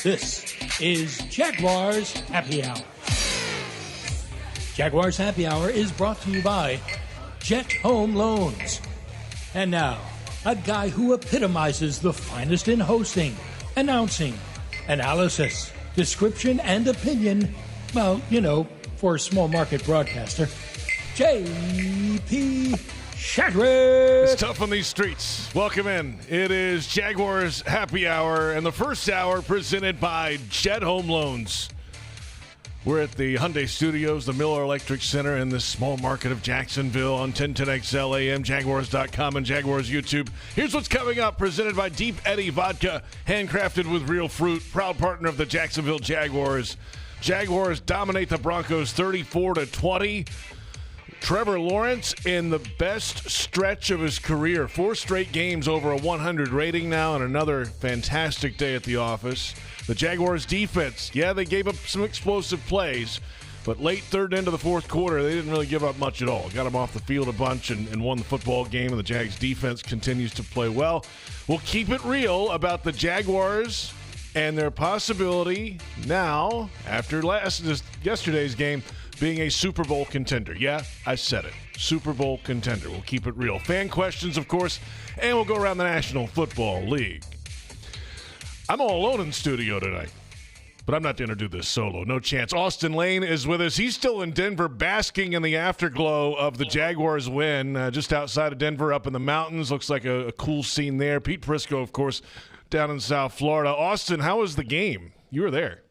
This is Jaguars Happy Hour. Jaguars Happy Hour is brought to you by Jet Home Loans. And now, a guy who epitomizes the finest in hosting, announcing, analysis, description, and opinion. Well, you know, for a small market broadcaster, J.P. Shadrick. It's tough on these streets. Welcome in. It is Jaguars Happy Hour, and the first hour presented by Jet Home Loans. We're at the Hyundai Studios, the Miller Electric Center in the small market of Jacksonville on 1010XL AM, Jaguars.com, and Jaguars YouTube. Here's what's coming up, presented by Deep Eddy Vodka, handcrafted with real fruit, proud partner of the Jacksonville Jaguars. Jaguars dominate the Broncos 34-20. Trevor Lawrence in the best stretch of his career. 4 straight games over a 100 rating now, and another fantastic day at the office. The Jaguars defense, yeah, they gave up some explosive plays, but late third into the fourth quarter, they didn't really give up much at all. Got them off the field a bunch and won the football game, and the Jags defense continues to play well. We'll keep it real about the Jaguars and their possibility now, after yesterday's game, being a Super Bowl contender. Yeah, I said it. Super Bowl contender. We'll keep it real. Fan questions, of course, and we'll go around the National Football League. I'm all alone in studio tonight, but I'm not going to do this solo. No chance. Austin Lane is with us. He's still in Denver, basking in the afterglow of the Jaguars win, just outside of Denver, up in the mountains. Looks like a cool scene there. Pete Prisco, of course, down in South Florida. Austin, how was the game? You were there.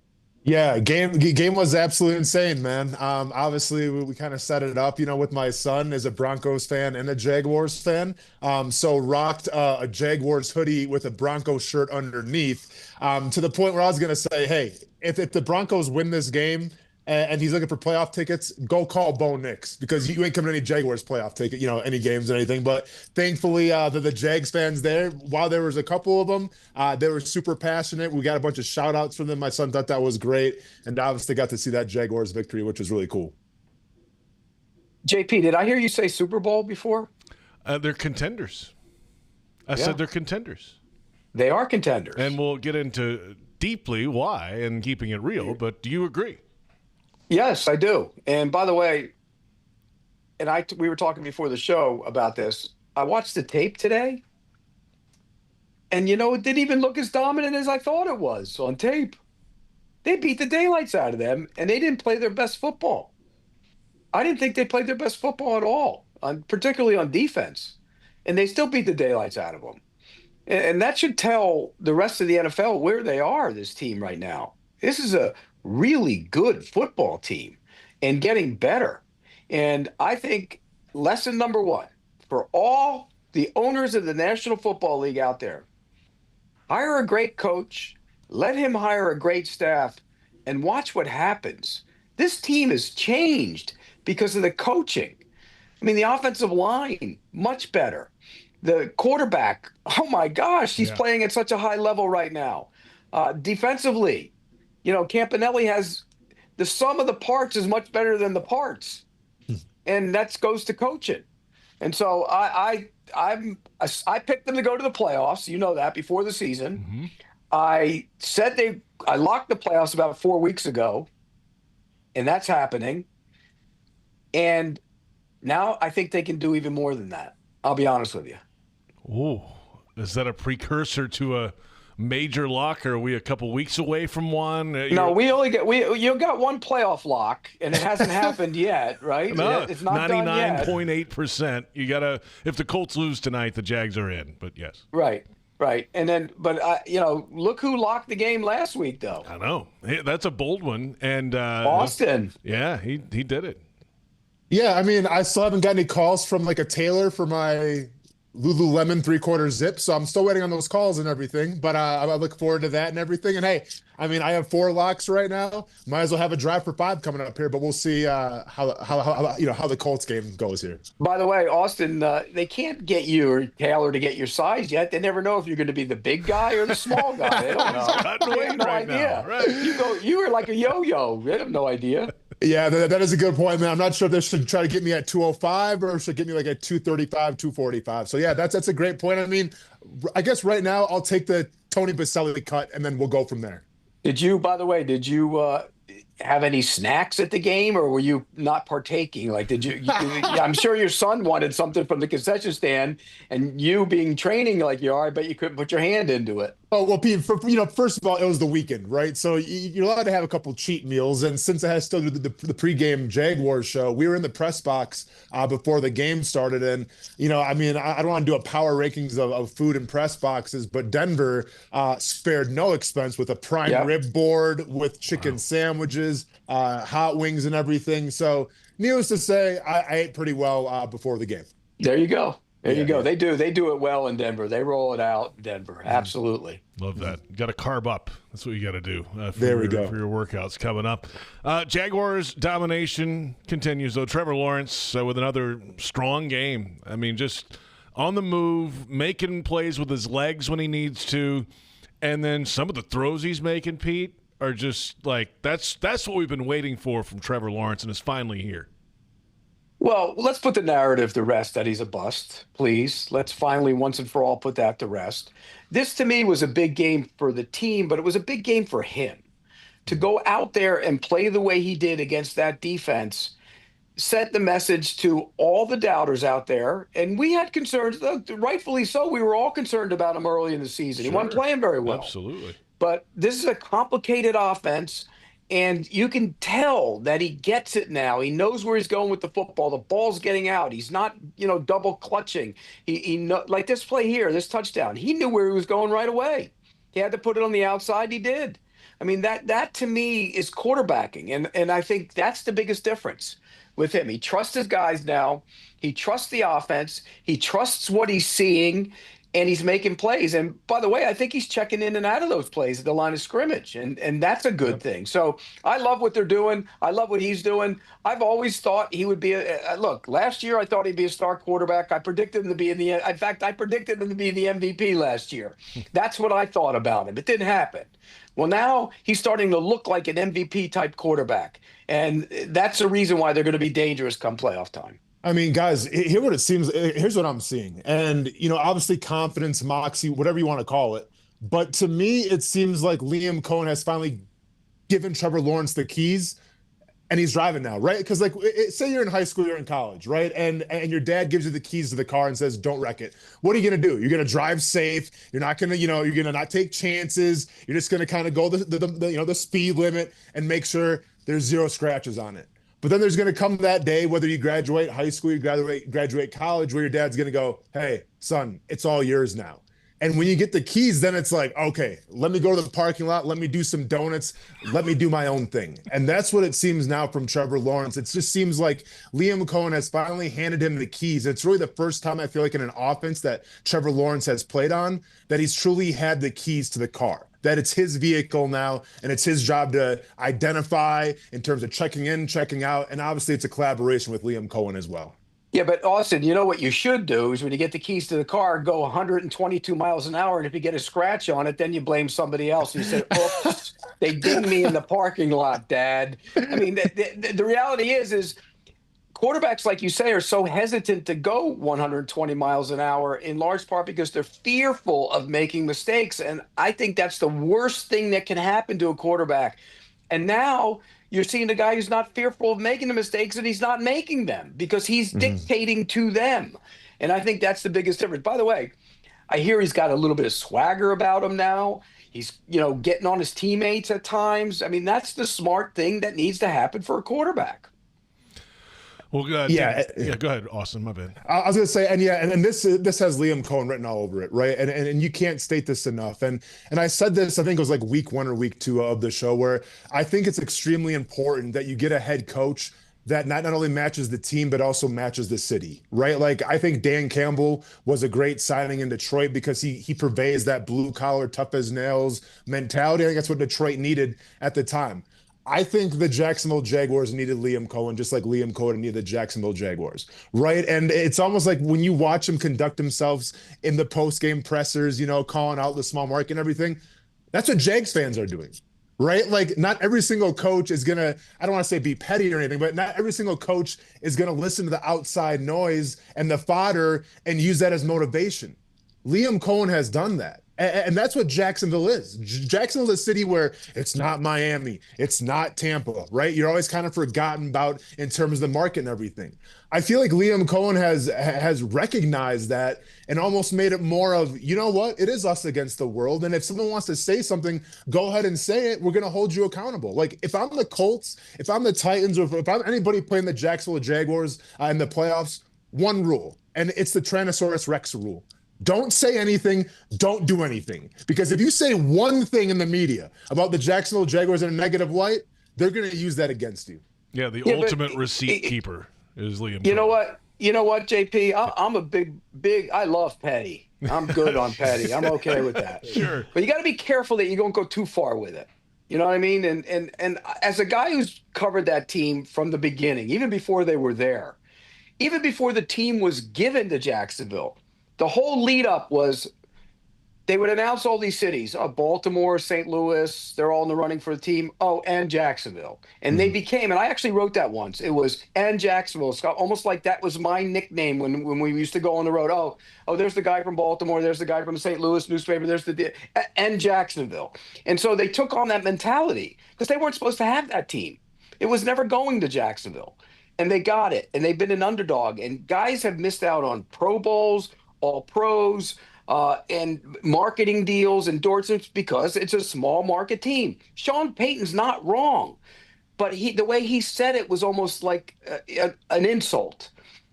Yeah, game was absolutely insane, man. Obviously, we kind of set it up, with my son as a Broncos fan and a Jaguars fan. So rocked a Jaguars hoodie with a Broncos shirt underneath, to the point where I was going to say, hey, if the Broncos win this game and he's looking for playoff tickets, go call Bo Nix, because you ain't coming to any Jaguars playoff ticket, any games or anything. But thankfully, the Jags fans there, while there was a couple of them, they were super passionate. We got a bunch of shout outs from them. My son thought that was great. And obviously got to see that Jaguars victory, which was really cool. JP, did I hear you say Super Bowl before? They're contenders. I said they're contenders. They are contenders. And we'll get into deeply why and keeping it real, but do you agree? Yes, I do. And by the way, we were talking before the show about this. I watched the tape today, and it didn't even look as dominant as I thought it was on tape. They beat the daylights out of them, and they didn't play their best football. I didn't think they played their best football at all, particularly on defense, and they still beat the daylights out of them. And that should tell the rest of the NFL where they are, this team right now. This is a really good football team and getting better. And I think lesson number one for all the owners of the National Football League out there, hire a great coach, let him hire a great staff, and watch what happens. This team has changed because of the coaching. I mean, the offensive line, much better. The quarterback, oh my gosh, he's playing at such a high level right now. Defensively, Campanelli has the sum of the parts is much better than the parts, and that goes to coaching. And so I picked them to go to the playoffs. You know that before the season. Mm-hmm. I said I locked the playoffs about 4 weeks ago, and that's happening. And now I think they can do even more than that. I'll be honest with you. Oh, is that a precursor to a major lock? Or are we a couple weeks away from one? No, you got one playoff lock, and it hasn't happened yet, right? No, it's not 99.8%. You gotta. If the Colts lose tonight, the Jags are in. But yes, right. And then, look who locked the game last week, though. I know. Hey, that's a bold one. And Austin. Yeah, he did it. Yeah, I mean, I still haven't got any calls from like a tailor for my Lululemon 3/4 zip, so I'm still waiting on those calls and everything, but I look forward to that and everything. And hey, I mean, I have 4 locks right now. Might as well have a drive for 5 coming up here, but we'll see how the Colts game goes here. By the way, Austin, they can't get you or Taylor to get your size yet. They never know if you're going to be the big guy or the small guy. They don't know. They have no idea. Now, right. You were like a yo-yo. They have no idea. Yeah, that is a good point, man. I'm not sure if they should try to get me at 205 or should get me like at 235, 245. So yeah, that's a great point. I mean, I guess right now I'll take the Tony Baselli cut and then we'll go from there. By the way, have any snacks at the game, or were you not partaking? Like, I'm sure your son wanted something from the concession stand, and you being training like you are, I bet you couldn't put your hand into it. Oh, well, Pete, first of all, it was the weekend, right? So you're allowed to have a couple cheat meals. And since I had to still do the pregame Jaguars show, we were in the press box before the game started. And, I mean, I don't want to do a power rankings of food and press boxes, but Denver spared no expense with a prime rib board with chicken sandwiches, hot wings and everything. So needless to say, I ate pretty well before the game. There you go. There you go. Yeah. They do it well in Denver. They roll it out in Denver. Absolutely. Love that. You got to carb up. That's what you got to do. For your workouts coming up. Jaguars domination continues, though. Trevor Lawrence with another strong game. I mean, just on the move, making plays with his legs when he needs to. And then some of the throws he's making, Pete, are just like that's what we've been waiting for from Trevor Lawrence, and it's finally here. Well, let's put the narrative to rest that he's a bust, please. Let's finally, once and for all, put that to rest. This, to me, was a big game for the team, but it was a big game for him. To go out there and play the way he did against that defense sent the message to all the doubters out there. And we had concerns, rightfully so. We were all concerned about him early in the season. Sure. He wasn't playing very well. Absolutely. But this is a complicated offense. And you can tell that he gets it now. He knows where he's going with the football. The ball's getting out. He's not, double clutching. Like this play here, this touchdown, he knew where he was going right away. He had to put it on the outside. He did. I mean, that to me is quarterbacking. And I think that's the biggest difference with him. He trusts his guys now. He trusts the offense. He trusts what he's seeing. And he's making plays. And by the way, I think he's checking in and out of those plays at the line of scrimmage. And that's a good thing. So I love what they're doing. I love what he's doing. I've always thought he would be look, last year I thought he'd be a star quarterback. I predicted him to be I predicted him to be the MVP last year. That's what I thought about him. It didn't happen. Well, now he's starting to look like an MVP type quarterback. And that's the reason why they're going to be dangerous come playoff time. I mean, guys, here's what I'm seeing. And, obviously confidence, moxie, whatever you want to call it. But to me, it seems like Liam Cohen has finally given Trevor Lawrence the keys and he's driving now, right? Because say you're in high school, you're in college, right? And your dad gives you the keys to the car and says, don't wreck it. What are you going to do? You're going to drive safe. You're not going to, you're going to not take chances. You're just going to kind of go the speed limit and make sure there's zero scratches on it. But then there's going to come that day, whether you graduate high school, you graduate college, where your dad's going to go, hey, son, it's all yours now. And when you get the keys, then it's like, okay, let me go to the parking lot. Let me do some donuts. Let me do my own thing. And that's what it seems now from Trevor Lawrence. It just seems like Liam Cohen has finally handed him the keys. It's really the first time I feel like in an offense that Trevor Lawrence has played on that he's truly had the keys to the car. That it's his vehicle now, and it's his job to identify in terms of checking in, checking out, and obviously it's a collaboration with Liam Cohen as well. Yeah, but Austin, what you should do is when you get the keys to the car, go 122 miles an hour, and if you get a scratch on it, then you blame somebody else. You say, oops, they dinged me in the parking lot, Dad. I mean, the reality is quarterbacks, like you say, are so hesitant to go 120 miles an hour in large part because they're fearful of making mistakes. And I think that's the worst thing that can happen to a quarterback. And now you're seeing a guy who's not fearful of making the mistakes, and he's not making them because he's dictating to them. And I think that's the biggest difference. By the way, I hear he's got a little bit of swagger about him now. He's, getting on his teammates at times. I mean, that's the smart thing that needs to happen for a quarterback. Well, go ahead, Austin. My bad. I was going to say, and this has Liam Cohen written all over it, right? And you can't state this enough. And I said this, I think it was like week 1 or week 2 of the show, where I think it's extremely important that you get a head coach that not only matches the team, but also matches the city, right? Like, I think Dan Campbell was a great signing in Detroit because he pervades that blue collar, tough as nails mentality. I think that's what Detroit needed at the time. I think the Jacksonville Jaguars needed Liam Cohen just like Liam Cohen needed the Jacksonville Jaguars, right? And it's almost like when you watch him conduct themselves in the post-game pressers, calling out the small market and everything, that's what Jags fans are doing, right? Like, not every single coach is going to, I don't want to say be petty or anything, but not every single coach is going to listen to the outside noise and the fodder and use that as motivation. Liam Cohen has done that. And that's what Jacksonville is. Jacksonville is a city where it's not Miami, it's not Tampa, right? You're always kind of forgotten about in terms of the market and everything. I feel like Liam Cohen has recognized that and almost made it more of, you know what, it is us against the world. And if someone wants to say something, go ahead and say it. We're going to hold you accountable. Like if I'm the Colts, if I'm the Titans, or if I'm anybody playing the Jacksonville Jaguars in the playoffs, one rule, and it's the Tyrannosaurus Rex rule. Don't say anything. Don't do anything. Because if you say one thing in the media about the Jacksonville Jaguars in a negative light, they're going to use that against you. Yeah, the ultimate receipt keeper is Liam. You know what? You know what, JP? I'm a big. I love Petty. I'm good on Petty. I'm okay with that. Sure. But you got to be careful that you don't go too far with it. You know what I mean? And as a guy who's covered that team from the beginning, even before they were there, even before the team was given to Jacksonville, the whole lead up was they would announce all these cities, Baltimore, St. Louis, they're all in the running for the team. Oh, and Jacksonville. And they became, and I actually wrote that once. It was, and Jacksonville. It's almost like that was my nickname when we used to go on the road. Oh, there's the guy from Baltimore. There's the guy from the St. Louis newspaper. There's and Jacksonville. And so they took on that mentality because they weren't supposed to have that team. It was never going to Jacksonville. And they got it. And they've been an underdog. And guys have missed out on Pro Bowls, All Pros, and marketing deals, endorsements, because it's a small market team. Sean Payton's not wrong, but the way he said it was almost like an insult.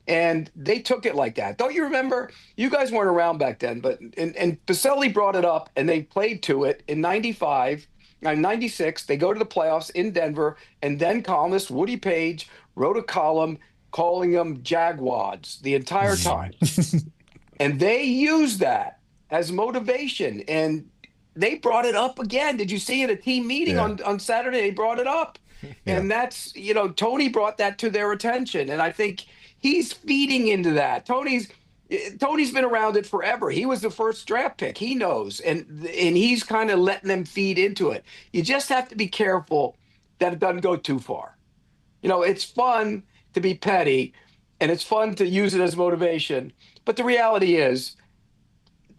And they took it like that. Don't you remember? You guys weren't around back then, but and Pacelli brought it up, and they played to it in 95. 96, they go to the playoffs in Denver, and then columnist Woody Page wrote a column calling them Jaguars the entire time. And they used that as motivation, and they brought it up again. Did you see at a team meeting on Saturday? They brought it up. And that's, Tony brought that to their attention. And I think he's feeding into that. Tony's been around it forever. He was the first draft pick. He knows. And he's kind of letting them feed into it. You just have to be careful that it doesn't go too far. It's fun to be petty, and it's fun to use it as motivation. But the reality is,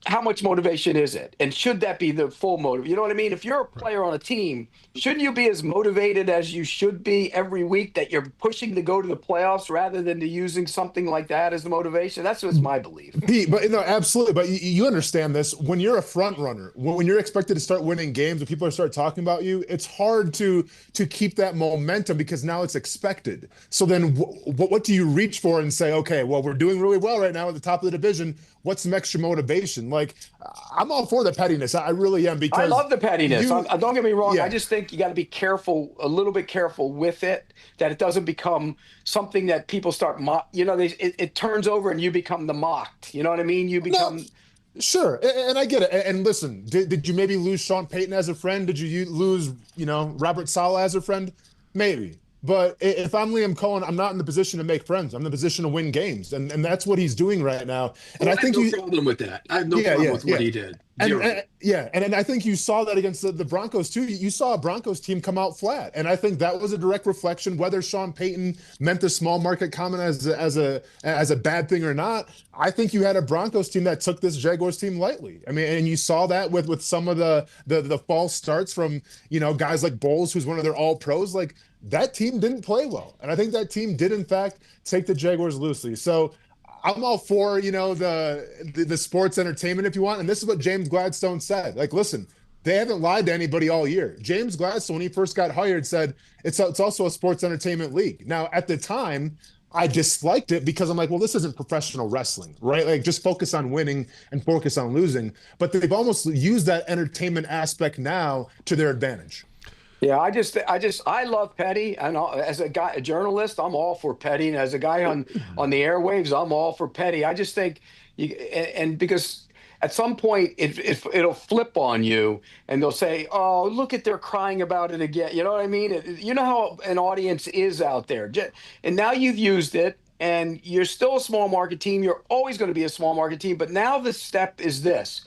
how much motivation is it? And should that be the full motive? You know what I mean? If you're a player on a team, shouldn't you be as motivated as you should be every week that you're pushing to go to the playoffs rather than to using something like that as the motivation? That's what's my belief. Pete, but absolutely. But you understand this. When you're a front runner, when you're expected to start winning games, when people start talking about you, it's hard to keep that momentum because now it's expected. So then what do you reach for and say, okay, well, we're doing really well right now at the top of the division. What's some extra motivation? Like, I'm all for the pettiness. I really am, because I love the pettiness. Don't get me wrong. Yeah. I just think you got to be careful, a little bit careful with it, that it doesn't become something that people start it turns over and you become the mocked. You know what I mean? You become. No. Sure, and I get it. And listen, did you maybe lose Sean Payton as a friend? Did you lose, Robert Saleh as a friend? Maybe. But if I'm Liam Cohen, I'm not in the position to make friends. I'm in the position to win games, and that's what he's doing right now. And I think I have no problem with that. I have no problem with what he did. And I think you saw that against the Broncos too. You saw a Broncos team come out flat, and I think that was a direct reflection. Whether Sean Payton meant the small market comment as a bad thing or not, I think you had a Broncos team that took this Jaguars team lightly. I mean, and you saw that with some of the false starts from guys like Bowles, who's one of their all pros. Like, that team didn't play well, and I think that team did in fact take the Jaguars loosely. So I'm all for the sports entertainment if you want, and this is what James Gladstone said. Like, listen, they haven't lied to anybody all year. James Gladstone, when he first got hired, said it's also a sports entertainment league. Now, at the time, I disliked it because I'm like, well, this isn't professional wrestling, right? Like, just focus on winning and focus on losing. But they've almost used that entertainment aspect now to their advantage. Yeah, I love Petty, and as a journalist, I'm all for Petty, and as a guy on the airwaves, I'm all for Petty. I just think and because at some point it'll flip on you, and they'll say, "Oh, look at they're crying about it again." You know what I mean? You know how an audience is out there, and now you've used it, and you're still a small market team. You're always going to be a small market team, but now the step is this: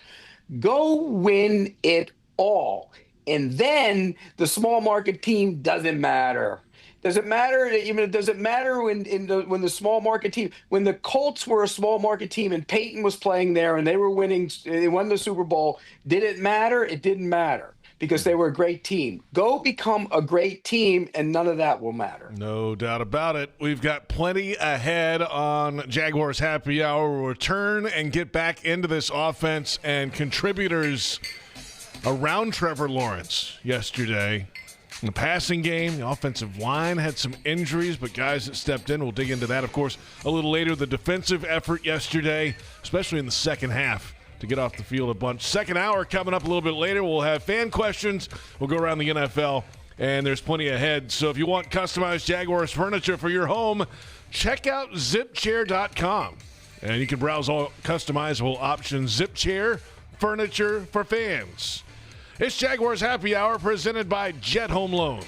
go win it all. And then the small market team doesn't matter. Does it matter? Does it matter when the small market team, when the Colts were a small market team and Peyton was playing there and they were winning, they won the Super Bowl? Did it matter? It didn't matter because they were a great team. Go become a great team, and none of that will matter. No doubt about it. We've got plenty ahead on Jaguars Happy Hour. We'll return and get back into this offense and contributors around Trevor Lawrence yesterday. In the passing game, the offensive line had some injuries, but guys that stepped in, we'll dig into that, of course, a little later. The defensive effort yesterday, especially in the second half, to get off the field a bunch. Second hour coming up a little bit later. We'll have fan questions. We'll go around the NFL, and there's plenty ahead. So if you want customized Jaguars furniture for your home, check out zipchair.com. And you can browse all customizable options. Zip Chair, furniture for fans. It's Jaguars Happy Hour presented by Jet Home Loans.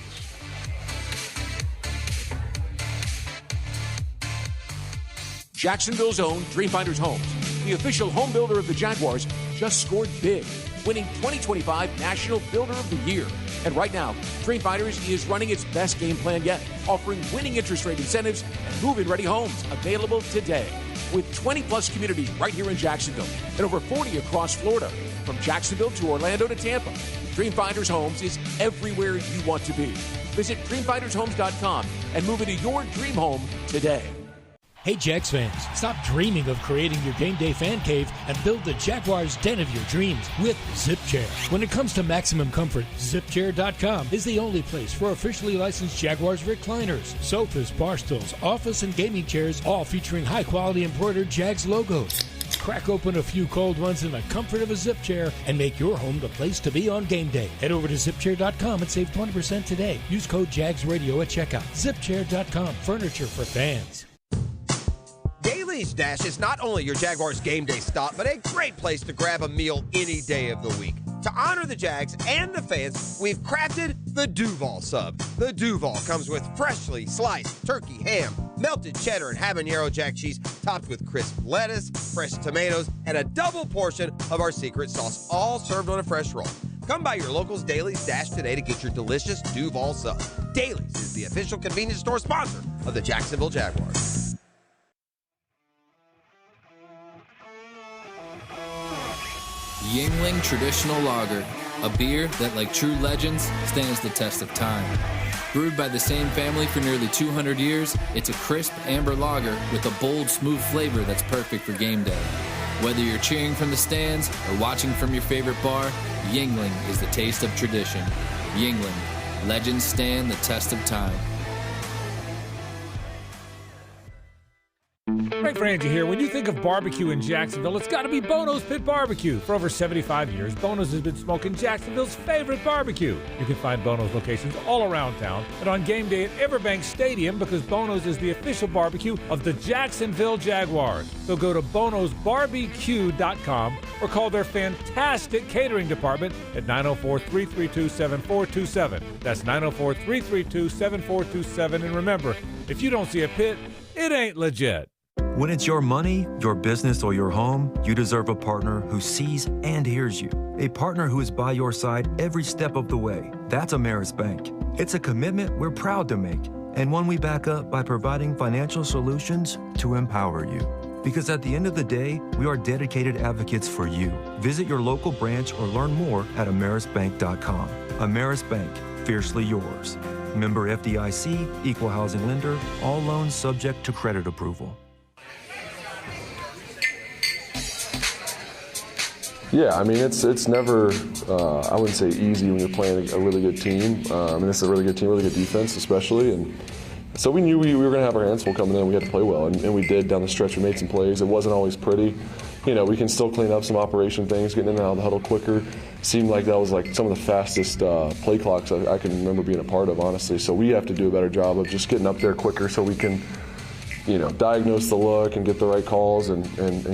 Jacksonville's own Dreamfinders Homes, the official home builder of the Jaguars, just scored big, winning 2025 National Builder of the Year. And right now, Dreamfinders is running its best game plan yet, offering winning interest rate incentives and move-in ready homes available today. With 20-plus communities right here in Jacksonville and over 40 across Florida, from Jacksonville to Orlando to Tampa, Dreamfinders Homes is everywhere you want to be. Visit dreamfindershomes.com and move into your dream home today. Hey, Jags fans, stop dreaming of creating your game day fan cave and build the Jaguars den of your dreams with ZipChair. When it comes to maximum comfort, ZipChair.com is the only place for officially licensed Jaguars recliners, sofas, bar stools, office and gaming chairs, all featuring high-quality embroidered Jags logos. Crack open a few cold ones in the comfort of a Zip Chair and make your home the place to be on game day. Head over to ZipChair.com and save 20% today. Use code JagsRadio at checkout. ZipChair.com, furniture for fans. Daly's Dash is not only your Jaguars game day stop, but a great place to grab a meal any day of the week. To honor the Jags and the fans, we've crafted the Duval Sub. The Duval comes with freshly sliced turkey, ham, melted cheddar, and habanero jack cheese, topped with crisp lettuce, fresh tomatoes, and a double portion of our secret sauce, all served on a fresh roll. Come by your local's Daly's Dash today to get your delicious Duval Sub. Daly's is the official convenience store sponsor of the Jacksonville Jaguars. Yuengling Traditional Lager, a beer that, like true legends, stands the test of time. Brewed by the same family for nearly 200 years, it's a crisp amber lager with a bold, smooth flavor that's perfect for game day. Whether you're cheering from the stands or watching from your favorite bar, Yuengling is the taste of tradition. Yuengling, legends stand the test of time. Frank Frangie here. When you think of barbecue in Jacksonville, it's got to be Bono's Pit Barbecue. For over 75 years, Bono's has been smoking Jacksonville's favorite barbecue. You can find Bono's locations all around town and on game day at Everbank Stadium because Bono's is the official barbecue of the Jacksonville Jaguars. So go to bonosbarbecue.com or call their fantastic catering department at 904-332-7427. That's 904-332-7427. And remember, if you don't see a pit, it ain't legit. When it's your money, your business, or your home, you deserve a partner who sees and hears you. A partner who is by your side every step of the way. That's Ameris Bank. It's a commitment we're proud to make, and one we back up by providing financial solutions to empower you. Because at the end of the day, we are dedicated advocates for you. Visit your local branch or learn more at amerisbank.com. Ameris Bank, fiercely yours. Member FDIC, equal housing lender, all loans subject to credit approval. Yeah, I mean, it's never, I wouldn't say easy when you're playing a really good team. And this is a really good team, really good defense especially. And so we knew we were going to have our hands full coming in. We had to play well, and we did down the stretch. We made some plays. It wasn't always pretty. You know, we can still clean up some operation things, getting in and out of the huddle quicker. Seemed like that was like some of the fastest play clocks I can remember being a part of, honestly. So we have to do a better job of just getting up there quicker so we can, you know, diagnose the look and get the right calls and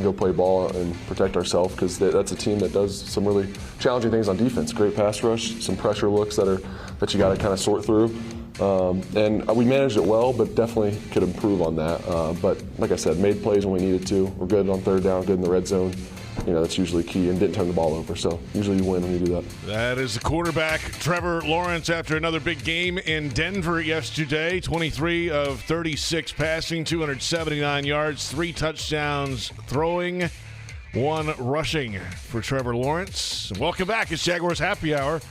go play ball and protect ourselves, because that's a team that does some really challenging things on defense. Great pass rush, some pressure looks that you got to kind of sort through. And we managed it well, but definitely could improve on that. But like I said, made plays when we needed to. We're good on third down, good in the red zone. that's usually key, and didn't turn the ball over. So usually you win when you do that. That is the quarterback, Trevor Lawrence, after another big game in Denver yesterday. 23 of 36 passing, 279 yards, 3 touchdowns throwing, 1 rushing for Trevor Lawrence. Welcome back. It's Jaguars Happy Hour.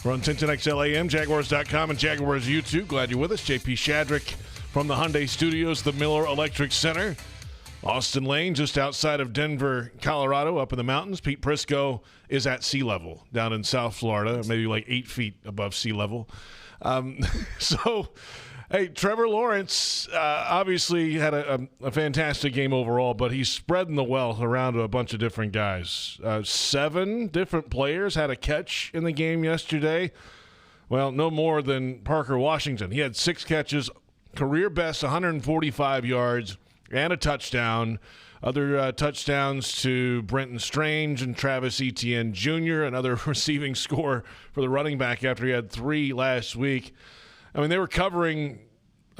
We're on 1010XL AM, Jaguars.com, and Jaguars YouTube. Glad you're with us. JP Shadrick from the Hyundai Studios, the Miller Electric Center. Austin Lane, just outside of Denver, Colorado, up in the mountains. Pete Prisco is at sea level down in South Florida, maybe like 8 feet above sea level. Hey, Trevor Lawrence obviously had a fantastic game overall, but he's spreading the wealth around to a bunch of different guys. 7 different players had a catch in the game yesterday. Well, no more than Parker Washington. He had 6 catches, career best 145 yards, and a touchdown. Other touchdowns to Brenton Strange and Travis Etienne Jr., another receiving score for the running back after he had 3 last week. I mean, they were covering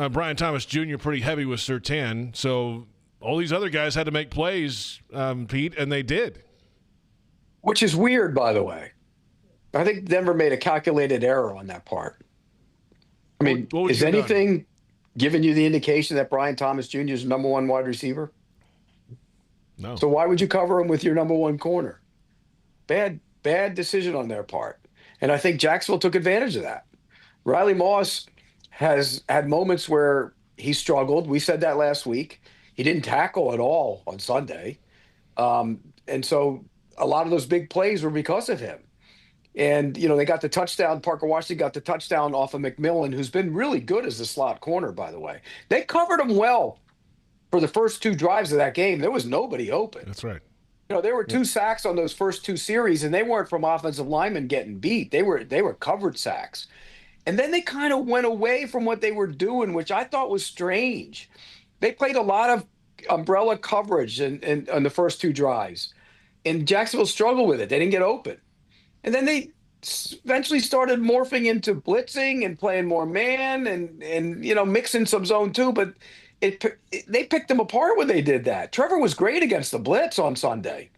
Brian Thomas Jr. pretty heavy with Surtain, so all these other guys had to make plays, Pete, and they did. Which is weird, by the way. I think Denver made a calculated error on that part. I mean, is anything giving you the indication that Brian Thomas Jr. is number 1 wide receiver? No. So why would you cover him with your number 1 corner? Bad decision on their part. And I think Jacksonville took advantage of that. Riley Moss has had moments where he struggled. We said that last week. He didn't tackle at all on Sunday. And so a lot of those big plays were because of him. And, they got the touchdown. Parker Washington got the touchdown off of McMillan, who's been really good as the slot corner, by the way. They covered him well for the first 2 drives of that game. There was nobody open. That's right. There were 2 sacks on those first 2 series, and they weren't from offensive linemen getting beat. They were covered sacks. And then they kind of went away from what they were doing, which I thought was strange. They played a lot of umbrella coverage in on the first 2 drives, and Jacksonville struggled with it. They didn't get open. And then they eventually started morphing into blitzing and playing more man and mixing some zone 2, but they picked them apart when they did that. Trevor was great against the blitz on Sunday.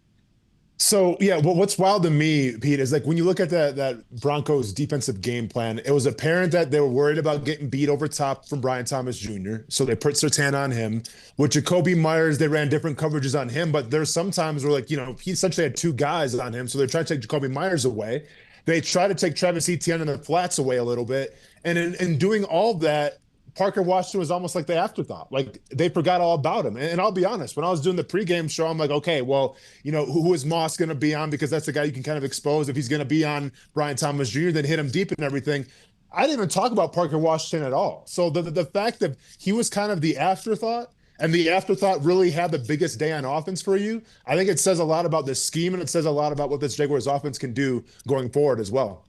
So, yeah, well, what's wild to me, Pete, is like when you look at that Broncos defensive game plan, it was apparent that they were worried about getting beat over top from Brian Thomas Jr., so they put Surtain on him. With Jacoby Myers, they ran different coverages on him, but there's some times where, he essentially had 2 guys on him, so they're trying to take Jacoby Myers away. They try to take Travis Etienne and the flats away a little bit, and in doing all that, Parker Washington was almost like the afterthought. Like, they forgot all about him. And I'll be honest, when I was doing the pregame show, I'm like, okay, well, who is Moss going to be on? Because that's the guy you can kind of expose. If he's going to be on Brian Thomas Jr., then hit him deep and everything. I didn't even talk about Parker Washington at all. So the fact that he was kind of the afterthought, and the afterthought really had the biggest day on offense for you, I think it says a lot about this scheme, and it says a lot about what this Jaguars offense can do going forward as well.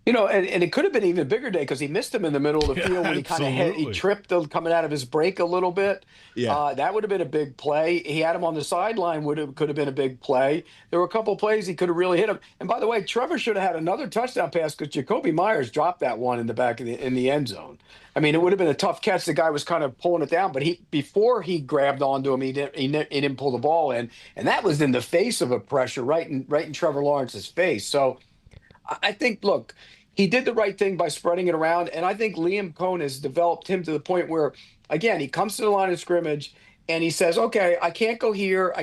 And it could have been an even bigger day because he missed him in the middle of the field when he tripped coming out of his break a little bit. Yeah, that would have been a big play. He had him on the sideline, could have been a big play. There were a couple of plays he could have really hit him. And by the way, Trevor should have had another touchdown pass because Jacoby Myers dropped that one in the back of in the end zone. I mean, it would have been a tough catch. The guy was kind of pulling it down, but before he grabbed onto him, he didn't pull the ball in, and that was in the face of a pressure right in Trevor Lawrence's face. So I think, look, he did the right thing by spreading it around, and I think Liam Cohn has developed him to the point where, again, he comes to the line of scrimmage and he says, okay, I can't go here,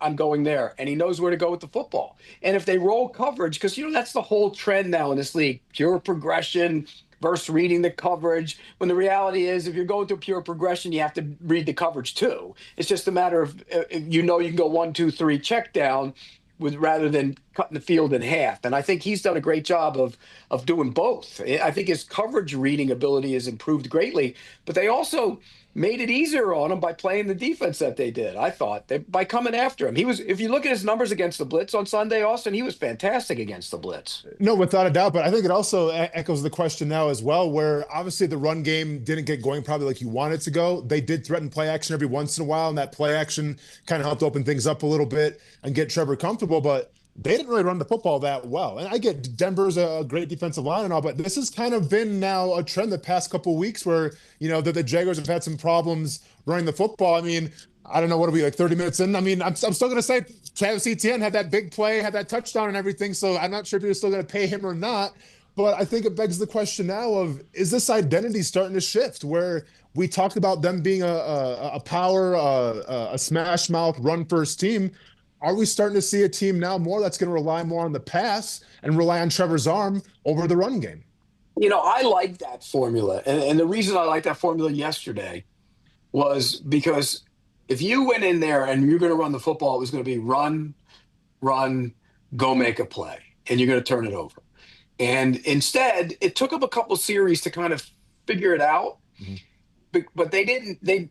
I'm going there, and he knows where to go with the football. And if they roll coverage, because, that's the whole trend now in this league, pure progression versus reading the coverage, when the reality is if you're going through pure progression, you have to read the coverage too. It's just a matter of, you can go 1, 2, 3, check down, rather than cutting the field in half. And I think he's done a great job of doing both. I think his coverage reading ability has improved greatly, but they also made it easier on him by playing the defense that they did. I thought by coming after him. If you look at his numbers against the blitz on Sunday, Austin, he was fantastic against the blitz. No, without a doubt. But I think it also echoes the question now as well, where obviously the run game didn't get going probably like you wanted to go. They did threaten play action every once in a while, and that play action kind of helped open things up a little bit and get Trevor comfortable. But they didn't really run the football that well. And I get Denver's a great defensive line and all, but this has kind of been now a trend the past couple of weeks where, the Jaguars have had some problems running the football. I mean, I don't know, what are we, like 30 minutes in? I mean, I'm still going to say Travis Etienne had that big play, had that touchdown and everything. So I'm not sure if you're still going to pay him or not. But I think it begs the question now of, is this identity starting to shift where we talked about them being a power, a smash mouth, run first team? Are we starting to see a team now more that's going to rely more on the pass and rely on Trevor's arm over the run game? I like that formula. And the reason I like that formula yesterday was because if you went in there and you're going to run the football, it was going to be run, go make a play, and you're going to turn it over. And instead, it took them a couple series to kind of figure it out. Mm-hmm. But they didn't. I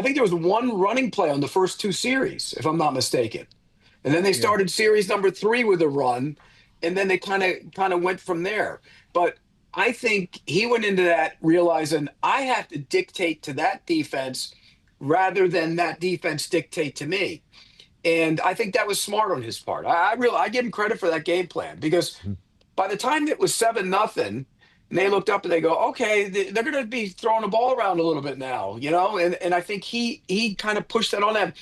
think there was one running play on the first two series, if I'm not mistaken. And then they started series number 3 with a run, and then they kind of went from there. But I think he went into that realizing I have to dictate to that defense rather than that defense dictate to me. And I think that was smart on his part. I give him credit for that game plan, because by the time it was 7-0, and they looked up and they go, okay, they're going to be throwing the ball around a little bit now, and I think he kind of pushed that on them.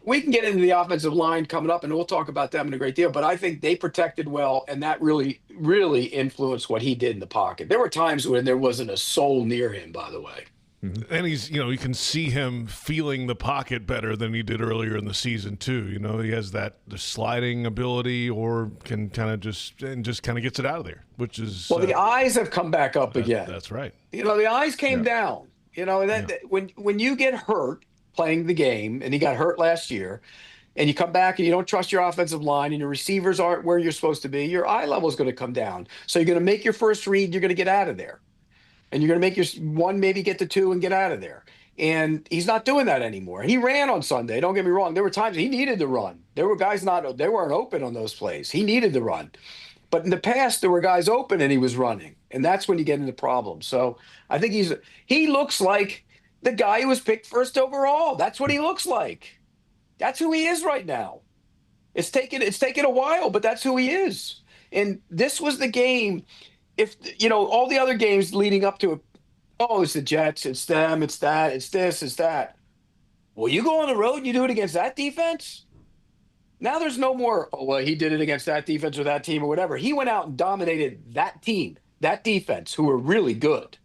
We can get into the offensive line coming up, and we'll talk about them in a great deal, but I think they protected well, and that really, really influenced what he did in the pocket. There were times when there wasn't a soul near him, by the way. Mm-hmm. And he's, you can see him feeling the pocket better than he did earlier in the season too. He has the sliding ability, or can kind of just kind of gets it out of there, which is the eyes have come back up again. That's right. The eyes came down. When you get hurt playing the game, and he got hurt last year, and you come back and you don't trust your offensive line, and your receivers aren't where you're supposed to be, your eye level is going to come down. So you're going to make your first read, you're going to get out of there. And you're going to make your 1, maybe get to 2 and get out of there. And he's not doing that anymore. He ran on Sunday. Don't get me wrong. There were times he needed to run. There were guys they weren't open on those plays. He needed to run. But in the past, there were guys open and he was running. And that's when you get into problems. So I think he looks like the guy who was picked first overall. That's what he looks like. That's who he is right now. It's taken a while, but that's who he is. And this was the game. If all the other games leading up to it, it's the Jets, it's them, it's that, it's this, it's that. Well, you go on the road and you do it against that defense. Now there's no more, he did it against that defense or that team or whatever. He went out and dominated that team, that defense, who were really good.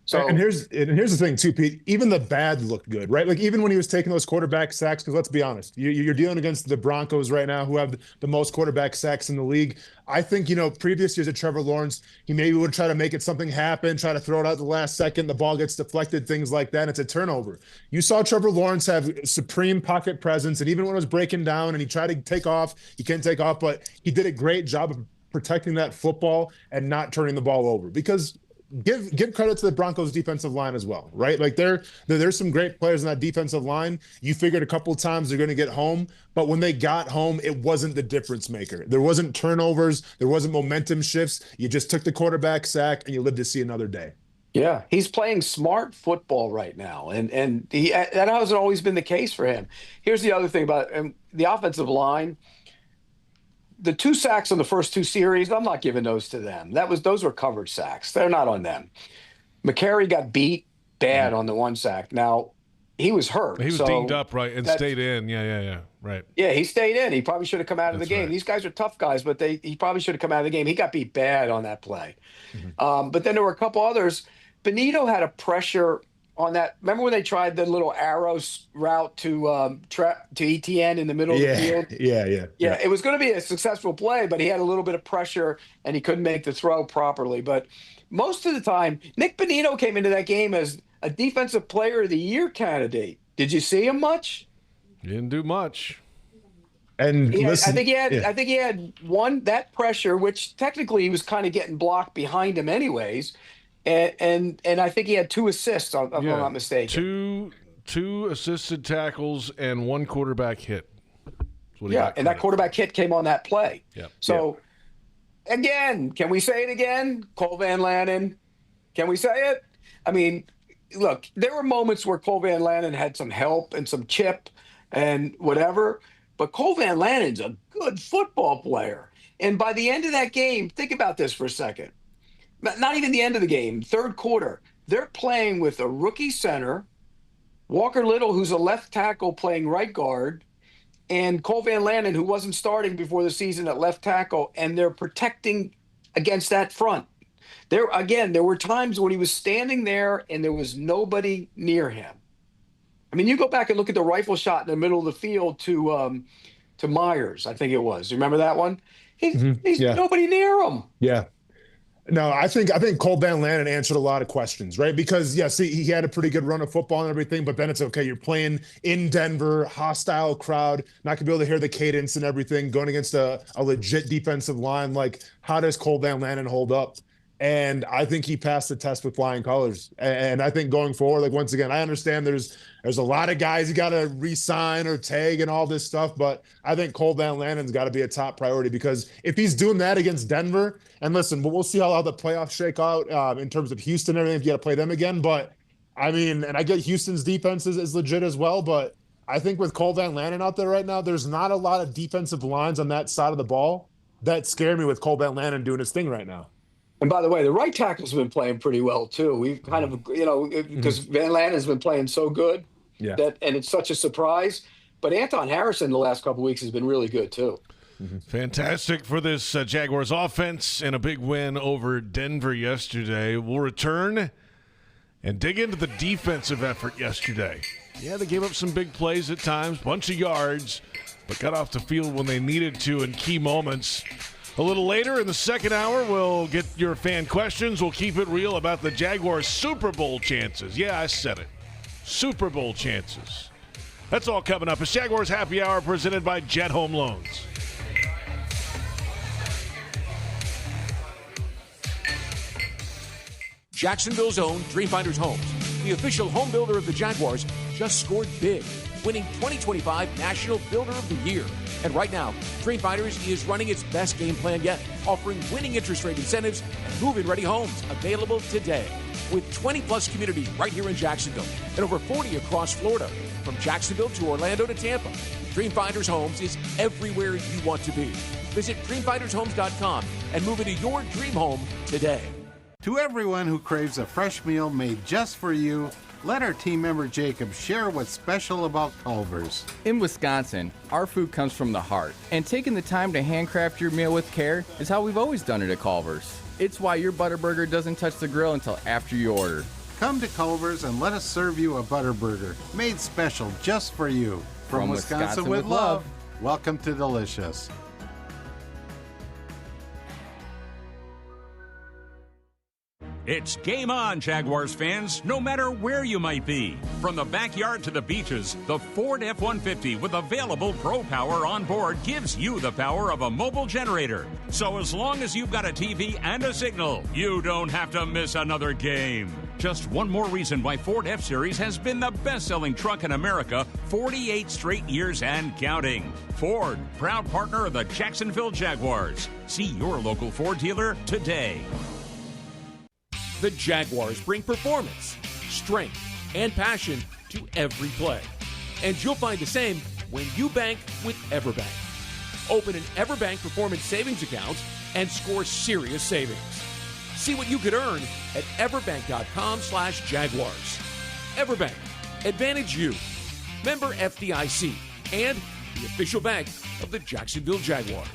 So, and here's the thing too, Pete. Even the bad looked good, right? Like even when he was taking those quarterback sacks, because let's be honest, you're dealing against the Broncos right now, who have the most quarterback sacks in the league. I think previous years of Trevor Lawrence, he maybe would try to make something happen, try to throw it out the last second, the ball gets deflected, things like that. It's a turnover. You saw Trevor Lawrence have supreme pocket presence, and even when it was breaking down and he tried to take off, he can't take off, but he did a great job of protecting that football and not turning the ball over. Because give credit to the Broncos defensive line as well, right? Like there's some great players in that defensive line. You figured a couple of times they're going to get home, but when they got home, it wasn't the difference maker. There wasn't turnovers, there wasn't momentum shifts. You just took the quarterback sack and you lived to see another day. Yeah, he's playing smart football right now, and that hasn't always been the case for him. Here's the other thing about the offensive line. The 2 sacks on the first 2 series, I'm not giving those to them. Those were covered sacks. They're not on them. McCary got beat bad on the 1 sack. Now, he was hurt. He was dinged up, right, and stayed in. Yeah, right. Yeah, he stayed in. He probably should have come out of the game. Right. These guys are tough guys, but he probably should have come out of the game. He got beat bad on that play. Mm-hmm. But then there were a couple others. Benito had a pressure on that. Remember when they tried the little arrows route to ETN in the middle of the field? Yeah. It was going to be a successful play, but he had a little bit of pressure and he couldn't make the throw properly. But most of the time, Nick Benito came into that game as a defensive player of the year candidate. Did you see him much? He didn't do much. And I think he had that pressure, which technically he was kind of getting blocked behind him anyways. And I think he had 2 assists, if I'm not mistaken. Two assisted tackles and 1 quarterback hit. And that quarterback hit came on that play. Yeah. So, again, can we say it again? Cole Van Lanen, can we say it? I mean, look, there were moments where Cole Van Lanen had some help and some chip and whatever, but Cole Van Lanen's a good football player. And by the end of that game, think about this for a second. Not even the end of the game, third quarter, they're playing with a rookie center Walker Little, who's a left tackle playing right guard, and Cole Van Lanen, who wasn't starting before the season at left tackle, and they're protecting against that front. There were times when he was standing there and there was nobody near him. I mean, you go back and look at the rifle shot in the middle of the field to Myers, I think it was. You remember that one? He's nobody near him. Yeah. No, I think Cole Van Lanen answered a lot of questions, right? Because yes, he had a pretty good run of football and everything, but then it's okay. You're playing in Denver, hostile crowd, not gonna be able to hear the cadence and everything, going against a legit defensive line. Like, how does Cole Van Lanen hold up? And I think he passed the test with flying colors. And I think going forward, like, once again, I understand there's a lot of guys you got to re-sign or tag and all this stuff, but I think Cole Van Lanen's got to be a top priority, because if he's doing that against Denver, and listen, we'll see how the playoffs shake out in terms of Houston and everything, if you got to play them again. But I mean, and I get Houston's defense is legit as well, but I think with Cole Van Lanen out there right now, there's not a lot of defensive lines on that side of the ball that scare me with Cole Van Lanen doing his thing right now. And by the way, the right tackle's been playing pretty well too. We've kind of, because Van Lanen's been playing so good, and it's such a surprise. But Anton Harrison the last couple of weeks has been really good too. Fantastic for this Jaguars offense, and a big win over Denver yesterday. We'll return and dig into the defensive effort yesterday. Yeah, they gave up some big plays at times, bunch of yards, but got off the field when they needed to in key moments. A little later in the second hour, we'll get your fan questions. We'll keep it real about the Jaguars' Super Bowl chances. Yeah, I said it. Super Bowl chances. That's all coming up. It's Jaguars Happy Hour presented by Jet Home Loans. Jacksonville's own Dreamfinders Homes, the official home builder of the Jaguars, just scored big, winning 2025 National Builder of the Year. And right now, Dreamfinders is running its best game plan yet, offering winning interest rate incentives and move-in-ready homes available today. With 20-plus communities right here in Jacksonville and over 40 across Florida, from Jacksonville to Orlando to Tampa, Dreamfinders Homes is everywhere you want to be. Visit dreamfindershomes.com and move into your dream home today. To everyone who craves a fresh meal made just for you, let our team member Jacob share what's special about Culver's. In Wisconsin, our food comes from the heart, and taking the time to handcraft your meal with care is how we've always done it at Culver's. It's why your Butterburger doesn't touch the grill until after you order. Come to Culver's and let us serve you a Butterburger, made special just for you. From Wisconsin with love, welcome to Delicious. It's game on, Jaguars fans, no matter where you might be. From the backyard to the beaches, the Ford F-150 with available Pro Power on board gives you the power of a mobile generator. So as long as you've got a TV and a signal, you don't have to miss another game. Just one more reason why Ford F-Series has been the best-selling truck in America 48 straight years and counting. Ford, proud partner of the Jacksonville Jaguars. See your local Ford dealer today. The Jaguars bring performance, strength, and passion to every play. And you'll find the same when you bank with EverBank. Open an EverBank Performance Savings account and score serious savings. See what you could earn at everbank.com/Jaguars. EverBank, advantage you. Member FDIC and the official bank of the Jacksonville Jaguars.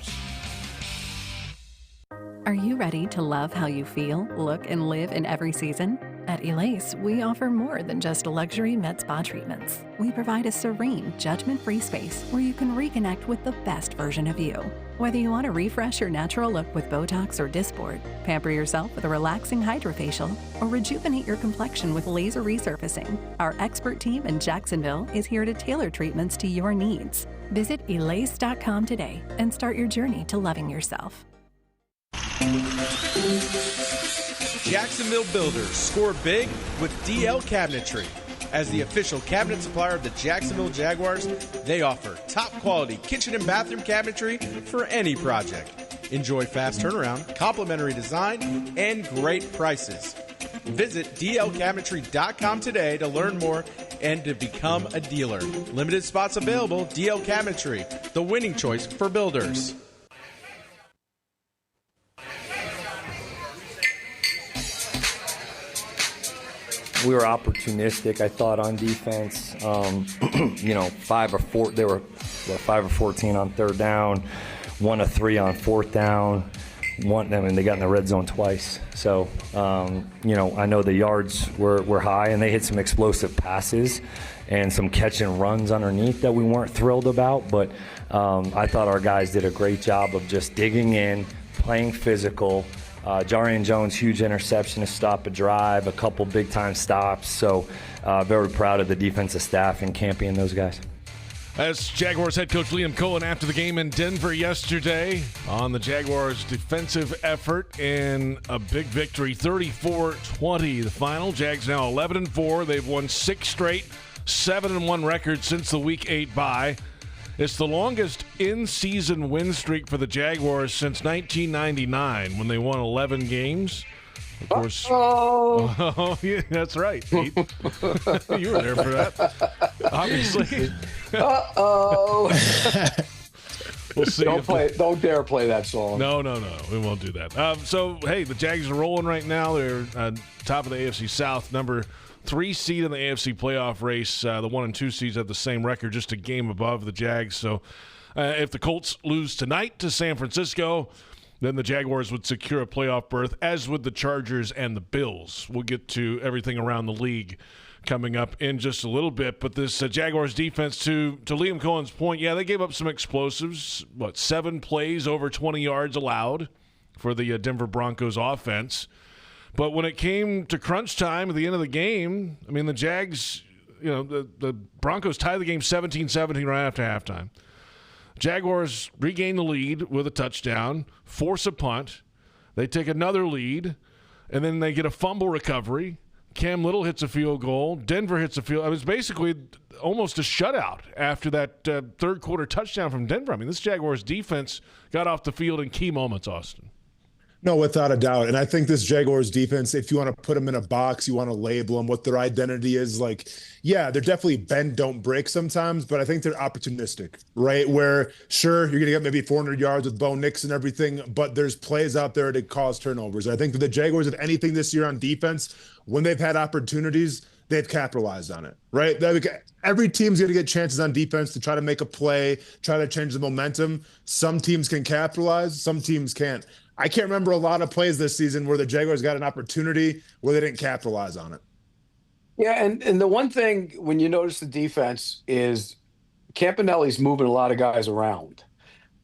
Are you ready to love how you feel, look, and live in every season? At Elace, we offer more than just luxury med spa treatments. We provide a serene, judgment-free space where you can reconnect with the best version of you. Whether you want to refresh your natural look with Botox or Dysport, pamper yourself with a relaxing hydrofacial, or rejuvenate your complexion with laser resurfacing, our expert team in Jacksonville is here to tailor treatments to your needs. Visit Elace.com today and start your journey to loving yourself. Jacksonville builders score big with DL Cabinetry. As the official cabinet supplier of the Jacksonville Jaguars, they offer top quality kitchen and bathroom cabinetry for any project. Enjoy fast turnaround, complimentary design, and great prices. Visit dlcabinetry.com today to learn more and to become a dealer. Limited spots available. DL Cabinetry, the winning choice for builders. we were opportunistic, I thought, on defense. 5 of 4. They were 5 of 14 on third down, 1 of 3 on fourth down. They got in the red zone twice. So, I know the yards were high, and they hit some explosive passes and some catch and runs underneath that we weren't thrilled about. But I thought our guys did a great job of just digging in, playing physical. Jarian Jones, huge interception to stop a drive, a couple big-time stops. So very proud of the defensive staff and Campy and those guys. That's Jaguars head coach Liam Cohen after the game in Denver yesterday on the Jaguars' defensive effort in a big victory, 34-20. The final, Jags now 11-4. They've won 6 straight, 7-1 record since the Week 8 bye. It's the longest in-season win streak for the Jaguars since 1999 when they won 11 games. Of course. Oh, yeah, that's right, Pete. You were there for that, obviously. We'll see. Don't dare play that song. No, we won't do that. So, hey, the Jags are rolling right now. They're top of the AFC South, number 3 seed in the AFC playoff race. The 1 and 2 seeds have the same record, just a game above the Jags. So, if the Colts lose tonight to San Francisco, then the Jaguars would secure a playoff berth, as would the Chargers and the Bills. We'll get to everything around the league coming up in just a little bit. But this Jaguars defense, to Liam Cohen's point, yeah, they gave up some explosives. 7 plays over 20 yards allowed for the Denver Broncos offense. But when it came to crunch time at the end of the game, I mean, the Jags, the Broncos tied the game 17-17 right after halftime. Jaguars regain the lead with a touchdown, force a punt. They take another lead, and then they get a fumble recovery. Cam Little hits a field goal. Denver hits a field. It was basically almost a shutout after that third quarter touchdown from Denver. I mean, this Jaguars defense got off the field in key moments, Austin. No, without a doubt. And I think this Jaguars defense, if you want to put them in a box, you want to label them, what their identity is, they're definitely bend, don't break sometimes, but I think they're opportunistic, right? Where, sure, you're going to get maybe 400 yards with Bo Nix and everything, but there's plays out there to cause turnovers. I think that the Jaguars, if anything this year on defense, when they've had opportunities, they've capitalized on it, right? Every team's going to get chances on defense to try to make a play, try to change the momentum. Some teams can capitalize, some teams can't. I can't remember a lot of plays this season where the Jaguars got an opportunity where they didn't capitalize on it. Yeah, and the one thing when you notice the defense is Campanelli's moving a lot of guys around.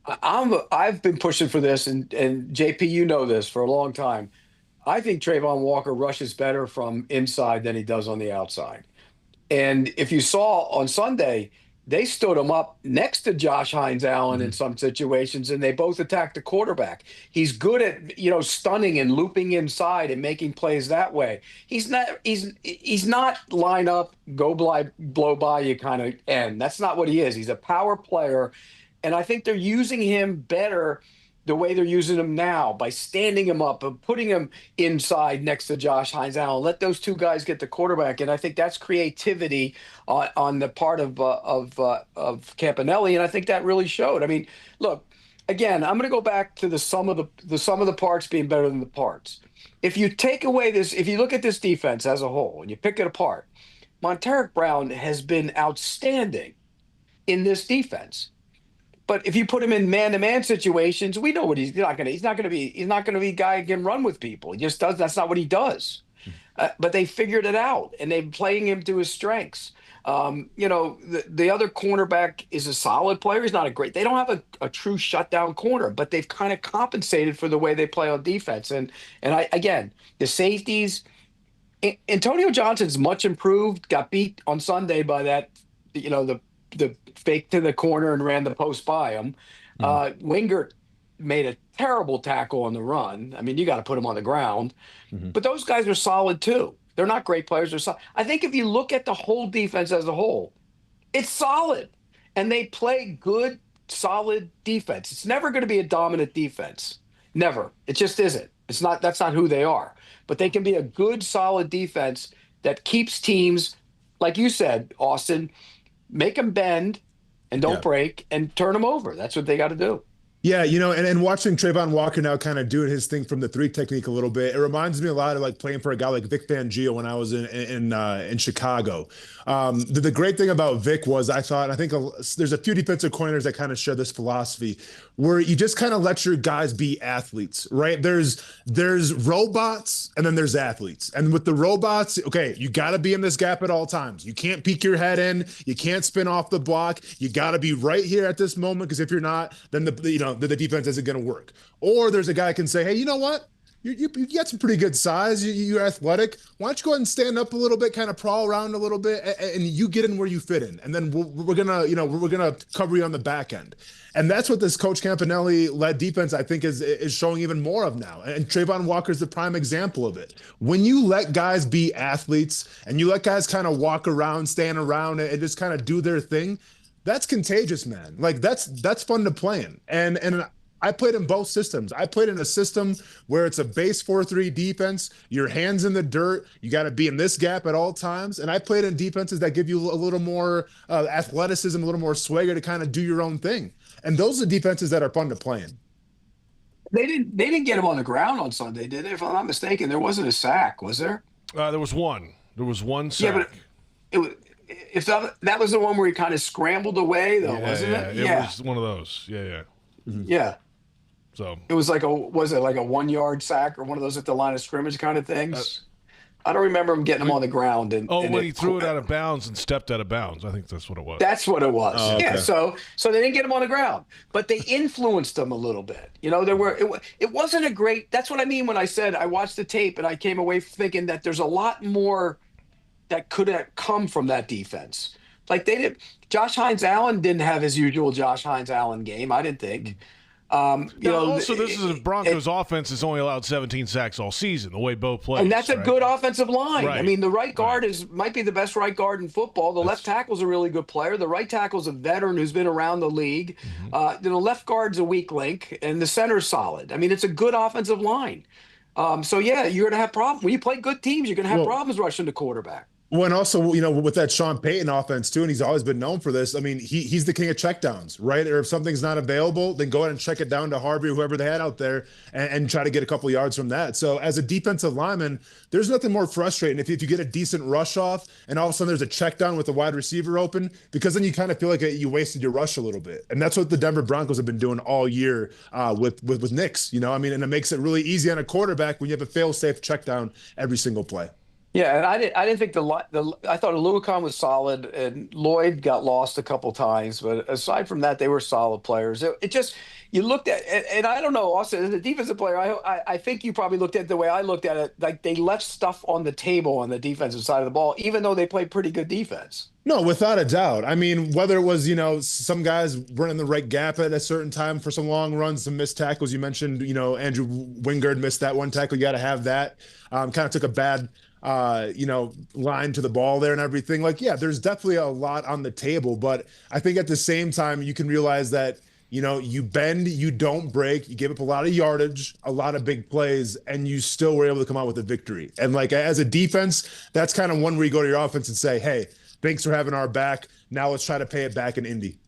I've been pushing for this, and JP, you know this for a long time. I think Trayvon Walker rushes better from inside than he does on the outside. And if you saw on Sunday, they stood him up next to Josh Hines Allen in some situations, and they both attacked the quarterback. He's good at, stunning and looping inside and making plays that way. He's not line up, blow by you kind of end. That's not what he is. He's a power player, and I think they're using him better the way they're using him now by standing him up and putting him inside next to Josh Hines Allen. Let those two guys get the quarterback, and I think that's creativity on the part of Campanelli, and I think that really showed. I mean, look, again, I'm going to go back to the sum of the parts being better than the parts. If you take away this, if you look at this defense as a whole and you pick it apart, Monteric Brown has been outstanding in this defense. But if you put him in man-to-man situations, we know what he's not going to be a guy who can run with people. He just does. That's not what he does. But they figured it out, and they're playing him to his strengths. The other cornerback is a solid player. He's not a great. They don't have a true shutdown corner, but they've kind of compensated for the way they play on defense. And again, the safeties. Antonio Johnson's much improved. Got beat on Sunday by that. The fake to the corner and ran the post by him. Wingert made a terrible tackle on the run. I mean, you got to put him on the ground. But those guys are solid too. They're not great players. They're solid. I think if you look at the whole defense as a whole, it's solid. And they play good, solid defense. It's never going to be a dominant defense. Never. It just isn't. That's not who they are. But they can be a good, solid defense that keeps teams, like you said, Austin, make them bend and don't break and turn them over. That's what they got to do. Yeah, and watching Trayvon Walker now kind of doing his thing from the 3 technique a little bit, it reminds me a lot of like playing for a guy like Vic Fangio when I was in Chicago. The great thing about Vic was I think there's a few defensive coordinators that kind of share this philosophy where you just kind of let your guys be athletes, right? There's robots and then there's athletes. And with the robots, okay, you got to be in this gap at all times. You can't peek your head in. You can't spin off the block. You got to be right here at this moment, because if you're not, then the defense isn't going to work. Or there's a guy that can say, hey, you know what? You got some pretty good size. You're athletic. Why don't you go ahead and stand up a little bit, kind of prowl around a little bit, and you get in where you fit in. And then we're gonna cover you on the back end. And that's what this Coach Campanelli-led defense, I think, is showing even more of now. And Trayvon Walker is the prime example of it. When you let guys be athletes and you let guys kind of walk around, stand around, and just kind of do their thing, that's contagious, man. Like that's fun to play in. And I played in both systems. I played in a system where it's a base 4-3 defense. Your hands in the dirt. You got to be in this gap at all times. And I played in defenses that give you a little more athleticism, a little more swagger to kind of do your own thing. And those are defenses that are fun to play in. They didn't get him on the ground on Sunday, did they? If I'm not mistaken, there wasn't a sack, was there? There was one. There was one sack. Yeah, but if that was the one where he kind of scrambled away, though, wasn't it? It was one of those. Yeah. Mm-hmm. Yeah. So it was like a 1 yard sack or one of those at the line of scrimmage kind of things? I don't remember him getting him on the ground. When he threw it out of bounds and stepped out of bounds. I think that's what it was. That's what it was. Oh, okay. Yeah. So they didn't get him on the ground, but they influenced him a little bit. It wasn't a great. That's what I mean when I said I watched the tape and I came away thinking that there's a lot more that could have come from that defense. Like Josh Hines-Allen didn't have his usual Josh Hines-Allen game, I didn't think. This is a Broncos offense that's only allowed 17 sacks all season, the way Bo plays. And that's a good offensive line. Right. I mean, the right guard might be the best right guard in football. The left tackle's a really good player. The right tackle's a veteran who's been around the league. The left guard's a weak link, and the center's solid. I mean, it's a good offensive line. You're going to have problems. When you play good teams, you're going to have problems rushing the quarterback. Well, and also, with that Sean Payton offense too, and he's always been known for this. I mean, he's the king of checkdowns, right? Or if something's not available, then go ahead and check it down to Harvey or whoever they had out there and try to get a couple yards from that. So as a defensive lineman, there's nothing more frustrating if you get a decent rush off and all of a sudden there's a check down with the wide receiver open, because then you kind of feel like you wasted your rush a little bit. And that's what the Denver Broncos have been doing all year with Knicks, and it makes it really easy on a quarterback when you have a fail-safe check down every single play. Yeah, and I didn't think I thought Aluakon was solid, and Lloyd got lost a couple times, but aside from that, they were solid players. It just, you looked at, and I don't know, Austin, as a defensive player, I think you probably looked at it the way I looked at it, like they left stuff on the table on the defensive side of the ball, even though they played pretty good defense. No, without a doubt. I mean, whether it was, some guys running the right gap at a certain time for some long runs, some missed tackles. You mentioned, Andrew Wingard missed that one tackle. You got to have that. Kind of took a bad line to the ball there and everything. There's definitely a lot on the table, but I think at the same time, you can realize that, you bend, you don't break, you give up a lot of yardage, a lot of big plays, and you still were able to come out with a victory. And as a defense, that's kind of one where you go to your offense and say, hey, thanks for having our back. Now let's try to pay it back in Indy.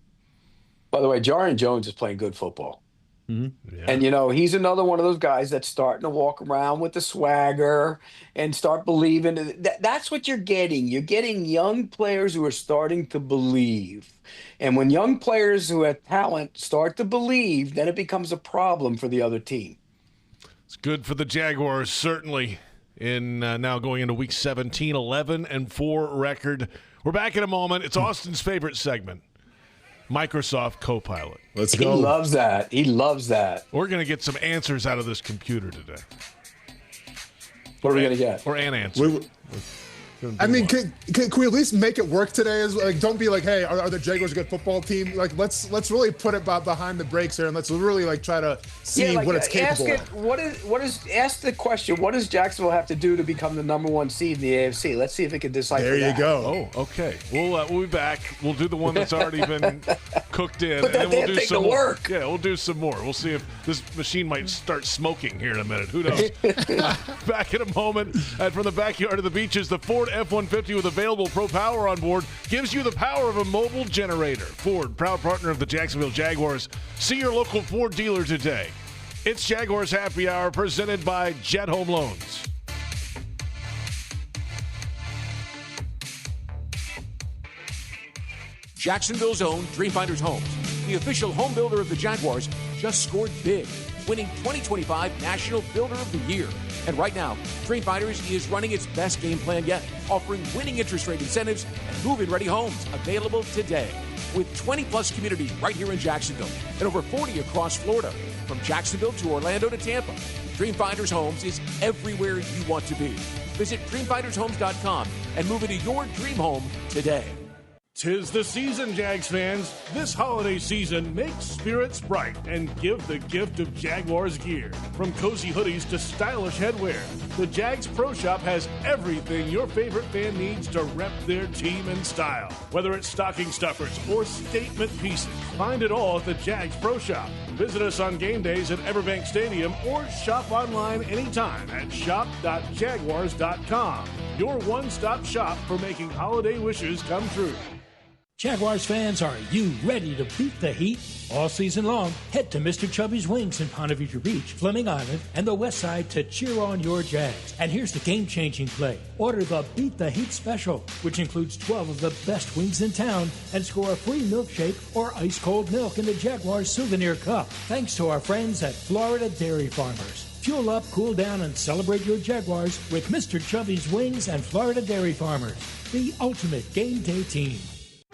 By the way, Jarian Jones is playing good football. Mm-hmm. Yeah. And, he's another one of those guys that's starting to walk around with the swagger and start believing. That's what you're getting. You're getting young players who are starting to believe. And when young players who have talent start to believe, then it becomes a problem for the other team. It's good for the Jaguars, certainly, in now going into Week 17, 11-4 record. We're back in a moment. It's Austin's favorite segment. Microsoft Copilot. Let's go. He loves that. He loves that. We're going to get some answers out of this computer today. What are we going to get? Or an answer. I mean, can we at least make it work today? Don't be like, hey, are the Jaguars a good football team? Let's really put it behind the brakes here, and let's really try to see what it's capable of. Ask the question, what does Jacksonville have to do to become the number one seed in the AFC? Let's see if it can decipher that. There you go. Oh, okay. We'll be back. We'll do the one that's already been cooked in, but and then we'll do some more. Work. Yeah, we'll do some more. We'll see if this machine might start smoking here in a minute. Who knows? Back in a moment, and from the backyard of the beaches, the Ford Ford F-150 with available Pro Power on board gives you the power of a mobile generator. Ford, proud partner of the Jacksonville Jaguars. See your local Ford dealer today. It's Jaguars Happy Hour presented by Jet Home Loans. Jacksonville's own Dreamfinders Homes, the official home builder of the Jaguars, just scored big, winning 2025 National Builder of the Year. And right now, Dreamfinders is running its best game plan yet, offering winning interest rate incentives and move-in ready homes available today. With 20-plus communities right here in Jacksonville and over 40 across Florida, from Jacksonville to Orlando to Tampa, Dreamfinders Homes is everywhere you want to be. Visit dreamfindershomes.com and move into your dream home today. 'Tis the season, Jags fans. This holiday season, make spirits bright and give the gift of Jaguars gear. From cozy hoodies to stylish headwear, the Jags Pro Shop has everything your favorite fan needs to rep their team in style. Whether it's stocking stuffers or statement pieces, find it all at the Jags Pro Shop. Visit us on game days at Everbank Stadium or shop online anytime at shop.jaguars.com. Your one-stop shop for making holiday wishes come true. Jaguars fans, are you ready to beat the heat? All season long, head to Mr. Chubby's Wings in Ponte Vedra Beach, Fleming Island, and the West Side to cheer on your Jags. And here's the game-changing play. Order the Beat the Heat Special, which includes 12 of the best wings in town, and score a free milkshake or ice-cold milk in the Jaguars souvenir cup. Thanks to our friends at Florida Dairy Farmers. Fuel up, cool down, and celebrate your Jaguars with Mr. Chubby's Wings and Florida Dairy Farmers, the ultimate game day team.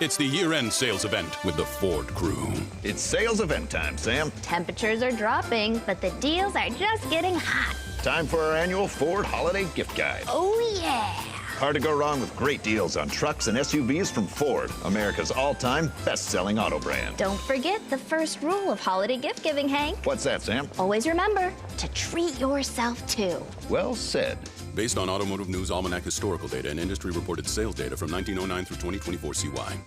It's the year-end sales event with the Ford crew. It's sales event time, Sam. Temperatures are dropping, but the deals are just getting hot. Time for our annual Ford Holiday Gift Guide. Oh, yeah. Hard to go wrong with great deals on trucks and SUVs from Ford, America's all-time best-selling auto brand. Don't forget the first rule of holiday gift giving, Hank. What's that, Sam? Always remember to treat yourself, too. Well said. Based on Automotive News Almanac historical data and industry-reported sales data from 1909 through 2024 CY.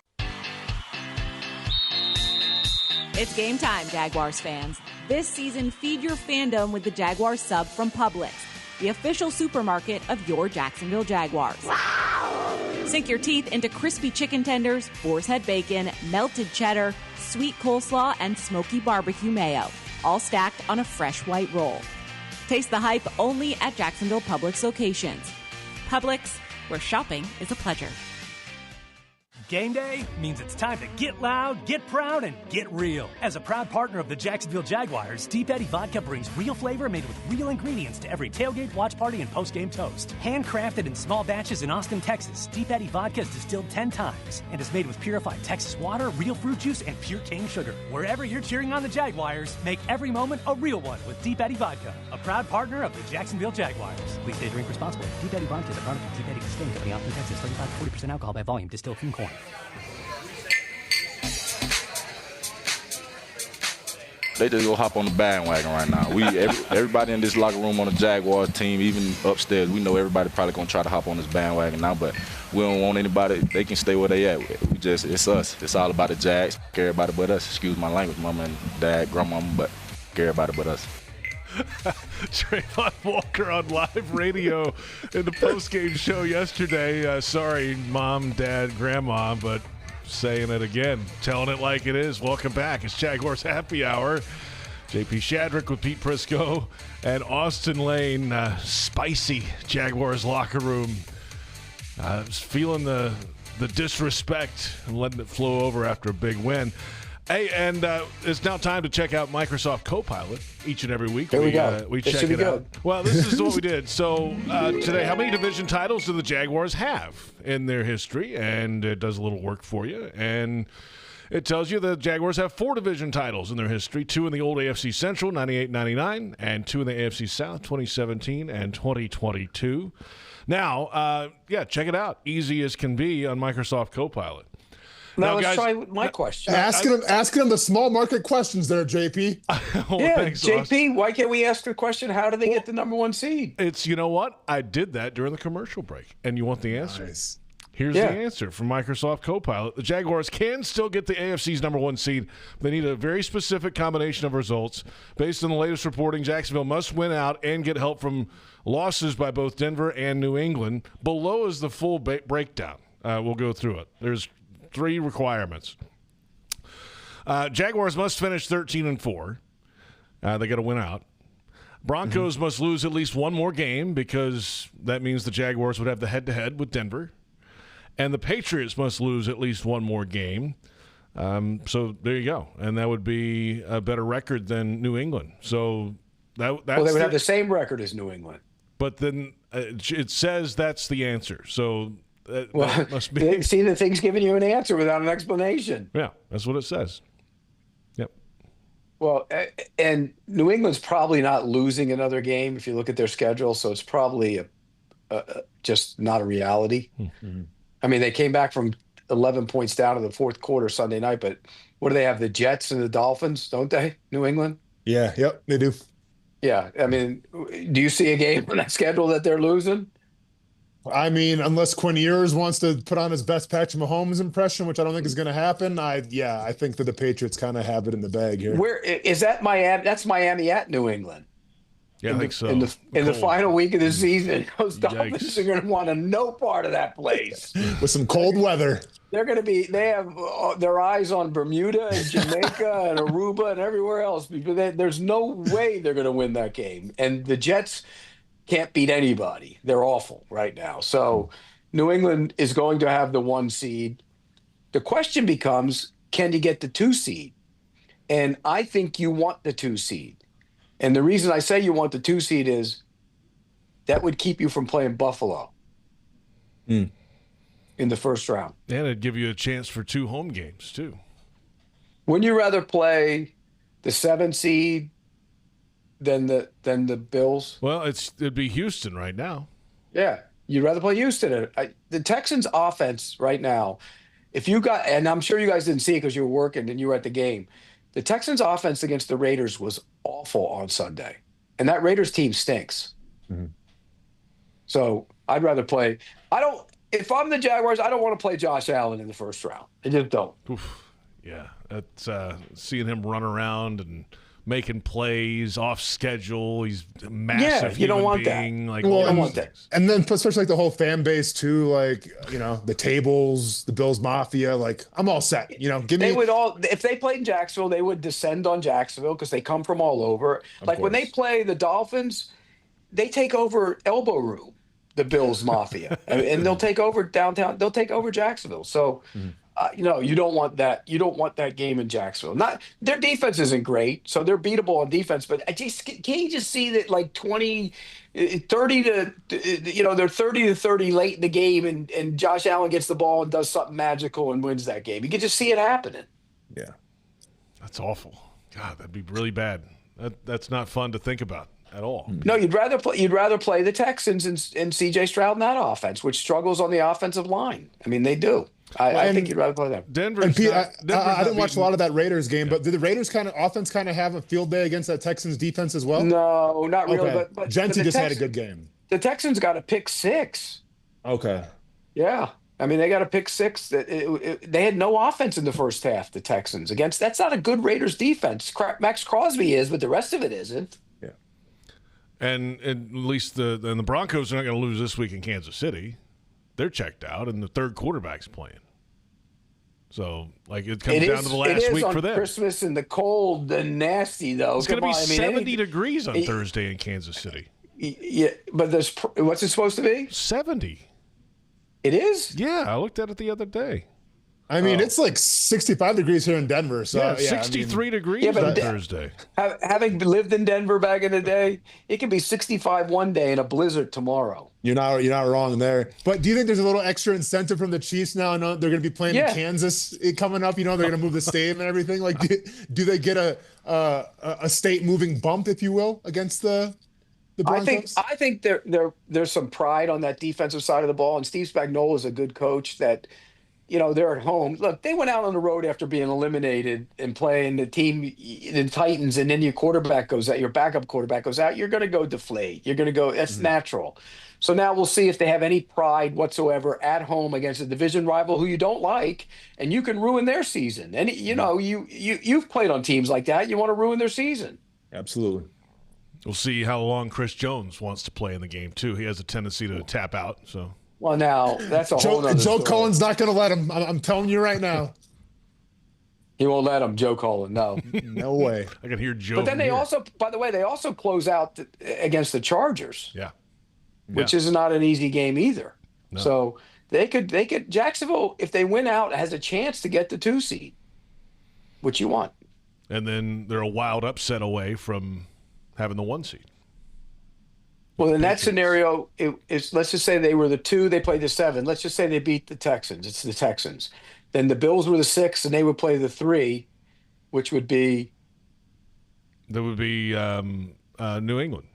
It's game time, Jaguars fans. This season, feed your fandom with the Jaguars sub from Publix, the official supermarket of your Jacksonville Jaguars. Sink your teeth into crispy chicken tenders, boar's head bacon, melted cheddar, sweet coleslaw, and smoky barbecue mayo, all stacked on a fresh white roll. Taste the hype only at Jacksonville Publix locations. Publix, where shopping is a pleasure. Game day means it's time to get loud, get proud, and get real. As a proud partner of the Jacksonville Jaguars, Deep Eddy Vodka brings real flavor made with real ingredients to every tailgate, watch party, and post-game toast. Handcrafted in small batches in Austin, Texas, Deep Eddy Vodka is distilled 10 times and is made with purified Texas water, real fruit juice, and pure cane sugar. Wherever you're cheering on the Jaguars, make every moment a real one with Deep Eddy Vodka, a proud partner of the Jacksonville Jaguars. Please stay drink responsibly. Deep Eddy Vodka is a product of Deep Eddy Distilling Company, Austin, Texas. 35 to 40% alcohol by volume, distilled from corn. They just go hop on the bandwagon right now. Everybody in this locker room on the Jaguars team, even upstairs, we know everybody probably gonna try to hop on this bandwagon now, but we don't want anybody. They can stay where they at. It's us. It's all about the Jags. Care everybody but us. Excuse my language, mama and dad, grandmama, but care everybody but us. Trayvon Walker on live radio in the postgame show yesterday. Sorry, mom, dad, grandma, but saying it again, telling it like it is. Welcome back. It's Jaguars Happy Hour. JP Shadrick with Pete Prisco and Austin Lane. Spicy Jaguars locker room. Feeling the disrespect and letting it flow over after a big win. Hey, and it's now time to check out Microsoft Copilot each and every week. There we go. We This check should be it out. good. Well, this is what we did. So today, how many division titles do the Jaguars have in their history? And it does a little work for you. And it tells you the Jaguars have 4 division titles in their history, 2 in the old AFC Central, 98-99, and 2 in the AFC South, 2017 and 2022. Now, check it out. Easy as can be on Microsoft Copilot. Now let's try my question. Asking them the small market questions there, JP. Thanks, JP, Austin. why can't we ask the question, how do they get the number 1 seed? It's, you know what? I did that during the commercial break. And you want the answer? Nice. Here's the answer from Microsoft Copilot. The Jaguars can still get the AFC's number 1 seed. They need a very specific combination of results. Based on the latest reporting, Jacksonville must win out and get help from losses by both Denver and New England. Below is the full breakdown. We'll go through it. There's 3 requirements. Jaguars must finish 13-4. They got to win out. Broncos must lose at least one more game because that means the Jaguars would have the head-to-head with Denver. And the Patriots must lose at least one more game. So there you go. And that would be a better record than New England. So that's they would have the same record as New England. But then it says that's the answer. So that must be. See, the thing's giving you an answer without an explanation. Yeah, that's what it says. Yep. Well, and New England's probably not losing another game if you look at their schedule. So it's probably just not a reality. Mm-hmm. I mean, they came back from 11 points down in the fourth quarter Sunday night, but what do they have? The Jets and the Dolphins, don't they? New England? Yeah, yep, they do. Yeah, I mean, do you see a game on that schedule that they're losing? I mean, unless Quinn Ewers wants to put on his best Patrick Mahomes impression, which I don't think is going to happen. I think that the Patriots kind of have it in the bag here. Where is that Miami? That's Miami at New England. Yeah, I think so. In the final week of the season, those Dolphins are going to want no part of that place. With some cold weather. They're going to be. They have their eyes on Bermuda and Jamaica and Aruba and everywhere else. There's no way they're going to win that game. And the Jets can't beat anybody. They're awful right now. So New England is going to have the 1 seed. The question becomes, can you get the 2 seed? And I think you want the 2 seed. And the reason I say you want the 2 seed is that would keep you from playing Buffalo in the first round. And it'd give you a chance for 2 home games, too. Wouldn't you rather play the 7 seed than the Bills? Well, it'd be Houston right now. Yeah, you'd rather play Houston. The Texans' offense right now, if you got, and I'm sure you guys didn't see it because you were working and you were at the game, the Texans' offense against the Raiders was awful on Sunday. And that Raiders team stinks. Mm-hmm. So I'd rather play. If I'm the Jaguars, I don't want to play Josh Allen in the first round. I just don't. Oof. Yeah, that's seeing him run around and making plays off schedule. He's a massive. Yeah, you don't want being. that. Like, you don't want that. And then especially like the whole fan base too, like, the tables, the Bills Mafia, like I'm all set. They would all, if they played in Jacksonville, they would descend on Jacksonville because they come from all over. Like when they play the Dolphins, they take over Elbow Room, the Bills Mafia, and they'll take over downtown. They'll take over Jacksonville. So. You don't want that. You don't want that game in Jacksonville. Not their defense isn't great, so they're beatable on defense. But can't you just see that like 30 to they're 30 to 30 late in the game, and Josh Allen gets the ball and does something magical and wins that game. You can just see it happening. Yeah, that's awful. God, that'd be really bad. That's not fun to think about at all. No, you'd rather play the Texans and C.J. Stroud in that offense, which struggles on the offensive line. I mean, they do. I think you'd rather play them. Denver. I didn't watch a lot of that Raiders game, but did the Raiders offense have a field day against that Texans defense as well? No, not really. Okay. But Gentry just had a good game. The Texans got a pick 6. Okay. Yeah. I mean, they got a pick 6. They had no offense in the first half, the Texans. That's not a good Raiders defense. Max Crosby is, but the rest of it isn't. Yeah. And at least the Broncos are not going to lose this week in Kansas City. They're checked out, and the third quarterback's playing. So, it comes down to the last week for them. Christmas and the cold and nasty, though. It's going to be 70 degrees on Thursday in Kansas City. Yeah, but what's it supposed to be? 70. It is? Yeah, I looked at it the other day. I mean, it's like 65 degrees here in Denver. So 63 degrees on Thursday. Having lived in Denver back in the day, it can be 65 one day and a blizzard tomorrow. You're not wrong there. But do you think there's a little extra incentive from the Chiefs now? I know they're going to be playing in Kansas coming up. They're going to move the stadium and everything. Like, do they get a state moving bump, if you will, against the Broncos? I think there's some pride on that defensive side of the ball, and Steve Spagnuolo is a good coach that they're at home. Look, they went out on the road after being eliminated and playing the Titans, and then your quarterback goes out, your backup quarterback goes out. You're going to go deflate. You're going to go. That's natural. So now we'll see if they have any pride whatsoever at home against a division rival who you don't like, and you can ruin their season. And you've played on teams like that. You want to ruin their season. Absolutely. We'll see how long Chris Jones wants to play in the game too. He has a tendency to tap out. So. Well, now that's a whole other Joe story. Cullen's not going to let him. I'm telling you right now. He won't let him, Joe Cullen. No. No way. I can hear Joe. But then they also close out against the Chargers. Yeah. Which is not an easy game either. No. So they could Jacksonville, if they win out, has a chance to get the 2 seed, which you want. And then they're a wild upset away from having the 1 seed. Well, in that scenario, let's just say they were the 2, they played the 7. Let's just say they beat the Texans. It's the Texans. Then the Bills were the 6, and they would play the 3, which would be. That would be New England.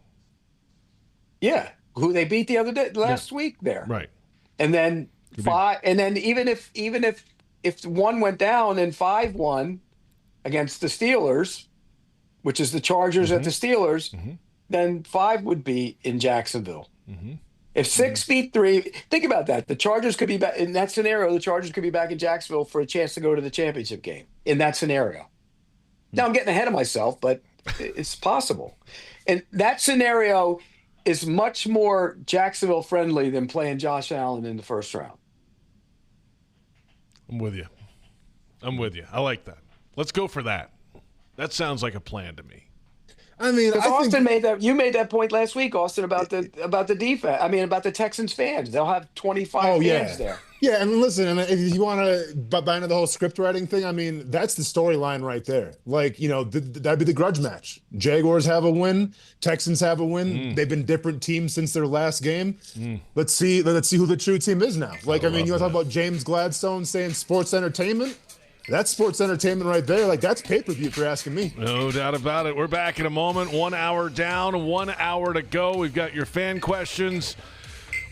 Yeah, who they beat the other day last week there. Right. And then 5, and then even if 1 went down and 5 won against the Steelers, which is the Chargers at the Steelers. Then 5 would be in Jacksonville. If 6 beat 3, think about that. The Chargers could be back in that scenario. The Chargers could be back in Jacksonville for a chance to go to the championship game in that scenario. Now I'm getting ahead of myself, but it's possible. And that scenario is much more Jacksonville friendly than playing Josh Allen in the first round. I'm with you. I like that. Let's go for that. That sounds like a plan to me. I mean, Austin made that. You made that point last week, Austin, about the defense. I mean, about the Texans fans. They'll have 25 fans there. Yeah, and listen, and if you want to buy into the whole script writing thing, I mean, that's the storyline right there. Like, that'd be the grudge match. Jaguars have a win. Texans have a win. They've been different teams since their last game. Let's see who the true team is now. Like, I mean, you want to talk about James Gladstone saying sports entertainment? That's sports entertainment right there. Like, that's pay-per-view if you're asking me. No doubt about it. We're back in a moment. 1 hour down, 1 hour to go. We've got your fan questions.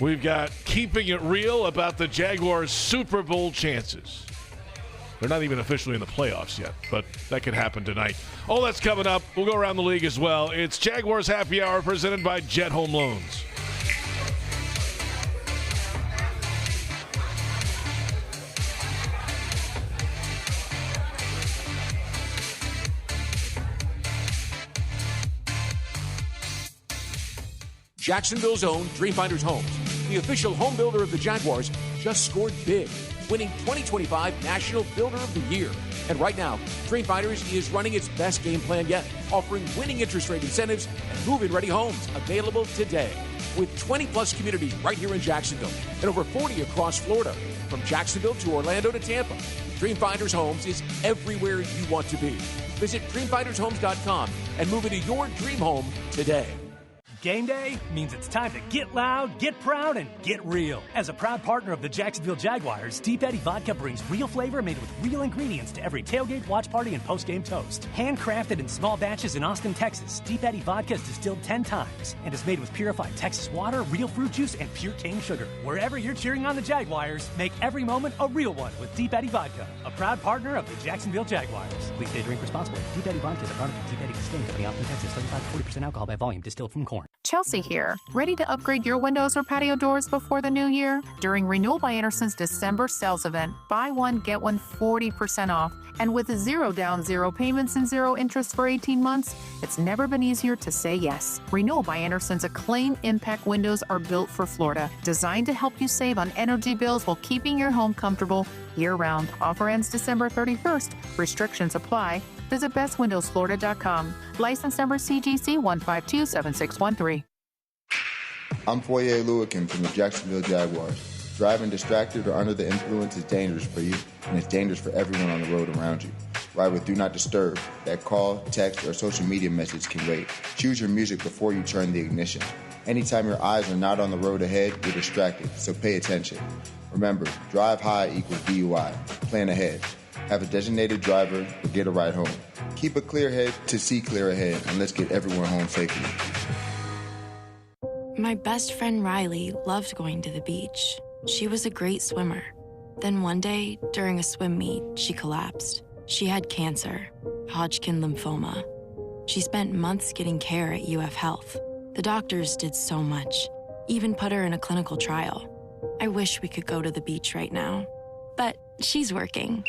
We've got keeping it real about the Jaguars' Super Bowl chances. They're not even officially in the playoffs yet, but that could happen tonight. All that's coming up. We'll go around the league as well. It's Jaguars Happy Hour presented by Jet Home Loans. Jacksonville's own Dreamfinders Homes, the official home builder of the Jaguars, just scored big, winning 2025 National Builder of the Year. And right now, Dreamfinders is running its best game plan yet, offering winning interest rate incentives and move-in ready homes available today. With 20-plus communities right here in Jacksonville and over 40 across Florida, from Jacksonville to Orlando to Tampa, Dreamfinders Homes is everywhere you want to be. Visit dreamfindershomes.com and move into your dream home today. Game day means it's time to get loud, get proud, and get real. As a proud partner of the Jacksonville Jaguars, Deep Eddy Vodka brings real flavor made with real ingredients to every tailgate, watch party, and post-game toast. Handcrafted in small batches in Austin, Texas, Deep Eddy Vodka is distilled 10 times and is made with purified Texas water, real fruit juice, and pure cane sugar. Wherever you're cheering on the Jaguars, make every moment a real one with Deep Eddy Vodka, a proud partner of the Jacksonville Jaguars. Please stay drink responsibly. Deep Eddy Vodka is a product of Deep Eddy Distilling Company, Austin, Texas. 35 to 40% alcohol by volume, distilled from corn. Chelsea here. Ready to upgrade your windows or patio doors before the new year? During Renewal by Anderson's December sales event, buy one, get one 40% off. And with 0 down, 0 payments, and 0 interest for 18 months, it's never been easier to say yes. Renewal by Anderson's acclaimed impact windows are built for Florida, designed to help you save on energy bills while keeping your home comfortable year-round. Offer ends December 31st. Restrictions apply. Visit bestwindowsflorida.com. License number CGC 1527613. I'm Foye Lewican from the Jacksonville Jaguars. Driving distracted or under the influence is dangerous for you, and it's dangerous for everyone on the road around you. Ride with Do Not Disturb. That call, text, or social media message can wait. Choose your music before you turn the ignition. Anytime your eyes are not on the road ahead, you're distracted, so pay attention. Remember, drive high equals DUI. Plan ahead. Have a designated driver or get a ride home. Keep a clear head to see clear ahead, and let's get everyone home safely. My best friend Riley loved going to the beach. She was a great swimmer. Then one day, during a swim meet, she collapsed. She had cancer, Hodgkin lymphoma. She spent months getting care at UF Health. The doctors did so much, even put her in a clinical trial. I wish we could go to the beach right now. But she's working.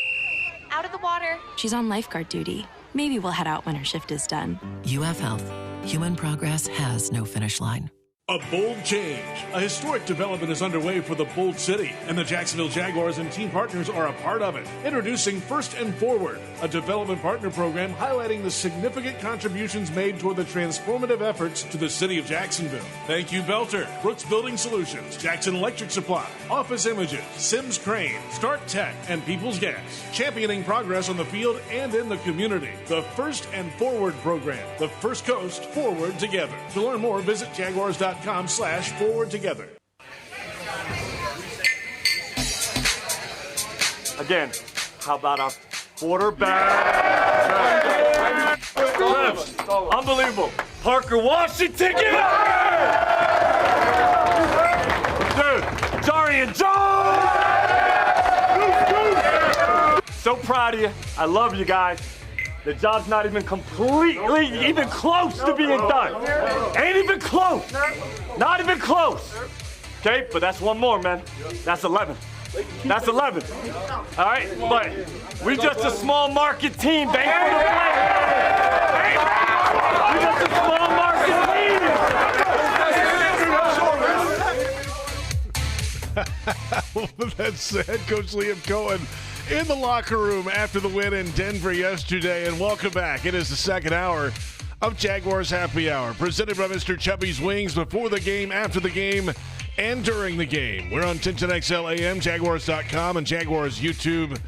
Out of the water. She's on lifeguard duty. Maybe we'll head out when her shift is done. UF Health. Human progress has no finish line. A bold change. A historic development is underway for the Bold City, and the Jacksonville Jaguars and team partners are a part of it. Introducing First and Forward, a development partner program highlighting the significant contributions made toward the transformative efforts to the city of Jacksonville. Thank you, Belter, Brooks Building Solutions, Jackson Electric Supply, Office Images, Sims Crane, Start Tech, and People's Gas. Championing progress on the field and in the community. The First and Forward program. The First Coast Forward Together. To learn more, visit Jaguars.com/forward together. Again, how about our quarterback? Unbelievable. Parker Washington, get Dude, Darian Jones! So proud of you. I love you guys. The job's not even completely, even close to being done. Ain't even close. Not even close. Okay, but that's one more, man. That's 11. That's 11. All right, but we just a small market team. They ain't for the play. We just a small market team. With that said, Coach Liam Cohen in the locker room after the win in Denver yesterday. And welcome back. It is the second hour of Jaguars Happy Hour, presented by Mr. Chubby's Wings, before the game, after the game, and during the game. We're on 1010XL AM, Jaguars.com, and Jaguars YouTube.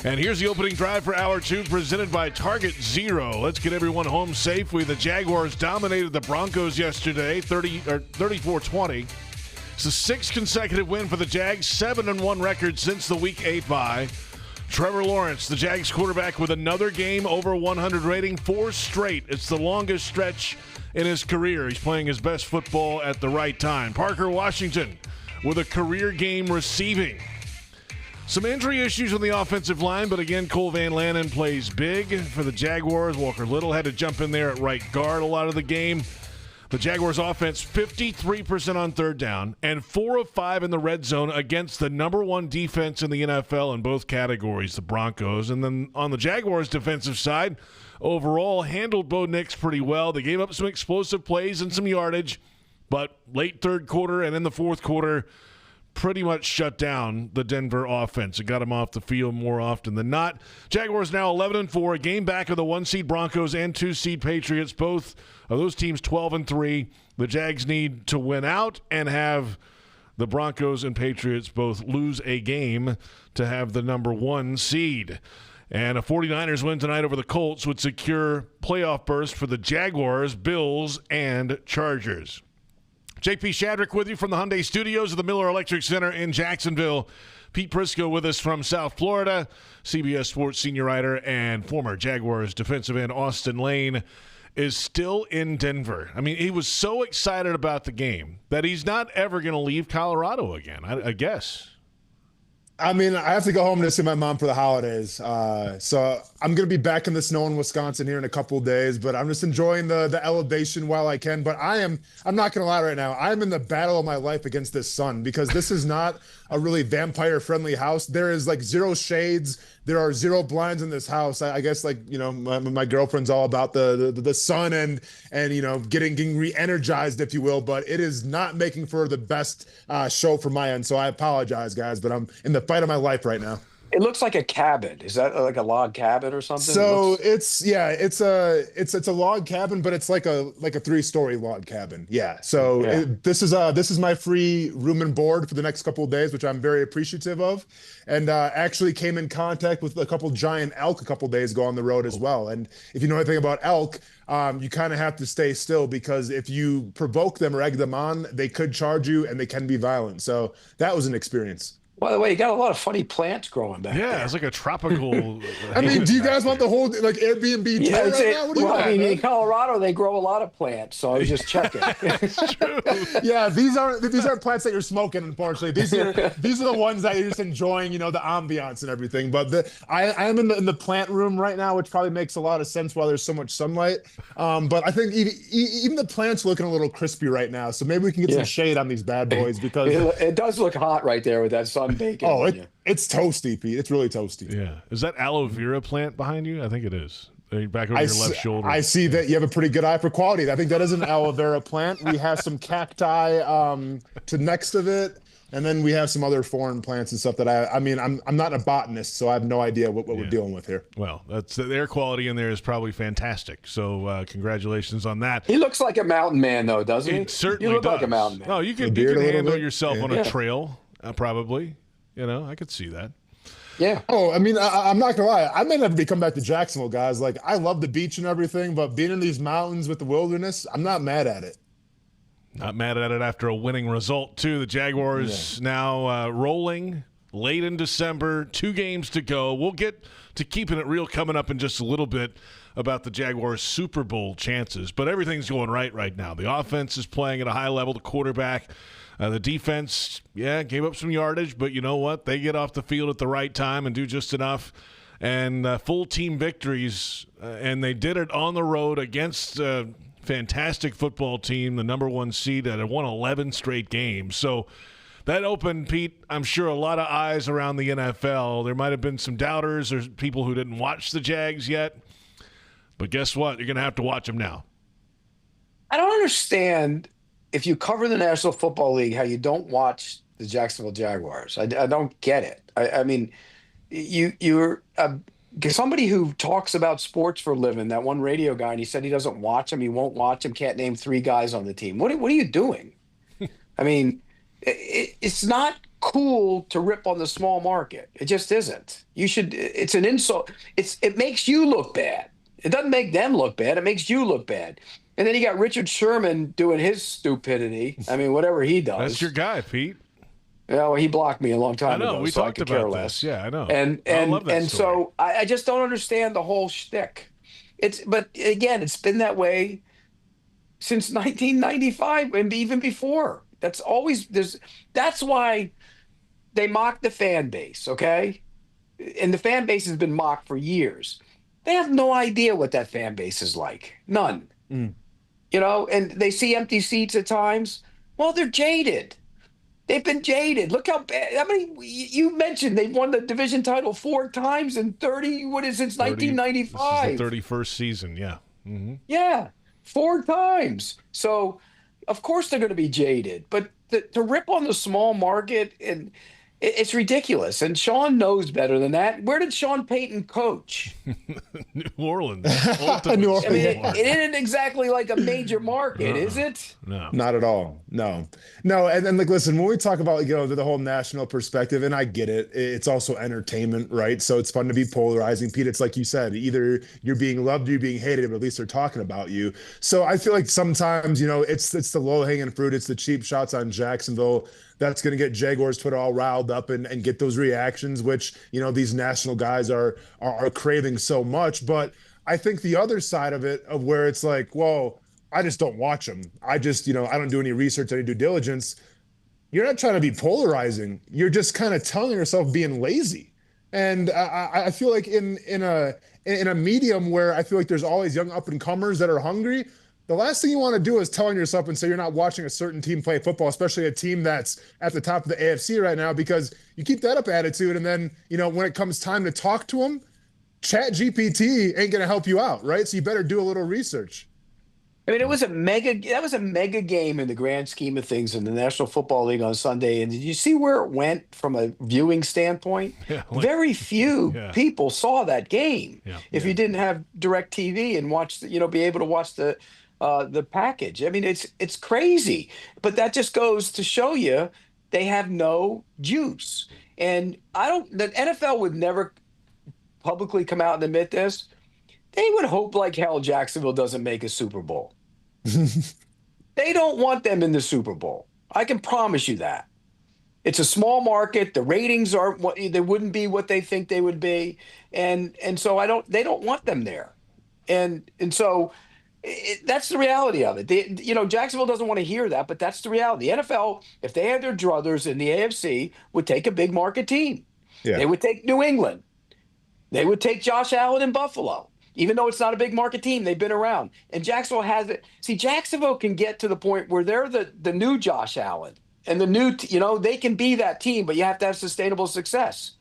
And here's the opening drive for Hour 2, presented by Target Zero. Let's get everyone home safely. The Jaguars dominated the Broncos yesterday, 34-20. It's the sixth consecutive win for the Jags, 7-1 record since the Week 8 bye. Trevor Lawrence, the Jags quarterback, with another game over 100 rating, 4 straight. It's the longest stretch in his career. He's playing his best football at the right time. Parker Washington with a career game receiving. Some injury issues on the offensive line, but again, Cole Van Lanen plays big for the Jaguars. Walker Little had to jump in there at right guard a lot of the game. The Jaguars offense, 53% on third down and 4 of 5 in the red zone against the number one defense in the NFL in both categories, the Broncos. And then on the Jaguars defensive side, overall handled Bo Nix pretty well. They gave up some explosive plays and some yardage, but late third quarter and in the fourth quarter, pretty much shut down the Denver offense. It got them off the field more often than not. Jaguars now 11-4, a game back of the 1-seed Broncos and 2-seed Patriots. Both of those teams 12-3. The Jags need to win out and have the Broncos and Patriots both lose a game to have the number 1 seed. And a 49ers win tonight over the Colts would secure playoff berths for the Jaguars, Bills, and Chargers. JP Shadrick with you from the Hyundai Studios of the Miller Electric Center in Jacksonville. Pete Prisco with us from South Florida. CBS Sports senior writer and former Jaguars defensive end Austin Lane is still in Denver. I mean, he was so excited about the game that he's not ever going to leave Colorado again, I guess. I mean, I have to go home to see my mom for the holidays. So I'm going to be back in the snow in Wisconsin here in a couple of days, but I'm just enjoying the elevation while I can. But I'm not going to lie right now. I'm in the battle of my life against this sun, because this is not a really vampire friendly house. There is like 0 shades. There are 0 blinds in this house. I guess, like, you know, my girlfriend's all about the sun and you know, getting re-energized, if you will, but it is not making for the best show from my end. So I apologize, guys, but I'm in the fight of my life right now. It looks like a cabin. Is that like a log cabin or something? So it's a log cabin, but it's like a 3-story log cabin. Yeah. So Yeah. This is my free room and board for the next couple of days, which I'm very appreciative of. And actually came in contact with a couple giant elk a couple of days ago on the road as well. And if you know anything about elk, you kind of have to stay still, because if you provoke them or egg them on, they could charge you and they can be violent. So that was an experience. By the way, you got a lot of funny plants growing back there. Yeah, it's like a tropical. I mean, do you guys want the whole like Airbnb tour right now? What do you want, I mean, man? in Colorado, they grow a lot of plants, so I was just checking. Yeah, these aren't plants that you're smoking. Unfortunately, these are the ones that you're just enjoying, the ambiance and everything. But I am in the plant room right now, which probably makes a lot of sense while there's so much sunlight. But I think even the plants looking a little crispy right now, so maybe we can get some shade on these bad boys because it does look hot right there with that sun baking. Oh, it's toasty, Pete. It's really toasty. Yeah. Is that aloe vera plant behind you? I think it is. Back over your left shoulder. I see that you have a pretty good eye for quality. I think that is an aloe vera plant. We have some cacti to next of it. And then we have some other foreign plants and stuff that I'm not a botanist, so I have no idea what we're dealing with here. Well, that's the air quality in there is probably fantastic. So congratulations on that. He looks like a mountain man, though, doesn't he? He certainly you look does. like a mountain man. Oh, you can handle yourself on a trail, probably. I could see that. Yeah. Oh, I mean, I'm not gonna lie. I may never come back to Jacksonville, guys. Like, I love the beach and everything, but being in these mountains with the wilderness, I'm not mad at it. Not mad at it after a winning result, too. The Jaguars now rolling late in December, 2 games to go. We'll get to keeping it real coming up in just a little bit about the Jaguars' Super Bowl chances. But everything's going right now. The offense is playing at a high level. The quarterback, the defense, gave up some yardage. But you know what? They get off the field at the right time and do just enough. And full team victories. And they did it on the road against fantastic football team, the number 1 seed that had won 11 straight games. So that opened, Pete, I'm sure a lot of eyes around the NFL. There might have been some doubters or people who didn't watch the Jags yet. But guess what? You're going to have to watch them now. I don't understand, if you cover the National Football League, how you don't watch the Jacksonville Jaguars. I don't get it. I mean, you're somebody who talks about sports for a living, that one radio guy, and he said he doesn't watch them. He won't watch them. Can't name 3 guys on the team. What are you doing? I mean, it's not cool to rip on the small market. It just isn't. You should. It's an insult. It makes you look bad. It doesn't make them look bad. It makes you look bad. And then you got Richard Sherman doing his stupidity. I mean, whatever he does. That's your guy, Pete. Yeah, well, he blocked me a long time ago. We talked about this. Yeah, I know. And so I just don't understand the whole shtick. But again, it's been that way since 1995 and even before. That's why they mock the fan base, okay? And the fan base has been mocked for years. They have no idea what that fan base is like. None. And they see empty seats at times. Well, they're jaded. They've been jaded. Look how bad. I mean, you mentioned they've won the division title 4 times in 30, since 1995. This is the 31st season, yeah. Mm-hmm. Yeah, 4 times. So, of course they're going to be jaded. But to rip on the small market, and it's ridiculous. And Sean knows better than that. Where did Sean Payton coach? New Orleans. New Orleans. I mean, it isn't exactly like a major market, is it? No. Not at all. No. And listen, when we talk about, the whole national perspective, and I get it, it's also entertainment, right? So it's fun to be polarizing. Pete, it's like you said, either you're being loved or you're being hated, but at least they're talking about you. So I feel like sometimes, it's the low hanging fruit. It's the cheap shots on Jacksonville that's going to get Jaguars Twitter all riled up and get those reactions, which, these national guys are craving so much. But I think the other side of it, of where it's like, well, I just don't watch them. I just, I don't do any research, any due diligence. You're not trying to be polarizing. You're just kind of telling yourself being lazy. And I feel like in a medium where I feel like there's always young up and comers that are hungry, the last thing you want to do is telling yourself and say you're not watching a certain team play football, especially a team that's at the top of the AFC right now, because you keep that up attitude. And then, when it comes time to talk to them, ChatGPT ain't going to help you out, right? So you better do a little research. I mean, that was a mega game in the grand scheme of things in the National Football League on Sunday. And did you see where it went from a viewing standpoint? Very few people saw that game. If you didn't have direct TV and watch, be able to watch the package. I mean, it's crazy, but that just goes to show you they have no juice. And the NFL would never publicly come out and admit this. They would hope like hell Jacksonville doesn't make a Super Bowl. They don't want them in the Super Bowl. I can promise you that. It's a small market. The ratings aren't what they wouldn't be what they think they would be, and so they don't want them there, and so that's the reality of it. Jacksonville doesn't want to hear that, but that's the reality. The NFL, if they had their druthers in the AFC, would take a big market team. Yeah. They would take New England. They would take Josh Allen in Buffalo, even though it's not a big market team. They've been around, and Jacksonville has it. See, Jacksonville can get to the point where they're the new Josh Allen. And the new, they can be that team, but you have to have sustainable success.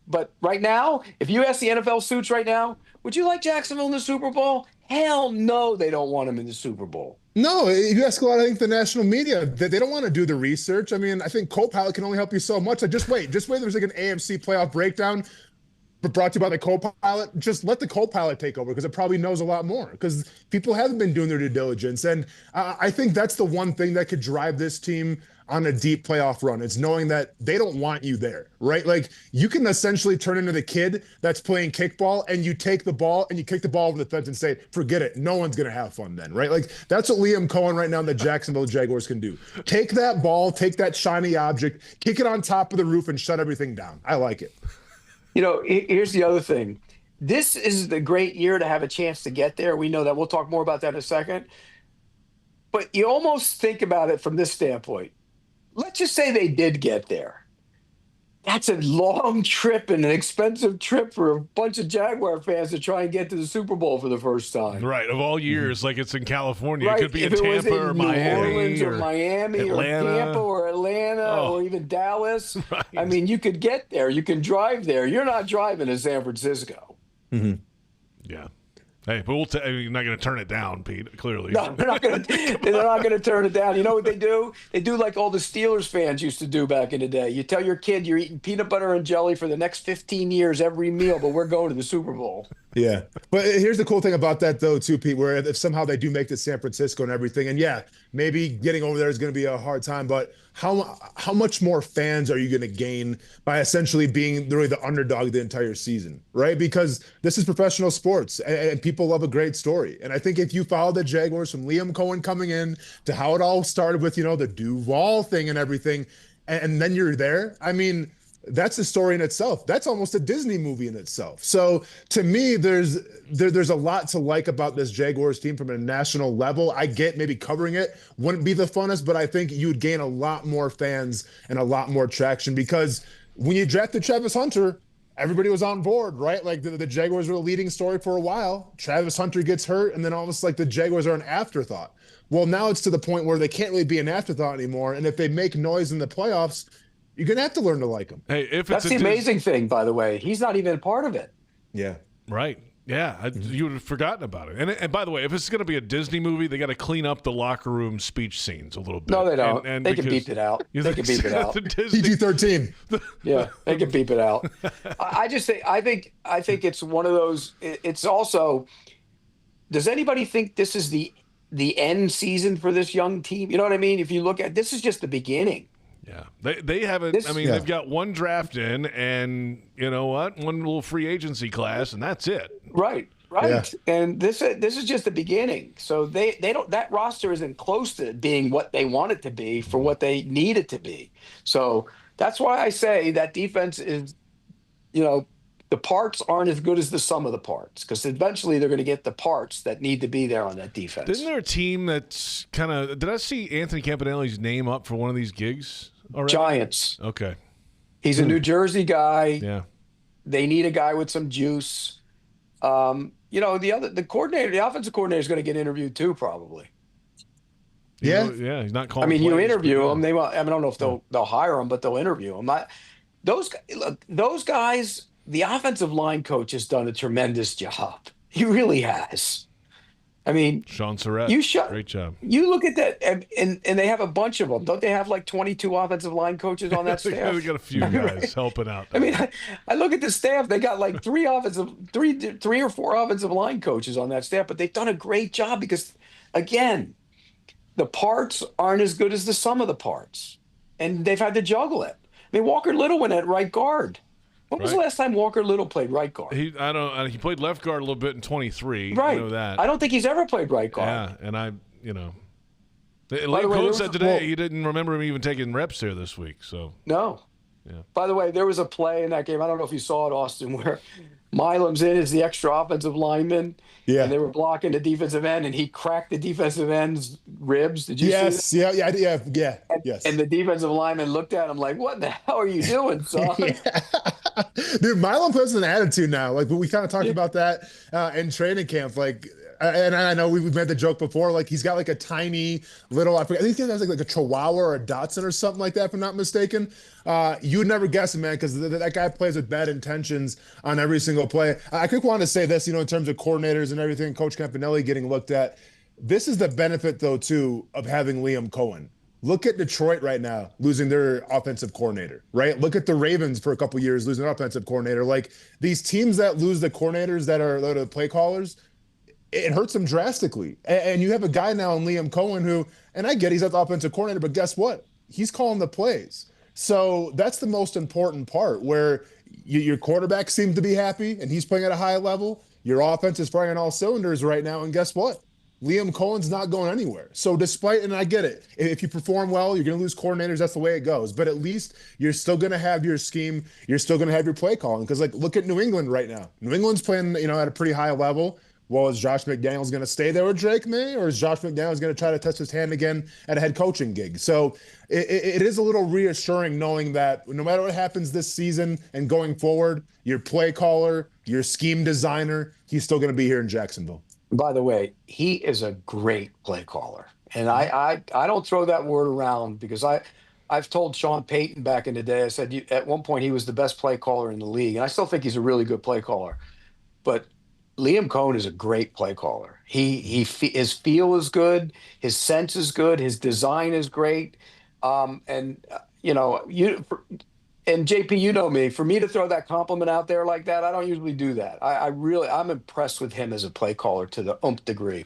But right now, if you ask the NFL suits right now, would you like Jacksonville in the Super Bowl? Hell no, they don't want him in the Super Bowl. No, if you ask a lot, I think the national media, they don't want to do the research. I mean, I think Copilot can only help you so much. Like, just wait. There's like an AFC playoff breakdown, but brought to you by the Copilot. Just let the Copilot take over because it probably knows a lot more because people haven't been doing their due diligence. And I think that's the one thing that could drive this team on a deep playoff run. It's knowing that they don't want you there, right? Like you can essentially turn into the kid that's playing kickball and you take the ball and you kick the ball over the fence and say, forget it. No one's going to have fun then, right? Like that's what Liam Cohen right now in the Jacksonville Jaguars can do. Take that ball, take that shiny object, kick it on top of the roof and shut everything down. I like it. Here's the other thing. This is the great year to have a chance to get there. We know that. We'll talk more about that in a second. But you almost think about it from this standpoint. Let's just say they did get there. That's a long trip and an expensive trip for a bunch of Jaguar fans to try and get to the Super Bowl for the first time. Right. Of all years, like it's in California. Right. It could be if in it Tampa was in or New Miami. Orleans or Miami Atlanta. or Tampa or Atlanta or even Dallas. Right. I mean, you could get there. You can drive there. You're not driving to San Francisco. Mm-hmm. Yeah. Hey, but you're not going to turn it down, Pete, clearly. No, they're not going to turn it down. You know what they do? They do like all the Steelers fans used to do back in the day. You tell your kid you're eating peanut butter and jelly for the next 15 years every meal, but we're going to the Super Bowl. Yeah. But here's the cool thing about that, though, too, Pete, where if somehow they do make it to San Francisco and everything, and yeah, maybe getting over there is going to be a hard time, but how much more fans are you going to gain by essentially being really the underdog the entire season, right? Because this is professional sports, and people love a great story. And I think if you follow the Jaguars from Liam Cohen coming in to how it all started with, the Duval thing and everything, and then you're there, I mean, that's a story in itself. That's almost a Disney movie in itself. So to me, there's a lot to like about this Jaguars team from a national level. I get maybe covering it wouldn't be the funnest, but I think you'd gain a lot more fans and a lot more traction because when you drafted Travis Hunter, everybody was on board, right? Like the Jaguars were a leading story for a while. Travis Hunter gets hurt, and then almost like the Jaguars are an afterthought. Well, now it's to the point where they can't really be an afterthought anymore. And if they make noise in the playoffs, you're going to have to learn to like him. Hey, that's the amazing thing, by the way. He's not even a part of it. Yeah. Right. Yeah. You would have forgotten about it. And by the way, if it's going to be a Disney movie, they got to clean up the locker room speech scenes a little bit. No, they don't. And they can beep it out. They can beep it out. PG-13. Yeah, they can beep it out. I just think, I think it's one of those. It's also, does anybody think this is the end season for this young team? You know what I mean? If you look at, this is just the beginning. Yeah, they haven't. They've got one draft in, and you know what? One little free agency class, and that's it. Right. Yeah. And this is just the beginning. So they don't. That roster isn't close to being what they want it to be for what they need it to be. So that's why I say that defense is, the parts aren't as good as the sum of the parts because eventually they're going to get the parts that need to be there on that defense. Isn't there a team that's kind of – did I see Anthony Campanelli's name up for one of these gigs already? Giants. Okay. He's a New Jersey guy. Yeah. They need a guy with some juice. The offensive coordinator is going to get interviewed too probly. Yeah. Yeah, he's not calling you interview him. I don't know if they'll hire him, but they'll interview him. Those guys – the offensive line coach has done a tremendous job. He really has. I mean, Sean Surratt, great job. You look at that, and they have a bunch of them. Don't they have like 22 offensive line coaches on that staff? They got a few guys helping out. I mean, I look at the staff. They got like three or four offensive line coaches on that staff, but they've done a great job because, again, the parts aren't as good as the sum of the parts, and they've had to juggle it. I mean, Walker Little went at right guard. When was the last time Walker Little played right guard? He played left guard a little bit in 23. Right. I know that. I don't think he's ever played right guard. Yeah, and Liam Cohen said today he didn't remember him even taking reps there this week. So no. Yeah. By the way, there was a play in that game. I don't know if you saw it, Austin, where Milam's in as the extra offensive lineman. Yeah. And they were blocking the defensive end, and he cracked the defensive end's ribs. Did you see that? Yes. And the defensive lineman looked at him like, "What the hell are you doing, son?" Dude, Milam plays an attitude now. Like, we kind of talked about that in training camp. Like, and I know we've made the joke before. Like, he's got like a tiny little, I think he has like a Chihuahua or a Dachshund or something like that, if I'm not mistaken. You would never guess it, man, because that guy plays with bad intentions on every single play. I quick want to say this, in terms of coordinators and everything, Coach Campanelli getting looked at. This is the benefit, though, too, of having Liam Cohen. Look at Detroit right now, losing their offensive coordinator, right? Look at the Ravens for a couple of years, losing their offensive coordinator. Like, these teams that lose the coordinators that are the play callers, it hurts them drastically. And you have a guy now in Liam Cohen who, and I get he's not the offensive coordinator, but guess what? He's calling the plays. So that's the most important part, where your quarterback seems to be happy and he's playing at a high level. Your offense is firing on all cylinders right now. And guess what? Liam Cohen's not going anywhere. So despite, and I get it, if you perform well, you're going to lose coordinators. That's the way it goes. But at least you're still going to have your scheme. You're still going to have your play calling. Because, like, look at New England right now. New England's playing, at a pretty high level. Well, is Josh McDaniels going to stay there with Drake May, or is Josh McDaniels going to try to test his hand again at a head coaching gig? So it is a little reassuring knowing that no matter what happens this season and going forward, your play caller, your scheme designer, he's still going to be here in Jacksonville. By the way, he is a great play caller. And I don't throw that word around, because I've told Sean Payton back in the day, I said at one point he was the best play caller in the league. And I still think he's a really good play caller. But Liam Cohen is a great play caller. His feel is good. His sense is good. His design is great. And JP, you know me. For me to throw that compliment out there like that, I don't usually do that. I'm impressed with him as a play caller to the nth degree.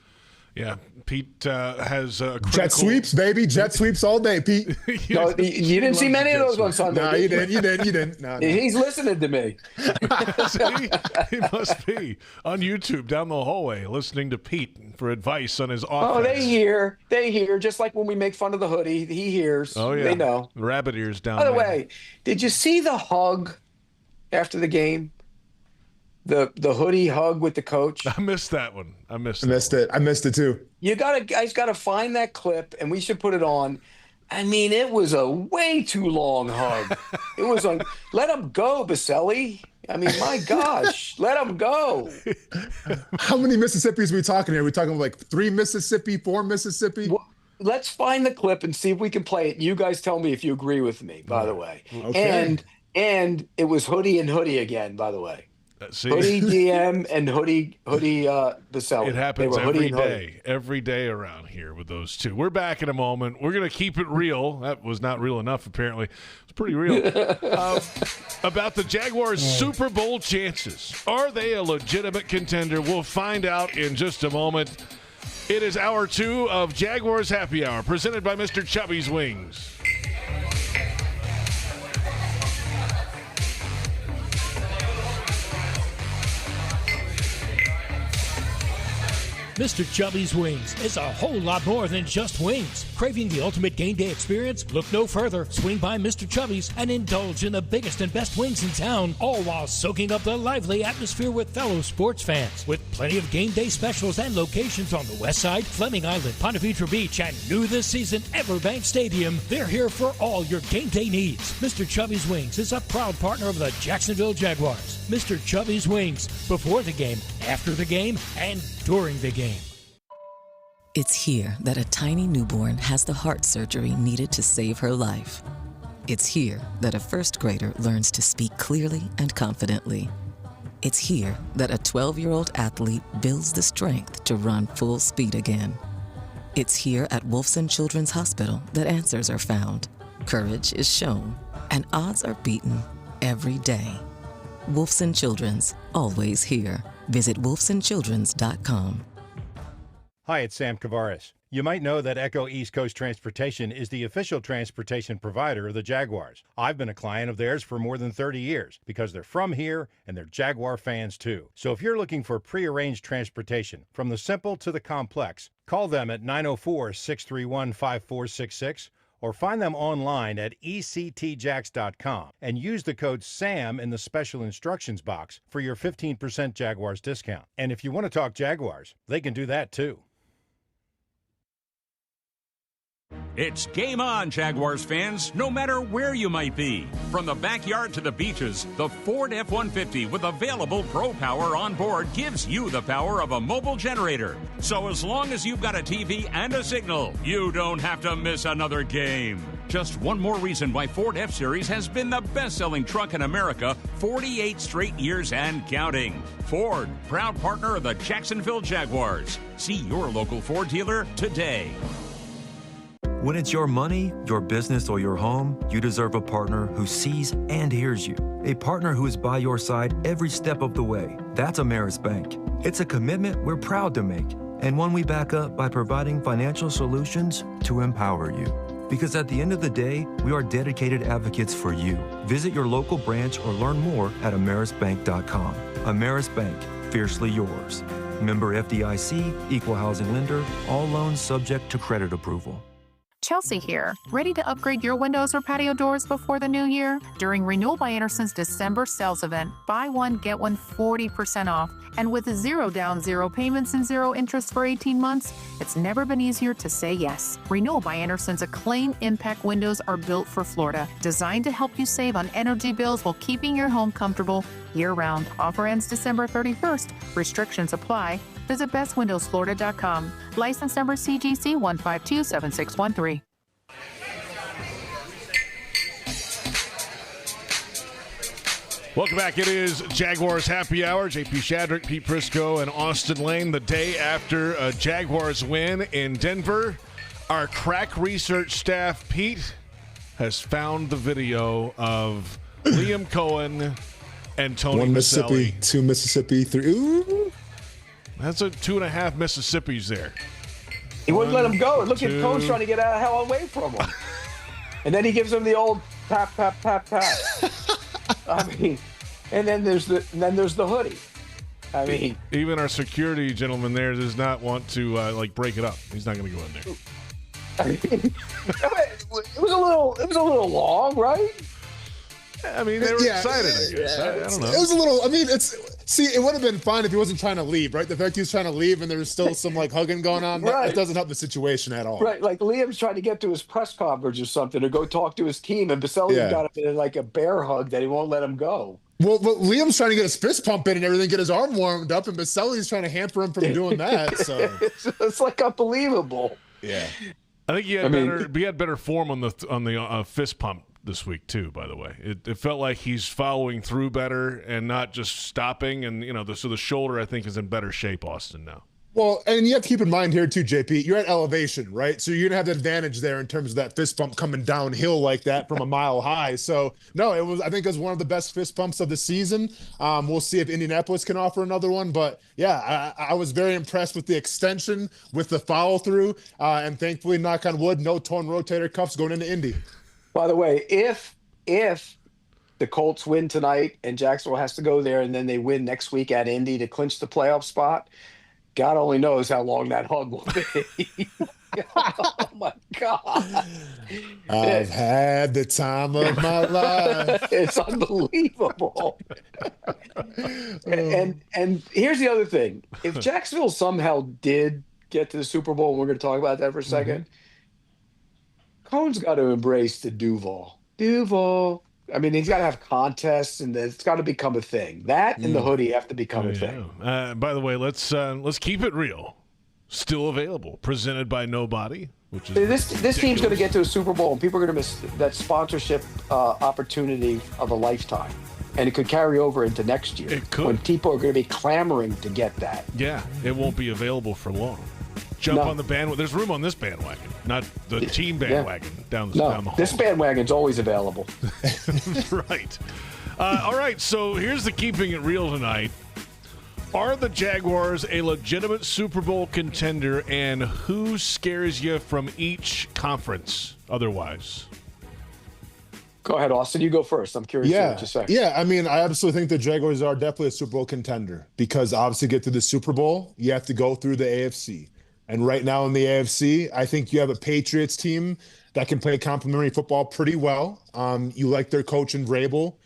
Yeah, Pete has a critical... Jet sweeps, baby. Jet sweeps all day, Pete. No, you didn't see many of those on Sunday. No, you didn't. No. He's listening to me. He must be on YouTube down the hallway listening to Pete for advice on his offense. Oh, they hear. Just like when we make fun of the hoodie, he hears. Oh, yeah. They know. Rabbit ears down By the there. way, did you see the hug after the game? The hoodie hug with the coach. I missed that one. I missed it. I missed it too. You guys got to find that clip, and we should put it on. I mean, it was a way too long hug. It was like, let him go, Baselli. I mean, my gosh, let him go. How many Mississippis are we talking here? Are we talking like 3 Mississippi, 4 Mississippi? Well, let's find the clip and see if we can play it. You guys tell me if you agree with me, by the way. Okay. And it was hoodie and hoodie again, by the way. See? Hoodie GM and hoodie Baselli. It happens every day around here with those two. We're back in a moment. We're going to keep it real. That was not real enough, apparently. It's pretty real. About the Jaguars' Super Bowl chances. Are they a legitimate contender? We'll find out in just a moment. It is hour 2 of Jaguars Happy Hour, presented by Mr. Chubby's Wings. Mr. Chubby's Wings is a whole lot more than just wings. Craving the ultimate game day experience? Look no further. Swing by Mr. Chubby's and indulge in the biggest and best wings in town, all while soaking up the lively atmosphere with fellow sports fans. With plenty of game day specials and locations on the West Side, Fleming Island, Ponte Vedra Beach, and new this season, Everbank Stadium, they're here for all your game day needs. Mr. Chubby's Wings is a proud partner of the Jacksonville Jaguars. Mr. Chubby's Wings, before the game, after the game, and during the game. It's here that a tiny newborn has the heart surgery needed to save her life. It's here that a first grader learns to speak clearly and confidently. It's here that a 12-year-old athlete builds the strength to run full speed again. It's here at Wolfson Children's Hospital that answers are found, courage is shown, and odds are beaten every day. Wolfson Children's, always here. Visit wolfsonchildrens.com. Hi, it's Sam Kavaris. You might know that Echo East Coast Transportation is the official transportation provider of the Jaguars. I've been a client of theirs for more than 30 years because they're from here and they're Jaguar fans too. So if you're looking for prearranged transportation from the simple to the complex, call them at 904-631-5466 or find them online at ectjax.com and use the code SAM in the special instructions box for your 15% Jaguars discount. And if you want to talk Jaguars, they can do that too. It's game on, Jaguars fans, no matter where you might be. From the backyard to the beaches, the Ford F-150 with available Pro Power on board gives you the power of a mobile generator. So as long as you've got a TV and a signal, you don't have to miss another game. Just one more reason why Ford F-Series has been the best-selling truck in America 48 straight years and counting. Ford, proud partner of the Jacksonville Jaguars. See your local Ford dealer today. When it's your money, your business, or your home, you deserve a partner who sees and hears you. A partner who is by your side every step of the way. That's Ameris Bank. It's a commitment we're proud to make, and one we back up by providing financial solutions to empower you. Because at the end of the day, we are dedicated advocates for you. Visit your local branch or learn more at amerisbank.com. Ameris Bank, fiercely yours. Member FDIC, equal housing lender, all loans subject to credit approval. Chelsea here. Ready to upgrade your windows or patio doors before the new year? During Renewal by Anderson's December sales event, buy one, get one 40% off. And with 0 down, 0 payments, and 0 interest for 18 months, it's never been easier to say yes. Renewal by Anderson's acclaimed impact windows are built for Florida, designed to help you save on energy bills while keeping your home comfortable year-round. Offer ends December 31st. Restrictions apply. Visit bestwindowsflorida.com. License number CGC 1527613. Welcome back. It is Jaguars Happy Hour. JP Shadrick, Pete Prisco, and Austin Lane. The day after a Jaguars win in Denver, our crack research staff, Pete, has found the video of Liam Cohen and Tony One Mississippi, Maselli. 2 Mississippi, 3. Ooh. That's a 2.5 Mississippis there. He wouldn't let him go. Look at Coach trying to get the hell away from him. And then he gives him the old tap, tap, tap, tap. I mean, and then there's the hoodie. I mean, even our security gentleman there does not want to break it up. He's not going to go in there. I mean, it was a little long, right? I mean, they were excited, I guess. I don't know. It was a little, I mean, it would have been fine if he wasn't trying to leave, right? The fact he was trying to leave and there was still some hugging going on, right. That doesn't help the situation at all. Right, like Liam's trying to get to his press conference or something or go talk to his team, and Baselli got him in a bear hug that he won't let him go. Well, Liam's trying to get his fist pump in and everything, get his arm warmed up, and Baselli's trying to hamper him from doing that. So it's unbelievable. Yeah, I think he had better form on the fist pump this week too. By the way, it felt like he's following through better and not just stopping. And so the shoulder I think is in better shape, Austin, now. Well, and you have to keep in mind here too, JP, you're at elevation, right? So you're gonna have the advantage there in terms of that fist pump coming downhill like that from a mile high. So no, I think it was one of the best fist pumps of the season. We'll see if Indianapolis can offer another one, but yeah, I was very impressed with the extension, with the follow through, and thankfully, knock on wood, no torn rotator cuffs going into Indy. By the way, if the Colts win tonight and Jacksonville has to go there and then they win next week at Indy to clinch the playoff spot, God only knows how long that hug will be. Oh, my God. I've had the time of my life. It's unbelievable. And here's the other thing. If Jacksonville somehow did get to the Super Bowl, and we're going to talk about that for a second, Cohen's got to embrace the Duval. I mean, he's got to have contests, and it's got to become a thing. That and the hoodie have to become a thing. By the way, let's keep it real. Still available. Presented by Nobody, which is this team's going to get to a Super Bowl, and people are going to miss that sponsorship opportunity of a lifetime. And it could carry over into next year. It could. When people are going to be clamoring to get that. Yeah, it won't be available for long. Jump on the bandwagon. There's room on this bandwagon, not the team bandwagon down the hall. This bandwagon's always available. Right. All right, so here's the Keeping It Real tonight. Are the Jaguars a legitimate Super Bowl contender, and who scares you from each conference otherwise? Go ahead, Austin. You go first. I'm curious to what you say. Yeah, I mean, I absolutely think the Jaguars are definitely a Super Bowl contender because obviously to get to the Super Bowl, you have to go through the AFC. And right now in the AFC, I think you have a Patriots team that can play complementary football pretty well. You like their coach in Vrabel.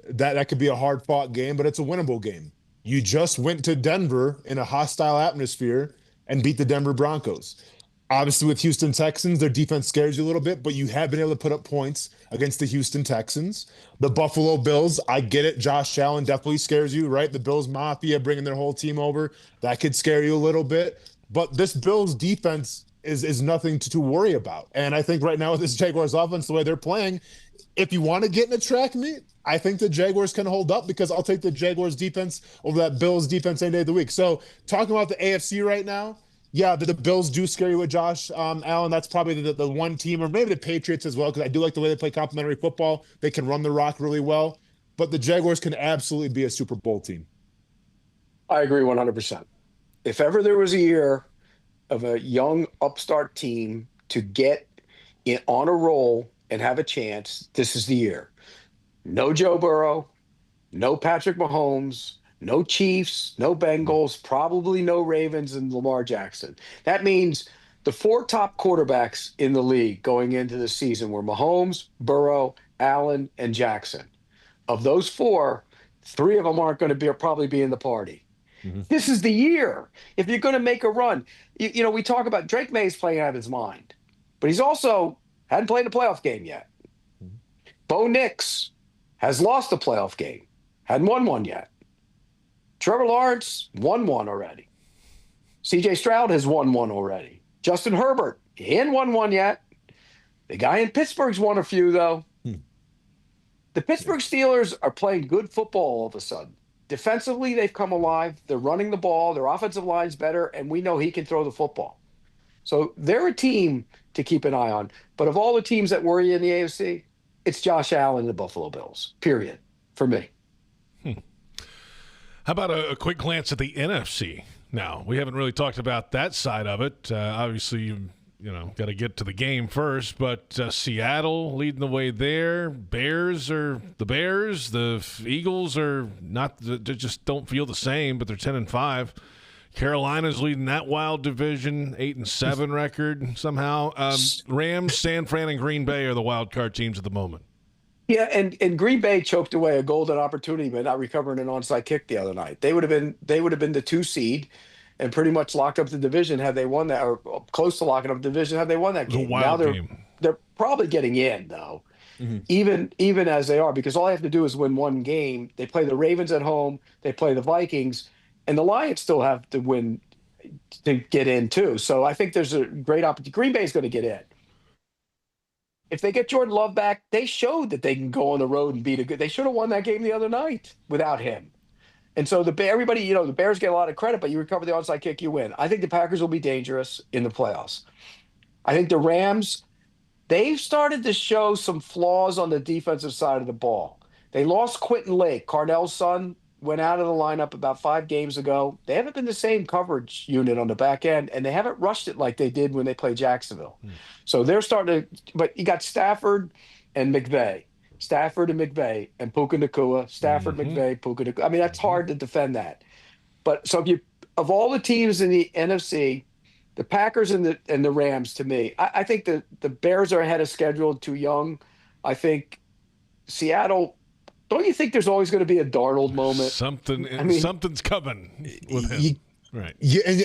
That could be a hard-fought game, but it's a winnable game. You just went to Denver in a hostile atmosphere and beat the Denver Broncos. Obviously, with Houston Texans, their defense scares you a little bit, but you have been able to put up points against the Houston Texans. The Buffalo Bills, I get it. Josh Allen definitely scares you, right? The Bills Mafia bringing their whole team over, that could scare you a little bit. But this Bills defense is nothing to worry about. And I think right now with this Jaguars offense, the way they're playing, if you want to get in a track meet, I think the Jaguars can hold up because I'll take the Jaguars defense over that Bills defense any day of the week. So talking about the AFC right now, yeah, the Bills do scare you with Josh Allen. That's probably the one team, or maybe the Patriots as well, because I do like the way they play complementary football. They can run the rock really well. But the Jaguars can absolutely be a Super Bowl team. I agree 100%. If ever there was a year of a young upstart team to get on a roll and have a chance, this is the year. No Joe Burrow, no Patrick Mahomes, no Chiefs, no Bengals, probably no Ravens and Lamar Jackson. That means the 4 top quarterbacks in the league going into the season were Mahomes, Burrow, Allen, and Jackson. Of those 4, 3 of them aren't going to probably be in the party. Mm-hmm. This is the year. If you're going to make a run, you know, we talk about Drake May's playing out of his mind, but he's also hadn't played a playoff game yet. Mm-hmm. Bo Nix has lost a playoff game, hadn't won one yet. Trevor Lawrence won one already. C.J. Stroud has won one already. Justin Herbert, he hadn't won one yet. The guy in Pittsburgh's won a few, though. The Pittsburgh Steelers are playing good football all of a sudden. Defensively, they've come alive. They're running the ball. Their offensive line's better, and we know he can throw the football. So they're a team to keep an eye on. But of all the teams that worry in the AFC, it's Josh Allen and the Buffalo Bills, period, for me. How about a quick glance at the NFC now? We haven't really talked about that side of it. Obviously, you got to get to the game first, but Seattle leading the way there. Bears are the Bears. The Eagles are not. They just don't feel the same, but they're 10-5. Carolina's leading that wild division, 8-7 record somehow. Rams, San Fran, and Green Bay are the wild card teams at the moment. Yeah, and Green Bay choked away a golden opportunity by not recovering an onside kick the other night. They would have been the 2 seed and pretty much locked up the division had they won that, or close to locking up the division had they won that game. Now they're probably getting in though, even as they are, because all they have to do is win one game. They play the Ravens at home, they play the Vikings, and the Lions still have to win to get in too. So I think there's a great opportunity. Green Bay is going to get in. If they get Jordan Love back, they showed that they can go on the road and beat a good. They should have won that game the other night without him. And so everybody, the Bears get a lot of credit, but you recover the onside kick, you win. I think the Packers will be dangerous in the playoffs. I think the Rams, they've started to show some flaws on the defensive side of the ball. They lost Quentin Lake, Cardell's son, went out of the lineup about 5 games ago. They haven't been the same coverage unit on the back end, and they haven't rushed it like they did when they played Jacksonville. So they're starting to – but you got Stafford and McVay. Stafford and McVay and Puka Nacua. Stafford, McVay, Puka Nacua. I mean, that's hard to defend that. But so of all the teams in the NFC, the Packers and the Rams, to me, I think the Bears are ahead of schedule, too young. I think Seattle – don't you think there's always going to be a Darnold moment? Something's coming with him. Right.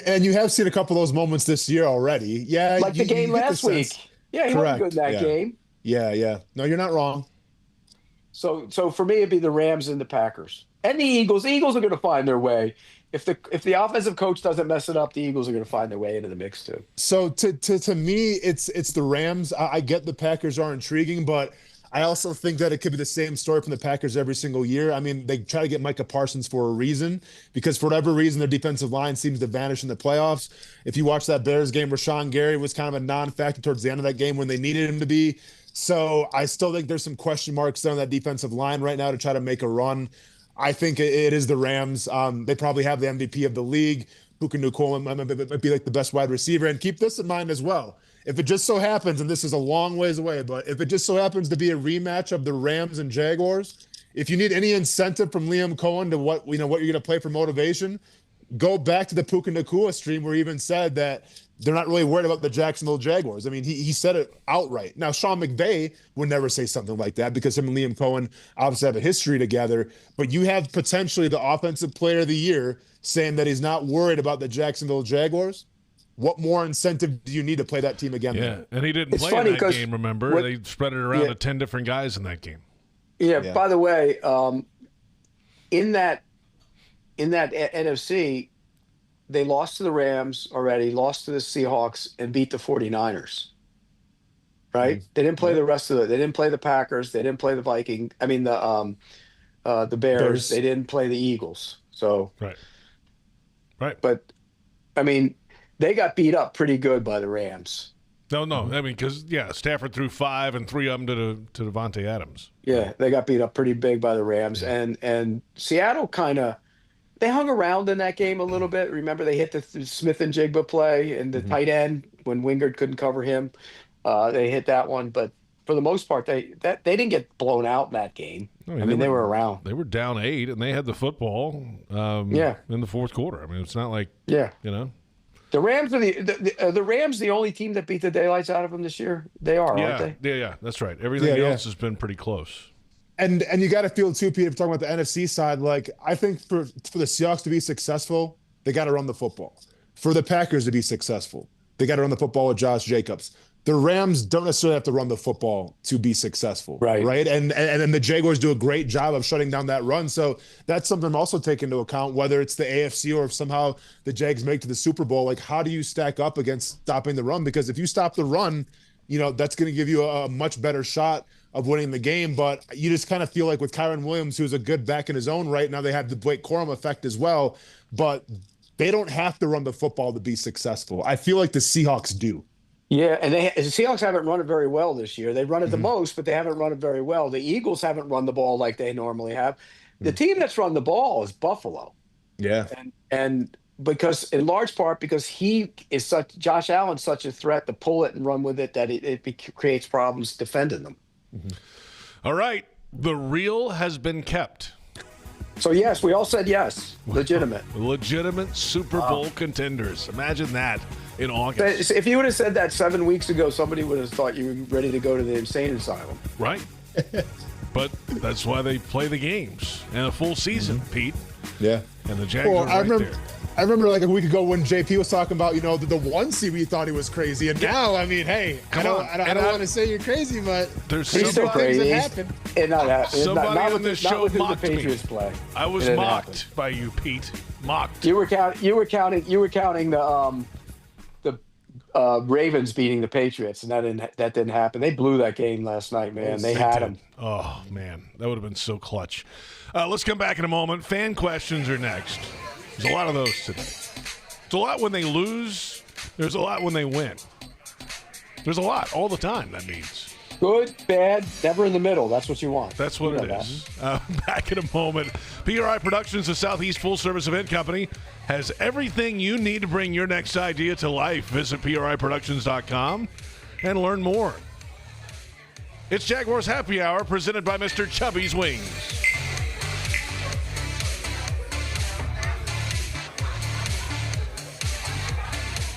And you have seen a couple of those moments this year already. Yeah. Like the game last week. Yeah, he wasn't good in that game. Yeah. No, you're not wrong. So for me, it'd be the Rams and the Packers. And the Eagles. The Eagles are going to find their way. If the offensive coach doesn't mess it up, the Eagles are going to find their way into the mix too. So to me, it's the Rams. I get the Packers are intriguing, but I also think that it could be the same story from the Packers every single year. I mean, they try to get Micah Parsons for a reason, because for whatever reason, their defensive line seems to vanish in the playoffs. If you watch that Bears game, Rashawn Gary was kind of a non-factor towards the end of that game when they needed him to be. So I still think there's some question marks there on that defensive line right now to try to make a run. I think it is the Rams. They probably have the MVP of the league. Puka Nacua might be like the best wide receiver. And keep this in mind as well. If it just so happens, and this is a long ways away, but if it just so happens to be a rematch of the Rams and Jaguars, if you need any incentive from Liam Cohen to what you're going to play for motivation, go back to the Puka Nacua stream where he even said that they're not really worried about the Jacksonville Jaguars. I mean, he said it outright. Now, Sean McVay would never say something like that because him and Liam Cohen obviously have a history together. But you have potentially the offensive player of the year saying that he's not worried about the Jacksonville Jaguars. What more incentive do you need to play that team again? Yeah, and he didn't play in that game, remember? They spread it around to 10 different guys in that game. Yeah, by the way, in that NFC, they lost to the Rams already, lost to the Seahawks, and beat the 49ers. Right? They didn't play the rest of it. They didn't play the Packers. They didn't play the Vikings. I mean, the Bears. They didn't play the Eagles. So Right. But, I mean, they got beat up pretty good by the Rams. No. I mean, because, Stafford threw 5 and 3 of them to Devontae Adams. Yeah, they got beat up pretty big by the Rams. Yeah. And Seattle kind of – they hung around in that game a little bit. Remember, they hit the Smith and Jigba play and the tight end when Wingard couldn't cover him. They hit that one. But for the most part, they didn't get blown out in that game. I mean, they were around. They were down 8, and they had the football in the fourth quarter. I mean, it's not like, The Rams are the Rams the only team that beat the daylights out of them this year? They are, aren't they? Yeah, that's right. Everything else has been pretty close. And you got to feel too, Pete, if you're talking about the NFC side, like I think for the Seahawks to be successful, they got to run the football. For the Packers to be successful, they got to run the football with Josh Jacobs. The Rams don't necessarily have to run the football to be successful, right? And the Jaguars do a great job of shutting down that run. So that's something to also take into account, whether it's the AFC or if somehow the Jags make to the Super Bowl. Like, how do you stack up against stopping the run? Because if you stop the run, that's going to give you a much better shot of winning the game. But you just kind of feel like with Kyron Williams, who's a good back in his own right, now they have the Blake Corum effect as well, but they don't have to run the football to be successful. I feel like the Seahawks do. Yeah, and the Seahawks haven't run it very well this year. They run it the most, but they haven't run it very well. The Eagles haven't run the ball like they normally have. The team that's run the ball is Buffalo. Yeah. And because in large part because Josh Allen's such a threat to pull it and run with it that it creates problems defending them. All right. The reel has been kept. So, yes, we all said yes. Legitimate. Legitimate Super Bowl contenders. Imagine that in August. If you would have said that 7 weeks ago, somebody would have thought you were ready to go to the insane asylum. Right. But that's why they play the games and a full season, Pete. Yeah. And the Jaguars there. I remember like a week ago when JP was talking about, the 1 seed, we thought he was crazy. And now, I mean, hey, I don't want to say you're crazy, but there's some things that happen. Somebody on this show mocked me. Play. I was mocked by you, Pete. Mocked. You were counting the Ravens beating the Patriots, and that didn't happen. They blew that game last night, man. They had them. Oh man, that would have been so clutch. Let's come back in a moment. Fan questions are next. There's a lot of those today. It's a lot when they lose. There's a lot when they win. There's a lot all the time, that means. Good, bad, never in the middle. That's what you want. That's what it is. Back in a moment. PRI Productions, the Southeast full-service event company, has everything you need to bring your next idea to life. Visit PRIProductions.com and learn more. It's Jaguars Happy Hour, presented by Mr. Chubby's Wings.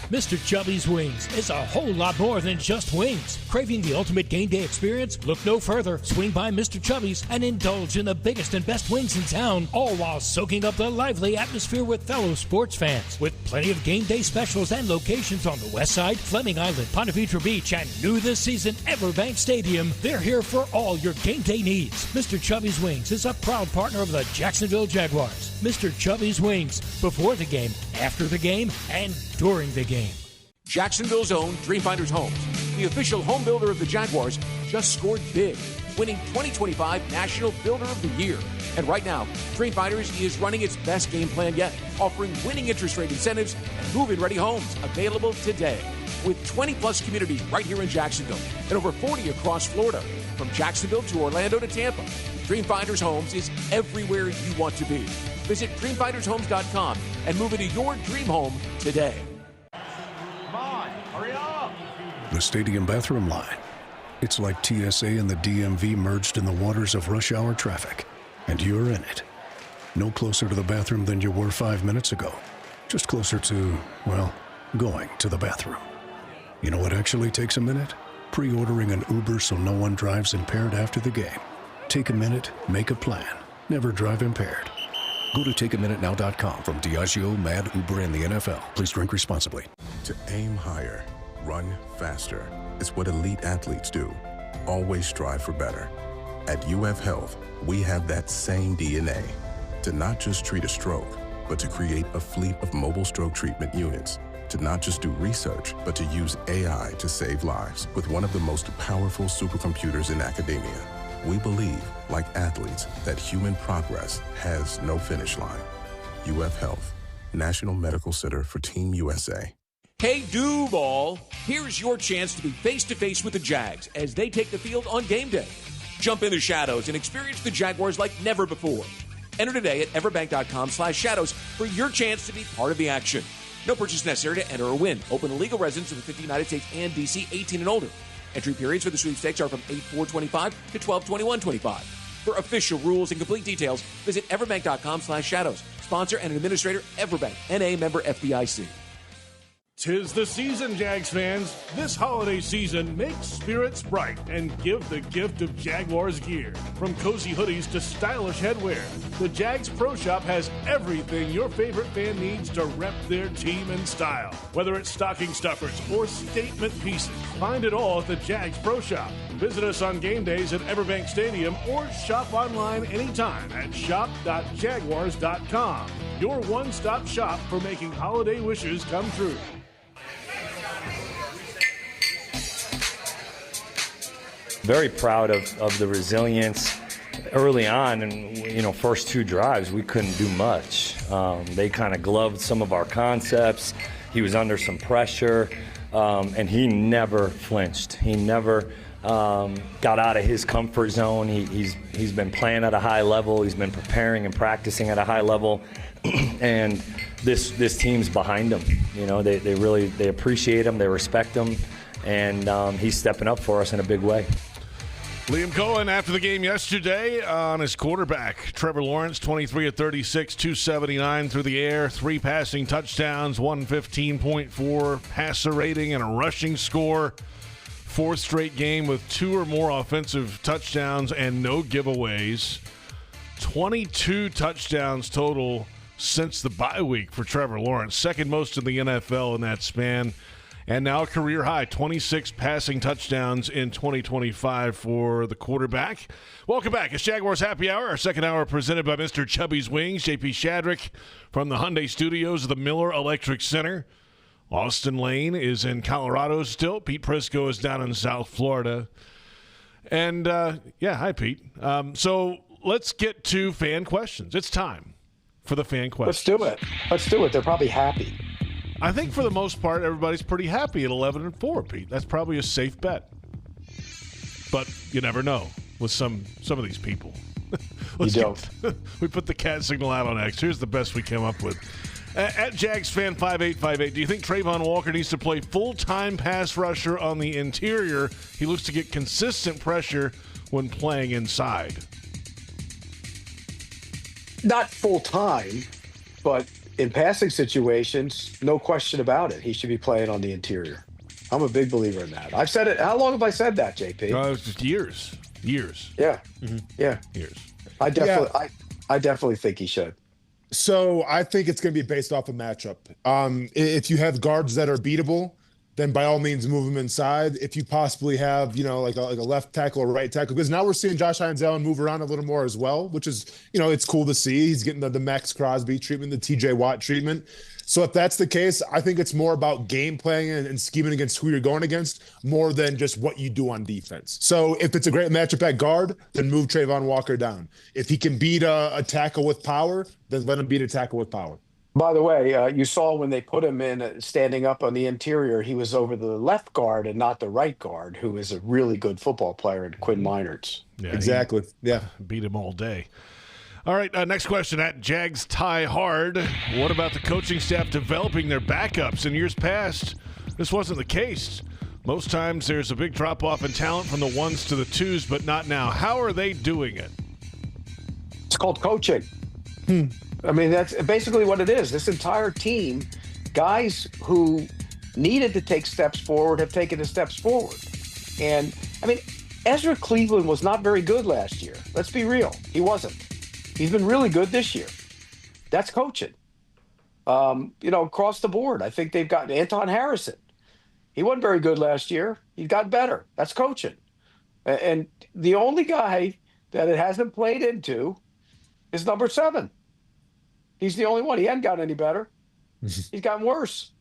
Mr. Chubby's Wings is a whole lot more than just wings. Craving the ultimate game day experience? Look no further. Swing by Mr. Chubby's and indulge in the biggest and best wings in town, all while soaking up the lively atmosphere with fellow sports fans. With plenty of game day specials and locations on the West Side, Fleming Island, Ponte Vedra Beach, and new this season, Everbank Stadium, they're here for all your game day needs. Mr. Chubby's Wings is a proud partner of the Jacksonville Jaguars. Mr. Chubby's Wings, before the game, after the game, and during the game. Jacksonville's own Dreamfinders Homes, the official home builder of the Jaguars, just scored big, winning 2025 National Builder of the Year. And right now, Dreamfinders is running its best game plan yet, offering winning interest rate incentives and move-in ready homes available today. with 20-plus communities right here in Jacksonville and over 40 across Florida. From Jacksonville to Orlando to Tampa, Dreamfinders Homes is everywhere you want to be. Visit dreamfindershomes.com and move into your dream home today. Come on, hurry up! The stadium bathroom line. It's like TSA and the DMV merged in the waters of rush hour traffic, and you're in it. No closer to the bathroom than you were 5 minutes ago. Just closer to, well, going to the bathroom. You know what actually takes a minute? Pre-ordering an Uber so no one drives impaired after the game. Take a minute, make a plan. Never drive impaired. Go to takeaminutenow.com. From Diageo, Mad, Uber, and the NFL. Please drink responsibly. To aim higher, run faster. It's what elite athletes do. Always strive for better. At UF Health, we have that same DNA. To not just treat a stroke, but to create a fleet of mobile stroke treatment units. To not just do research, but to use AI to save lives with one of the most powerful supercomputers in academia. We believe, like athletes, that human progress has no finish line. UF Health, National Medical Center for Team USA. Hey, Duval, here's your chance to be face-to-face with the Jags as they take the field on game day. Jump in the shadows and experience the Jaguars like never before. Enter today at everbank.com/shadows for your chance to be part of the action. No purchase necessary to enter or win. Open to legal residents of the 50 United States and D.C., 18 and older. Entry periods for the sweepstakes are from 8/4/25 to 12/21/25. For official rules and complete details, visit everbank.com/shadows. Sponsor and administrator, Everbank, N.A. member FDIC. 'Tis the season, Jags fans. This holiday season, make spirits bright and give the gift of Jaguars gear. From cozy hoodies to stylish headwear, the Jags Pro Shop has everything your favorite fan needs to rep their team in style. Whether it's stocking stuffers or statement pieces, find it all at the Jags Pro Shop. Visit us on game days at Everbank Stadium or shop online anytime at shop.jaguars.com. Your one-stop shop for making holiday wishes come true. Very proud of the resilience early on, and first two drives we couldn't do much. They kind of gloved some of our concepts. He was under some pressure, and he never flinched. He never got out of his comfort zone. He's been playing at a high level. He's been preparing and practicing at a high level, and this team's behind him. They appreciate him. They respect him, and he's stepping up for us in a big way. Liam Cohen after the game yesterday on his quarterback, Trevor Lawrence, 23 of 36, 279 through the air, 3 passing touchdowns, 115.4 passer rating, and a rushing score. 4th straight game with 2 or more offensive touchdowns and no giveaways. 22 touchdowns total since the bye week for Trevor Lawrence, second most in the NFL in that span. And now a career high, 26 passing touchdowns in 2025 for the quarterback. Welcome back. It's Jaguars Happy Hour, our second hour presented by Mr. Chubby's Wings. JP Shadrick from the Hyundai Studios of the Miller Electric Center. Austin Lane is in Colorado still. Pete Prisco is down in South Florida. And, hi, Pete. So let's get to fan questions. It's time for the fan questions. Let's do it. They're probably happy. I think for the most part, everybody's pretty happy at 11-4, Pete. That's probably a safe bet. But you never know with some of these people. We put the cat signal out on X. Here's the best we came up with. At JagsFan5858, do you think Trayvon Walker needs to play full-time pass rusher on the interior? He looks to get consistent pressure when playing inside. Not full-time, but in passing situations, no question about it. He should be playing on the interior. I'm a big believer in that. I've said it. How long have I said that, JP? Just years. Yeah. Mm-hmm. Yeah. Years. I definitely think he should. So I think it's going to be based off a matchup. If you have guards that are beatable, then by all means move him inside. If you possibly have, like a left tackle or right tackle, because now we're seeing Josh Hines Allen move around a little more as well, which is, it's cool to see. He's getting the Max Crosby treatment, the TJ Watt treatment. So if that's the case, I think it's more about game playing and scheming against who you're going against more than just what you do on defense. So if it's a great matchup at guard, then move Trayvon Walker down. If he can beat a tackle with power, then let him beat a tackle with power. By the way, you saw when they put him in standing up on the interior, he was over the left guard and not the right guard, who is a really good football player, in Quinn Meinerz. Yeah, exactly. Yeah. Beat him all day. All right, next question at Jags Tie Hard. What about the coaching staff developing their backups? In years past, this wasn't the case. Most times there's a big drop-off in talent from the ones to the twos, but not now. How are they doing it? It's called coaching. I mean, that's basically what it is. This entire team, guys who needed to take steps forward have taken the steps forward. And, I mean, Ezra Cleveland was not very good last year. Let's be real. He wasn't. He's been really good this year. That's coaching. Across the board, I think they've got Anton Harrison. He wasn't very good last year. He got better. That's coaching. And the only guy that it hasn't played into is number 7. He's the only one. He hadn't gotten any better. He's gotten worse.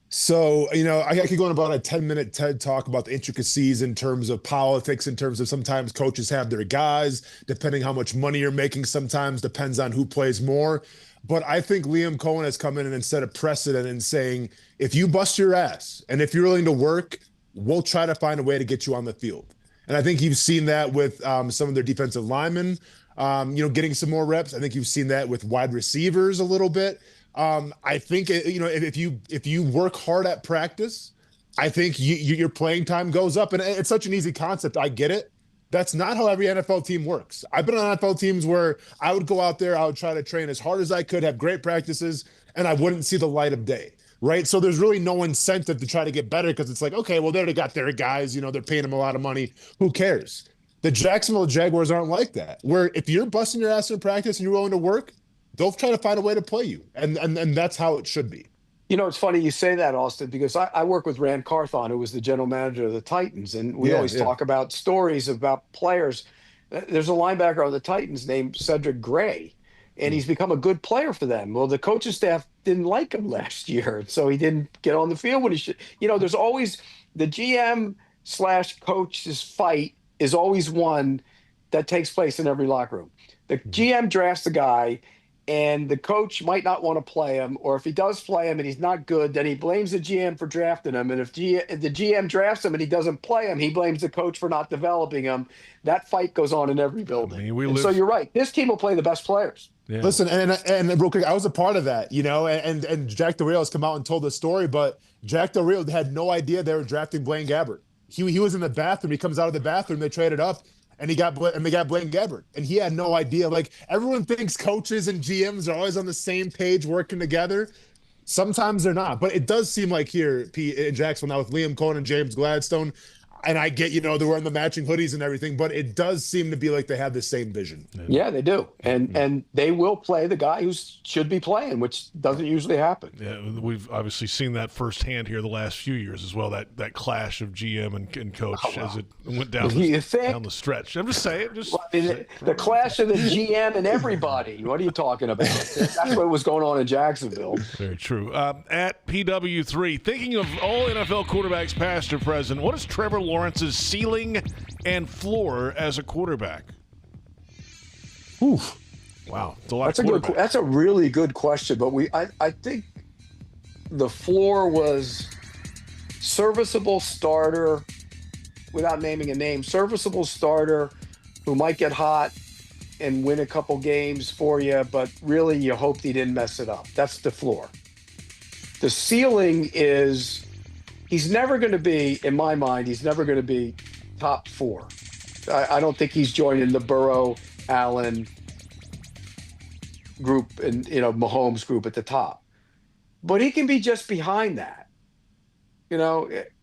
So, I could go on about a 10-minute TED talk about the intricacies in terms of politics, in terms of sometimes coaches have their guys, depending how much money you're making, sometimes depends on who plays more. But I think Liam Cohen has come in and set a precedent in saying, if you bust your ass and if you're willing to work, we'll try to find a way to get you on the field. And I think you've seen that with some of their defensive linemen, getting some more reps. I think you've seen that with wide receivers a little bit. I think, if you work hard at practice, I think your playing time goes up. And it's such an easy concept. I get it. That's not how every NFL team works. I've been on NFL teams where I would go out there, I would try to train as hard as I could, have great practices, and I wouldn't see the light of day, right? So there's really no incentive to try to get better because it's like, okay, well, they already got their guys, they're paying them a lot of money. Who cares? The Jacksonville Jaguars aren't like that, where if you're busting your ass in practice and you're willing to work, they'll try to find a way to play you. And that's how it should be. It's funny you say that, Austin, because I work with Rand Carthon, who was the general manager of the Titans, and we always talk about stories about players. There's a linebacker on the Titans named Cedric Gray, and he's become a good player for them. Well, the coaching staff didn't like him last year, so he didn't get on the field when he should. There's always the GM/coach's fight is always one that takes place in every locker room. The GM drafts the guy, and the coach might not want to play him, or if he does play him and he's not good, then he blames the GM for drafting him. And if the GM drafts him and he doesn't play him, he blames the coach for not developing him. That fight goes on in every building. So you're right. This team will play the best players. Yeah. Listen, and real quick, I was a part of that, and Jack Del Rio has come out and told the story, but Jack Del Rio had no idea they were drafting Blaine Gabbert. He was in the bathroom. He comes out of the bathroom. They traded up. And they got Blaine Gabbert, and he had no idea. Like, everyone thinks coaches and GMs are always on the same page working together. Sometimes they're not, but it does seem like here, Pete, in Jacksonville now with Liam Cohen and James Gladstone, and I get, they're wearing the matching hoodies and everything, but it does seem to be like they have the same vision. Yeah, they do. And they will play the guy who should be playing, which doesn't usually happen. Yeah, we've obviously seen that firsthand here the last few years as well, that clash of GM and coach as it went down the stretch. I'm just saying. The clash of the GM and everybody. What are you talking about? That's what was going on in Jacksonville. Very true. At PW3, thinking of all NFL quarterbacks past or present, what is Trevor Lawrence's ceiling and floor as a quarterback? Oof. Wow. That's a really good question, but I think the floor was serviceable starter, without naming a name, serviceable starter who might get hot and win a couple games for you, but really you hoped he didn't mess it up. That's the floor. The ceiling is he's never going to be, in my mind, top 4. I don't think he's joining the Burrow, Allen group and Mahomes group at the top. But he can be just behind that.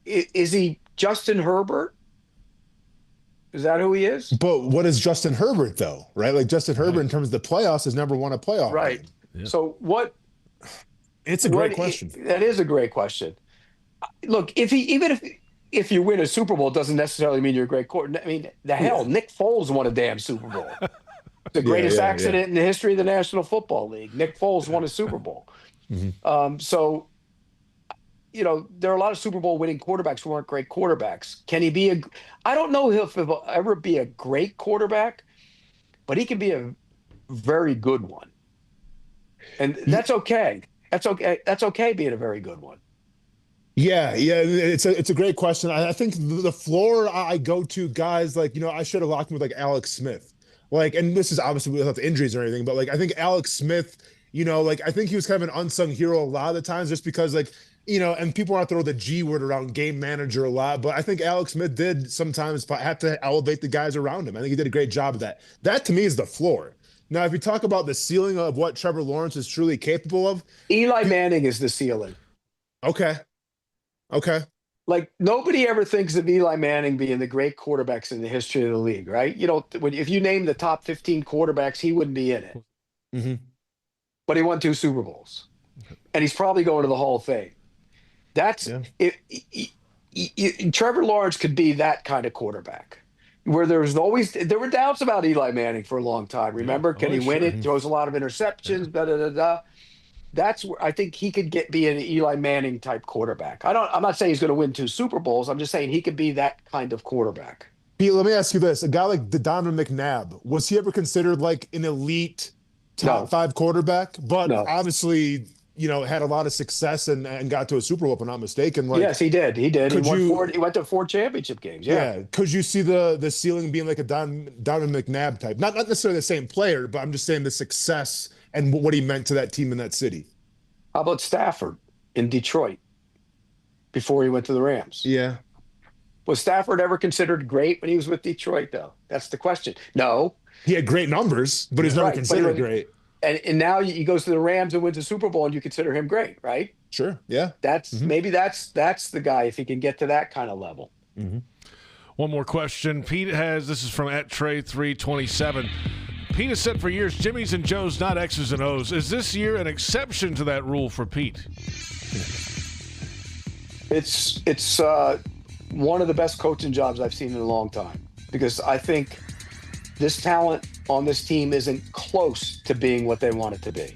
Is he Justin Herbert? Is that who he is? But what is Justin Herbert though? Right? Like Justin Herbert in terms of the playoffs has never won a playoff. Right. Yeah. So what? It's a great question. That is a great question. Look, if you win a Super Bowl, it doesn't necessarily mean you're a great quarterback. I mean, Nick Foles won a damn Super Bowl. The greatest accident in the history of the National Football League. Nick Foles won a Super Bowl. Mm-hmm. So, there are a lot of Super Bowl winning quarterbacks who aren't great quarterbacks. Can he be I don't know if he'll ever be a great quarterback, but he can be a very good one. And that's okay. That's okay. That's okay being a very good one. Yeah, it's a great question. I think the floor I go to guys like, I should have locked him with like Alex Smith. Like, and this is obviously without the injuries or anything, but like I think Alex Smith, like I think he was kind of an unsung hero a lot of the times just because like, and people want to throw the G word around game manager a lot, but I think Alex Smith did sometimes have to elevate the guys around him. I think he did a great job of that. That to me is the floor. Now, if you talk about the ceiling of what Trevor Lawrence is truly capable of, Eli Manning is the ceiling. Okay. Like nobody ever thinks of Eli Manning being the great quarterbacks in the history of the league, right? If you name the top 15 quarterbacks, he wouldn't be in it. Mm-hmm. But he won 2 Super Bowls, and he's probably going to the Hall of Fame. That's Trevor Lawrence could be that kind of quarterback. Where there were doubts about Eli Manning for a long time. Remember, can he win it? Throws a lot of interceptions. That's where I think he could be an Eli Manning type quarterback. I'm not saying he's going to win 2 Super Bowls. I'm just saying he could be that kind of quarterback. Pete, let me ask you this: a guy like Donovan McNabb, was he ever considered like an elite top 5 quarterback? But obviously, had a lot of success and got to a Super Bowl, if I'm not mistaken. Like, yes, he did. He went to 4 championship games. Yeah. Could you see the ceiling being like a Donovan McNabb type? Not necessarily the same player, but I'm just saying the success and what he meant to that team in that city. How about Stafford in Detroit before he went to the Rams? Yeah. Was Stafford ever considered great when he was with Detroit, though? That's the question. No. He had great numbers, but he's never considered great. And now he goes to the Rams and wins a Super Bowl, and you consider him great, right? Sure. Yeah. Maybe that's the guy if he can get to that kind of level. Mm-hmm. One more question. Pete this is from @Trey327. Pete has said for years, Jimmy's and Joe's, not X's and O's. Is this year an exception to that rule for Pete? It's one of the best coaching jobs I've seen in a long time, because I think this talent on this team isn't close to being what they want it to be.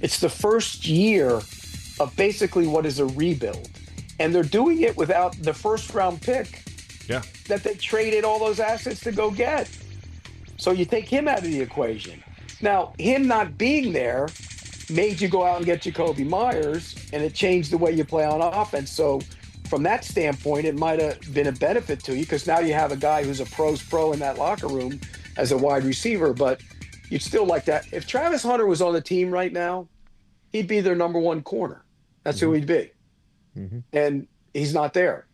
It's the first year of basically what is a rebuild, and they're doing it without the first-round pick that they traded all those assets to go get. So you take him out of the equation. Now, him not being there made you go out and get Jacoby Myers, and it changed the way you play on offense. So from that standpoint, it might have been a benefit to you, because now you have a guy who's a pro's pro in that locker room as a wide receiver, but you'd still like that. If Travis Hunter was on the team right now, he'd be their number 1 corner. That's who he'd be. Mm-hmm. And he's not there.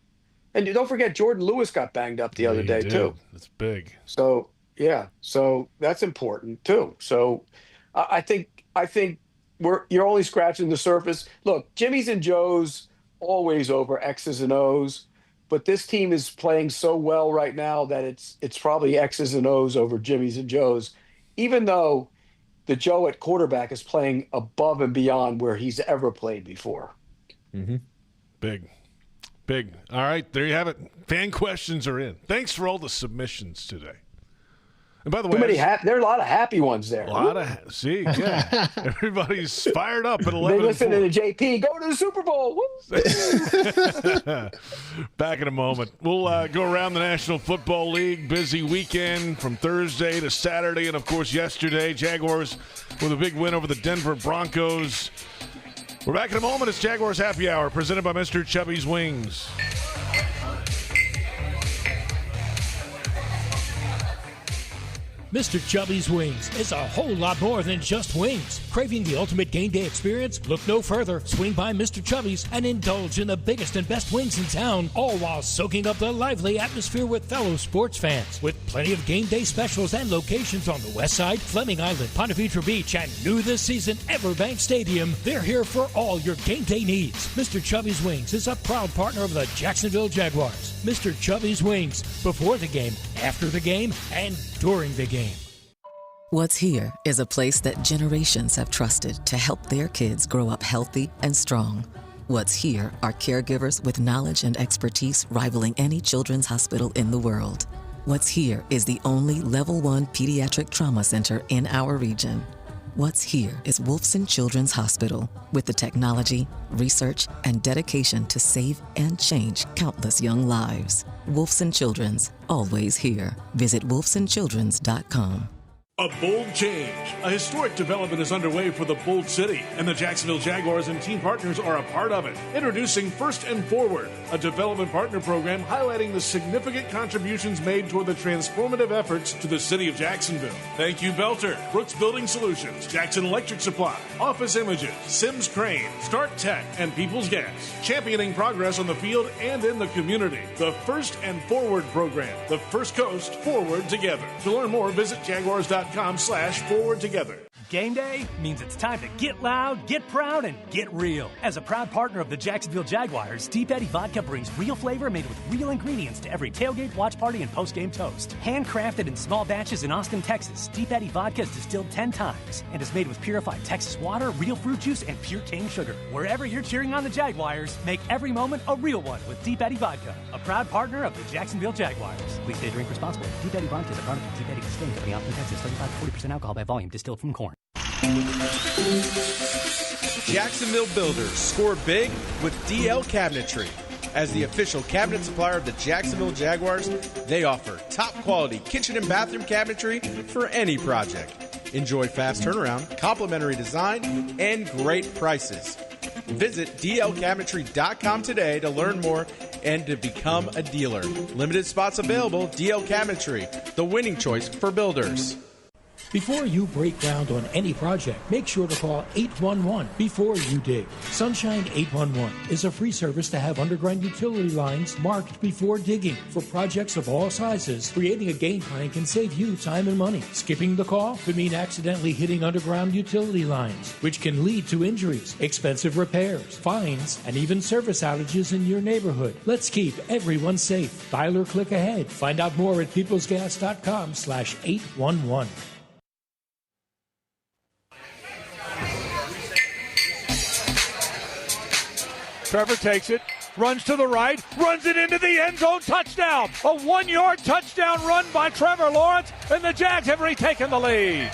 And don't forget, Jordan Lewis got banged up the other day, too. That's big. So, so that's important, too. So I think you're only scratching the surface. Look, Jimmy's and Joe's always over X's and O's, but this team is playing so well right now that it's probably X's and O's over Jimmy's and Joe's, even though the Joe at quarterback is playing above and beyond where he's ever played before. Mm-hmm. Big. All right, there you have it. Fan questions are in. Thanks for all the submissions today. And by the way, there are a lot of happy ones there. Everybody's fired up at 11. They listen to the JP. Go to the Super Bowl. Back in a moment. We'll go around the National Football League. Busy weekend from Thursday to Saturday, and of course yesterday, Jaguars with a big win over the Denver Broncos. We're back in a moment. It's Jaguars Happy Hour, presented by Mr. Chubby's Wings. Mr. Chubby's Wings is a whole lot more than just wings. Craving the ultimate game day experience? Look no further. Swing by Mr. Chubby's and indulge in the biggest and best wings in town, all while soaking up the lively atmosphere with fellow sports fans. With plenty of game day specials and locations on the West Side, Fleming Island, Ponte Vedra Beach, and new this season, Everbank Stadium, they're here for all your game day needs. Mr. Chubby's Wings is a proud partner of the Jacksonville Jaguars. Mr. Chubby's Wings, before the game, after the game, and during the game. What's Here is a place that generations have trusted to help their kids grow up healthy and strong. What's Here are caregivers with knowledge and expertise rivaling any children's hospital in the world. What's Here is the only Level 1 pediatric trauma center in our region. What's Here is Wolfson Children's Hospital, with the technology, research, and dedication to save and change countless young lives. Wolfson Children's, always here. Visit wolfsonchildrens.com. A bold change. A historic development is underway for the Bold City, and the Jacksonville Jaguars and team partners are a part of it. Introducing First and Forward, a development partner program highlighting the significant contributions made toward the transformative efforts to the city of Jacksonville. Thank you, Belter, Brooks Building Solutions, Jackson Electric Supply, Office Images, Sims Crane, Start Tech, and People's Gas, championing progress on the field and in the community. The First and Forward program, the First Coast Forward Together. To learn more, visit jaguars.com/forward together. Game day means it's time to get loud, get proud, and get real. As a proud partner of the Jacksonville Jaguars, Deep Eddy Vodka brings real flavor made with real ingredients to every tailgate, watch party, and post-game toast. Handcrafted in small batches in Austin, Texas, Deep Eddy Vodka is distilled 10 times and is made with purified Texas water, real fruit juice, and pure cane sugar. Wherever you're cheering on the Jaguars, make every moment a real one with Deep Eddy Vodka, a proud partner of the Jacksonville Jaguars. Please stay drink responsibly. Deep Eddy Vodka is a product of Deep Eddy Distilling Company, Austin, Texas. 35 to 40% alcohol by volume, distilled from corn. Jacksonville builders score big with DL Cabinetry. As the official cabinet supplier of the Jacksonville Jaguars, they offer top quality kitchen and bathroom cabinetry for any project. Enjoy fast turnaround, complimentary design, and great prices. Visit dlcabinetry.com today to learn more and to become a dealer. Limited spots available. DL Cabinetry, the winning choice for builders. Before you break ground on any project, make sure to call 811 before you dig. Sunshine 811 is a free service to have underground utility lines marked before digging. For projects of all sizes, creating a game plan can save you time and money. Skipping the call could mean accidentally hitting underground utility lines, which can lead to injuries, expensive repairs, fines, and even service outages in your neighborhood. Let's keep everyone safe. Dial or click ahead. Find out more at peoplesgas.com/811. Trevor takes it, runs to the right, runs it into the end zone, touchdown! A 1-yard touchdown run by Trevor Lawrence, and the Jags have retaken the lead.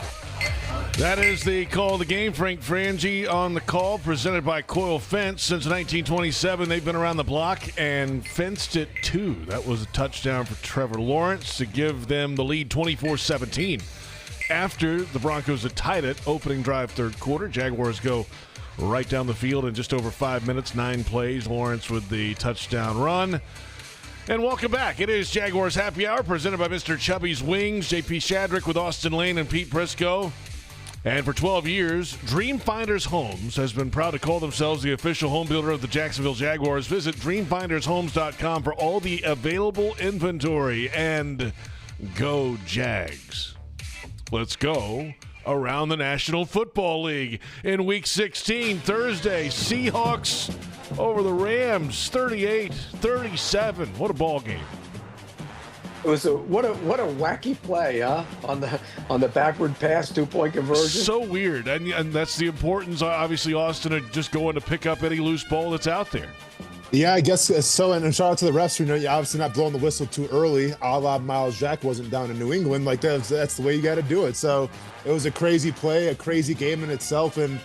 That is the call of the game. Frank Frangie on the call, presented by Coil Fence. Since 1927, they've been around the block and fenced it too. That was a touchdown for Trevor Lawrence to give them the lead 24-17. After the Broncos had tied it, opening drive third quarter, Jaguars go right down the field in just over 5 minutes, 9 plays. Lawrence with the touchdown run. And welcome back. It is Jaguars Happy Hour, presented by Mr. Chubby's Wings. JP Shadrick with Austin Lane and Pete Briscoe. And for 12 years, Dreamfinders Homes has been proud to call themselves the official home builder of the Jacksonville Jaguars. Visit dreamfindershomes.com for all the available inventory. And go Jags. Let's go around the National Football League in Week 16, Thursday. Seahawks over the Rams, 38-37. What a ball game! It was what a wacky play, huh? On the backward pass, 2-point conversion. So weird, and that's the importance, obviously, Austin, of just going to pick up any loose ball that's out there. Yeah, I guess so. And shout out to the refs. You know, you're obviously not blowing the whistle too early. A la Miles Jack wasn't down in New England. Like that's the way you got to do it. So it was a crazy play, a crazy game in itself, and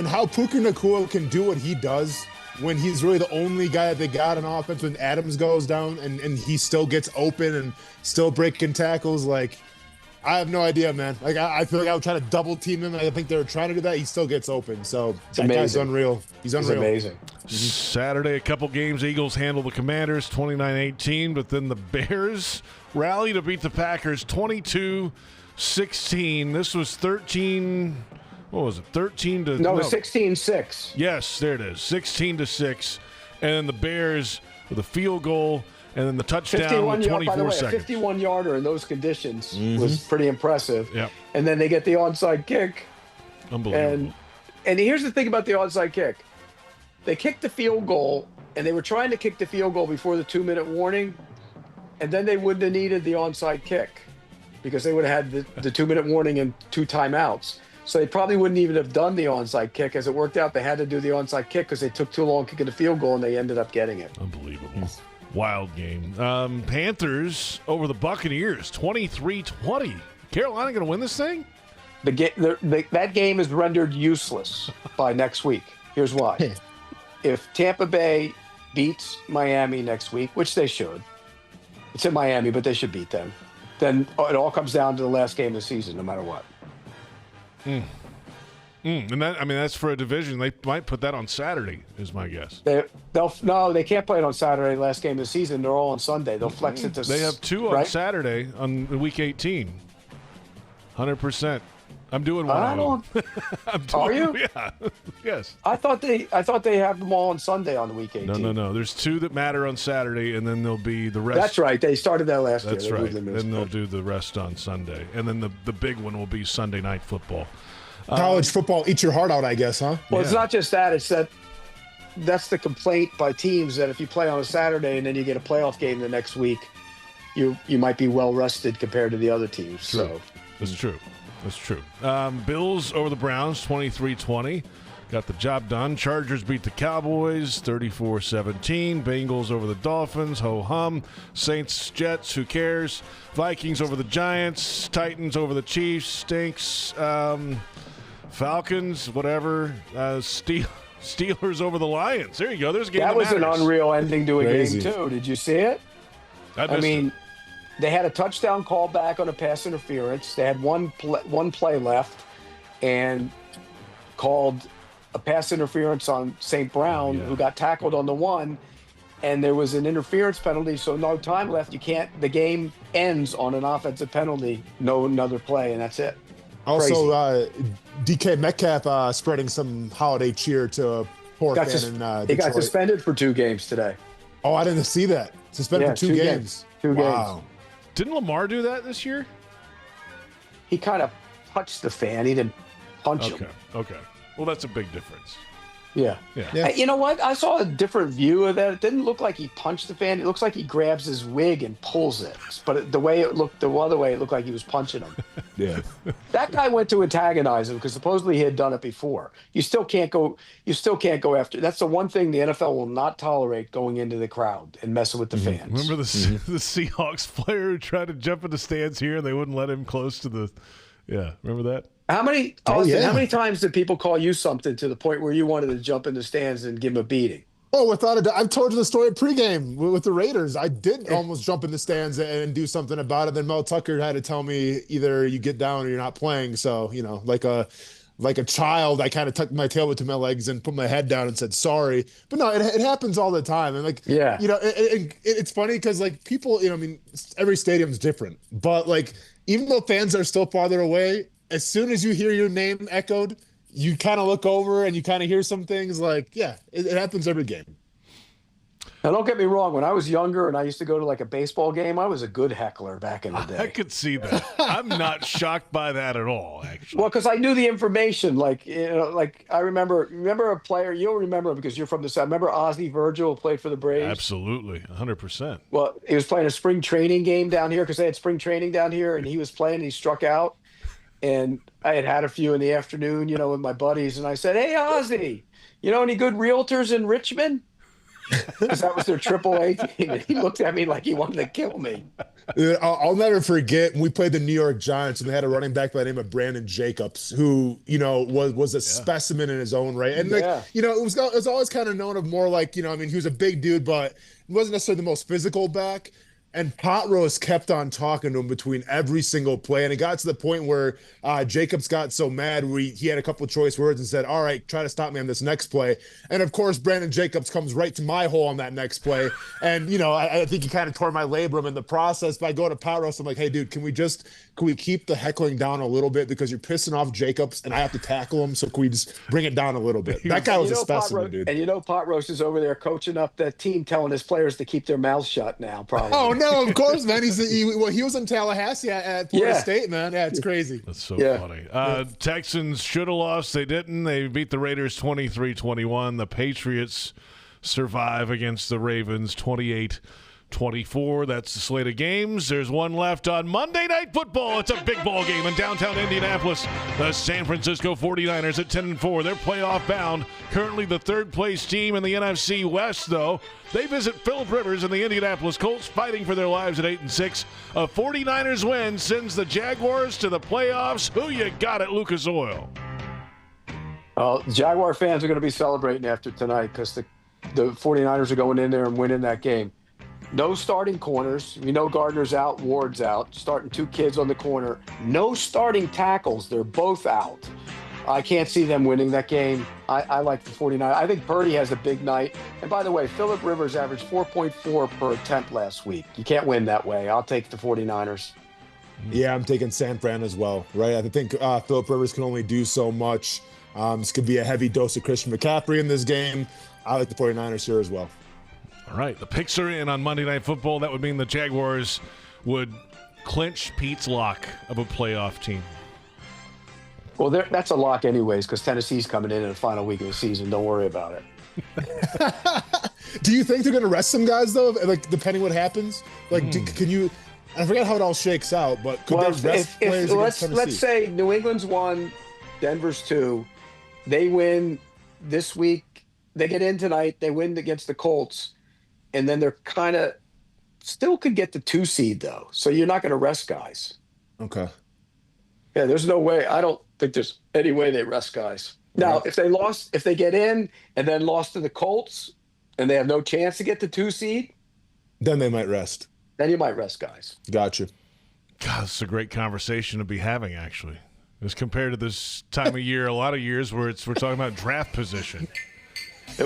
how Puka Nacua can do what he does when he's really the only guy that they got on offense. When Adams goes down and he still gets open and still breaking tackles, like. I have no idea, man. Like I feel like I would try to double team him. I think they were trying to do that. He still gets open. So that guy's unreal. He's unreal. He's amazing. Saturday, a couple games. Eagles handle the Commanders 29-18, but then the Bears rally to beat the Packers 22-16. This was 13. What was it? 13 to no, 16-6. Yes, there it is. 16-6, and then the Bears with a field goal. And then the touchdown with 24 seconds. A 51-yarder in those conditions was pretty impressive. Yep. And then they get the onside kick. Unbelievable. And here's the thing about the onside kick. They kicked the field goal, and they were trying to kick the field goal before the 2-minute warning, and then they wouldn't have needed the onside kick because they would have had the 2-minute warning and 2 timeouts. So they probably wouldn't even have done the onside kick. As it worked out, they had to do the onside kick because they took too long kicking the field goal, and they ended up getting it. Unbelievable. Wild game. Panthers over the Buccaneers, 23-20. Carolina going to win this thing? That game is rendered useless by next week. Here's why. If Tampa Bay beats Miami next week, which they should. It's in Miami, but they should beat them. then it all comes down to the last game of the season, no matter what. And that's for a division. They might put that on Saturday, is my guess. They can't play it on Saturday, last game of the season. They're all on Sunday. They'll flex it to. They have 2 on Saturday on week 18. 100%. I'm doing one. Are you? Yeah. Yes. I thought they have them all on Sunday on the week 18. No. There's 2 that matter on Saturday, and then there'll be the rest. That's right. They started that last year. That's right. Then they'll do the rest on Sunday, and then the big one will be Sunday Night Football. College football eats your heart out, I guess, huh? Well, it's not just that. It's that's the complaint by teams that if you play on a Saturday and then you get a playoff game the next week, you might be well rested compared to the other teams. True. So That's true. Bills over the Browns, 23-20. Got the job done. Chargers beat the Cowboys, 34-17. Bengals over the Dolphins, ho-hum. Saints, Jets, who cares? Vikings over the Giants. Titans over the Chiefs, stinks. Falcons, whatever. Steelers over the Lions. There you go. There's a game that was matters. an unreal ending to a Crazy. game, too. Did you see it? I mean, they had a touchdown call back on a pass interference. They had one play left and called a pass interference on St. Brown, who got tackled on the one, and there was an interference penalty, so no time left. The game ends on an offensive penalty, no another play, and that's it. Also, DK Metcalf spreading some holiday cheer to a poor fan in Detroit. He got suspended for 2 games today. Oh, I didn't see that. Suspended for 2 games. 2 wow. games. Didn't Lamar do that this year? He kind of touched the fan. He didn't punch him. Okay. Well, that's a big difference. Yeah. You know what? I saw a different view of that. It didn't look like he punched the fan. It looks like he grabs his wig and pulls it. But the other way, it looked like he was punching him. Yeah. That guy went to antagonize him because supposedly he had done it before. You still can't go after. That's the one thing the NFL will not tolerate, going into the crowd and messing with the fans. Remember the Seahawks player who tried to jump in the stands here and they wouldn't let him close to the. Yeah, remember that? How many times did people call you something to the point where you wanted to jump in the stands and give him a beating? Oh, without a doubt. I've told you the story pregame with the Raiders. I did almost jump in the stands and do something about it. Then Mel Tucker had to tell me either you get down or you're not playing. So, like a child, I kind of tucked my tail between my legs and put my head down and said sorry. But no, it happens all the time. And it's funny because people, every stadium's different. But even though fans are still farther away, as soon as you hear your name echoed, you kind of look over and you kind of hear some things it happens every game. Now, don't get me wrong. When I was younger and I used to go to a baseball game, I was a good heckler back in the day. I could see that. I'm not shocked by that at all, actually. Well, because I knew the information. I remember a player. You'll remember because you're from the South. Remember Ozzie Virgil who played for the Braves? Absolutely, 100%. Well, he was playing a spring training game down here because they had spring training down here, and he was playing. And he struck out, and I had a few in the afternoon, with my buddies, and I said, "Hey, Ozzie, any good realtors in Richmond?" Because that was their AAA team. And he looked at me like he wanted to kill me. I'll never forget when we played the New York Giants and they had a running back by the name of Brandon Jacobs, who, was a specimen in his own right. And it was always kind of known of more he was a big dude, but he wasn't necessarily the most physical back. And Pot Roast kept on talking to him between every single play. And it got to the point where Jacobs got so mad he had a couple of choice words and said, all right, try to stop me on this next play. And, of course, Brandon Jacobs comes right to my hole on that next play. And, I think he kind of tore my labrum in the process. By going to Pot Roast, I'm like, hey, dude, can we keep the heckling down a little bit? Because you're pissing off Jacobs and I have to tackle him. So can we just bring it down a little bit? That guy was a specimen, dude. And Pot Roast is over there coaching up that team, telling his players to keep their mouths shut now, probably. Oh, no, of course, man. He was in Tallahassee at Florida State, man. Yeah, it's crazy. That's so funny. Texans should have lost. They didn't. They beat the Raiders 23-21. The Patriots survive against the Ravens 28-24. That's the slate of games. There's one left on Monday Night Football. It's a big ball game in downtown Indianapolis. The San Francisco 49ers at 10-4. They're playoff bound. Currently the third-place team in the NFC West, though. They visit Phillip Rivers and the Indianapolis Colts, fighting for their lives at 8-6. A 49ers win sends the Jaguars to the playoffs. Who you got at Lucas Oil? Well, Jaguar fans are going to be celebrating after tonight because the 49ers are going in there and winning that game. No starting corners. We know Gardner's out, Ward's out. Starting 2 kids on the corner. No starting tackles. They're both out. I can't see them winning that game. I like the 49ers. I think Purdy has a big night. And by the way, Phillip Rivers averaged 4.4 per attempt last week. You can't win that way. I'll take the 49ers. Yeah, I'm taking San Fran as well, right? I think Phillip Rivers can only do so much. This could be a heavy dose of Christian McCaffrey in this game. I like the 49ers here as well. All right, the picks are in on Monday Night Football. That would mean the Jaguars would clinch Pete's lock of a playoff team. Well, that's a lock anyways, because Tennessee's coming in the final week of the season. Don't worry about it. Do you think they're going to rest some guys, though, like depending what happens? Like, can you – I forget how it all shakes out, but could they rest players against Tennessee? Let's say New England's 1, Denver's 2. They win this week. They get in tonight. They win against the Colts. And then they're kind of – still could get the 2 seed, though. So you're not going to rest guys. Okay. Yeah, there's no way – I don't think there's any way they rest guys. Now, if they get in and then lost to the Colts and they have no chance to get the 2 seed, then they might rest. Then you might rest guys. Gotcha. God, it's a great conversation to be having, actually. As compared to this time of year, a lot of years where we're talking about draft position.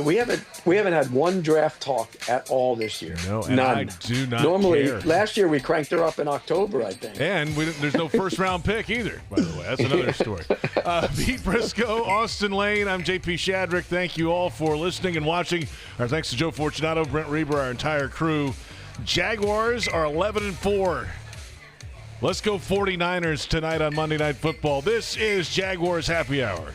We haven't had one draft talk at all this year. No, and none. I do not Normally, care. Last year we cranked her up in October, I think. And there's no first-round pick either, by the way. That's another story. Pete Briscoe, Austin Lane, I'm JP Shadrick. Thank you all for listening and watching. Our thanks to Joe Fortunato, Brent Reber, our entire crew. Jaguars are 11-4. Let's go 49ers tonight on Monday Night Football. This is Jaguars Happy Hour.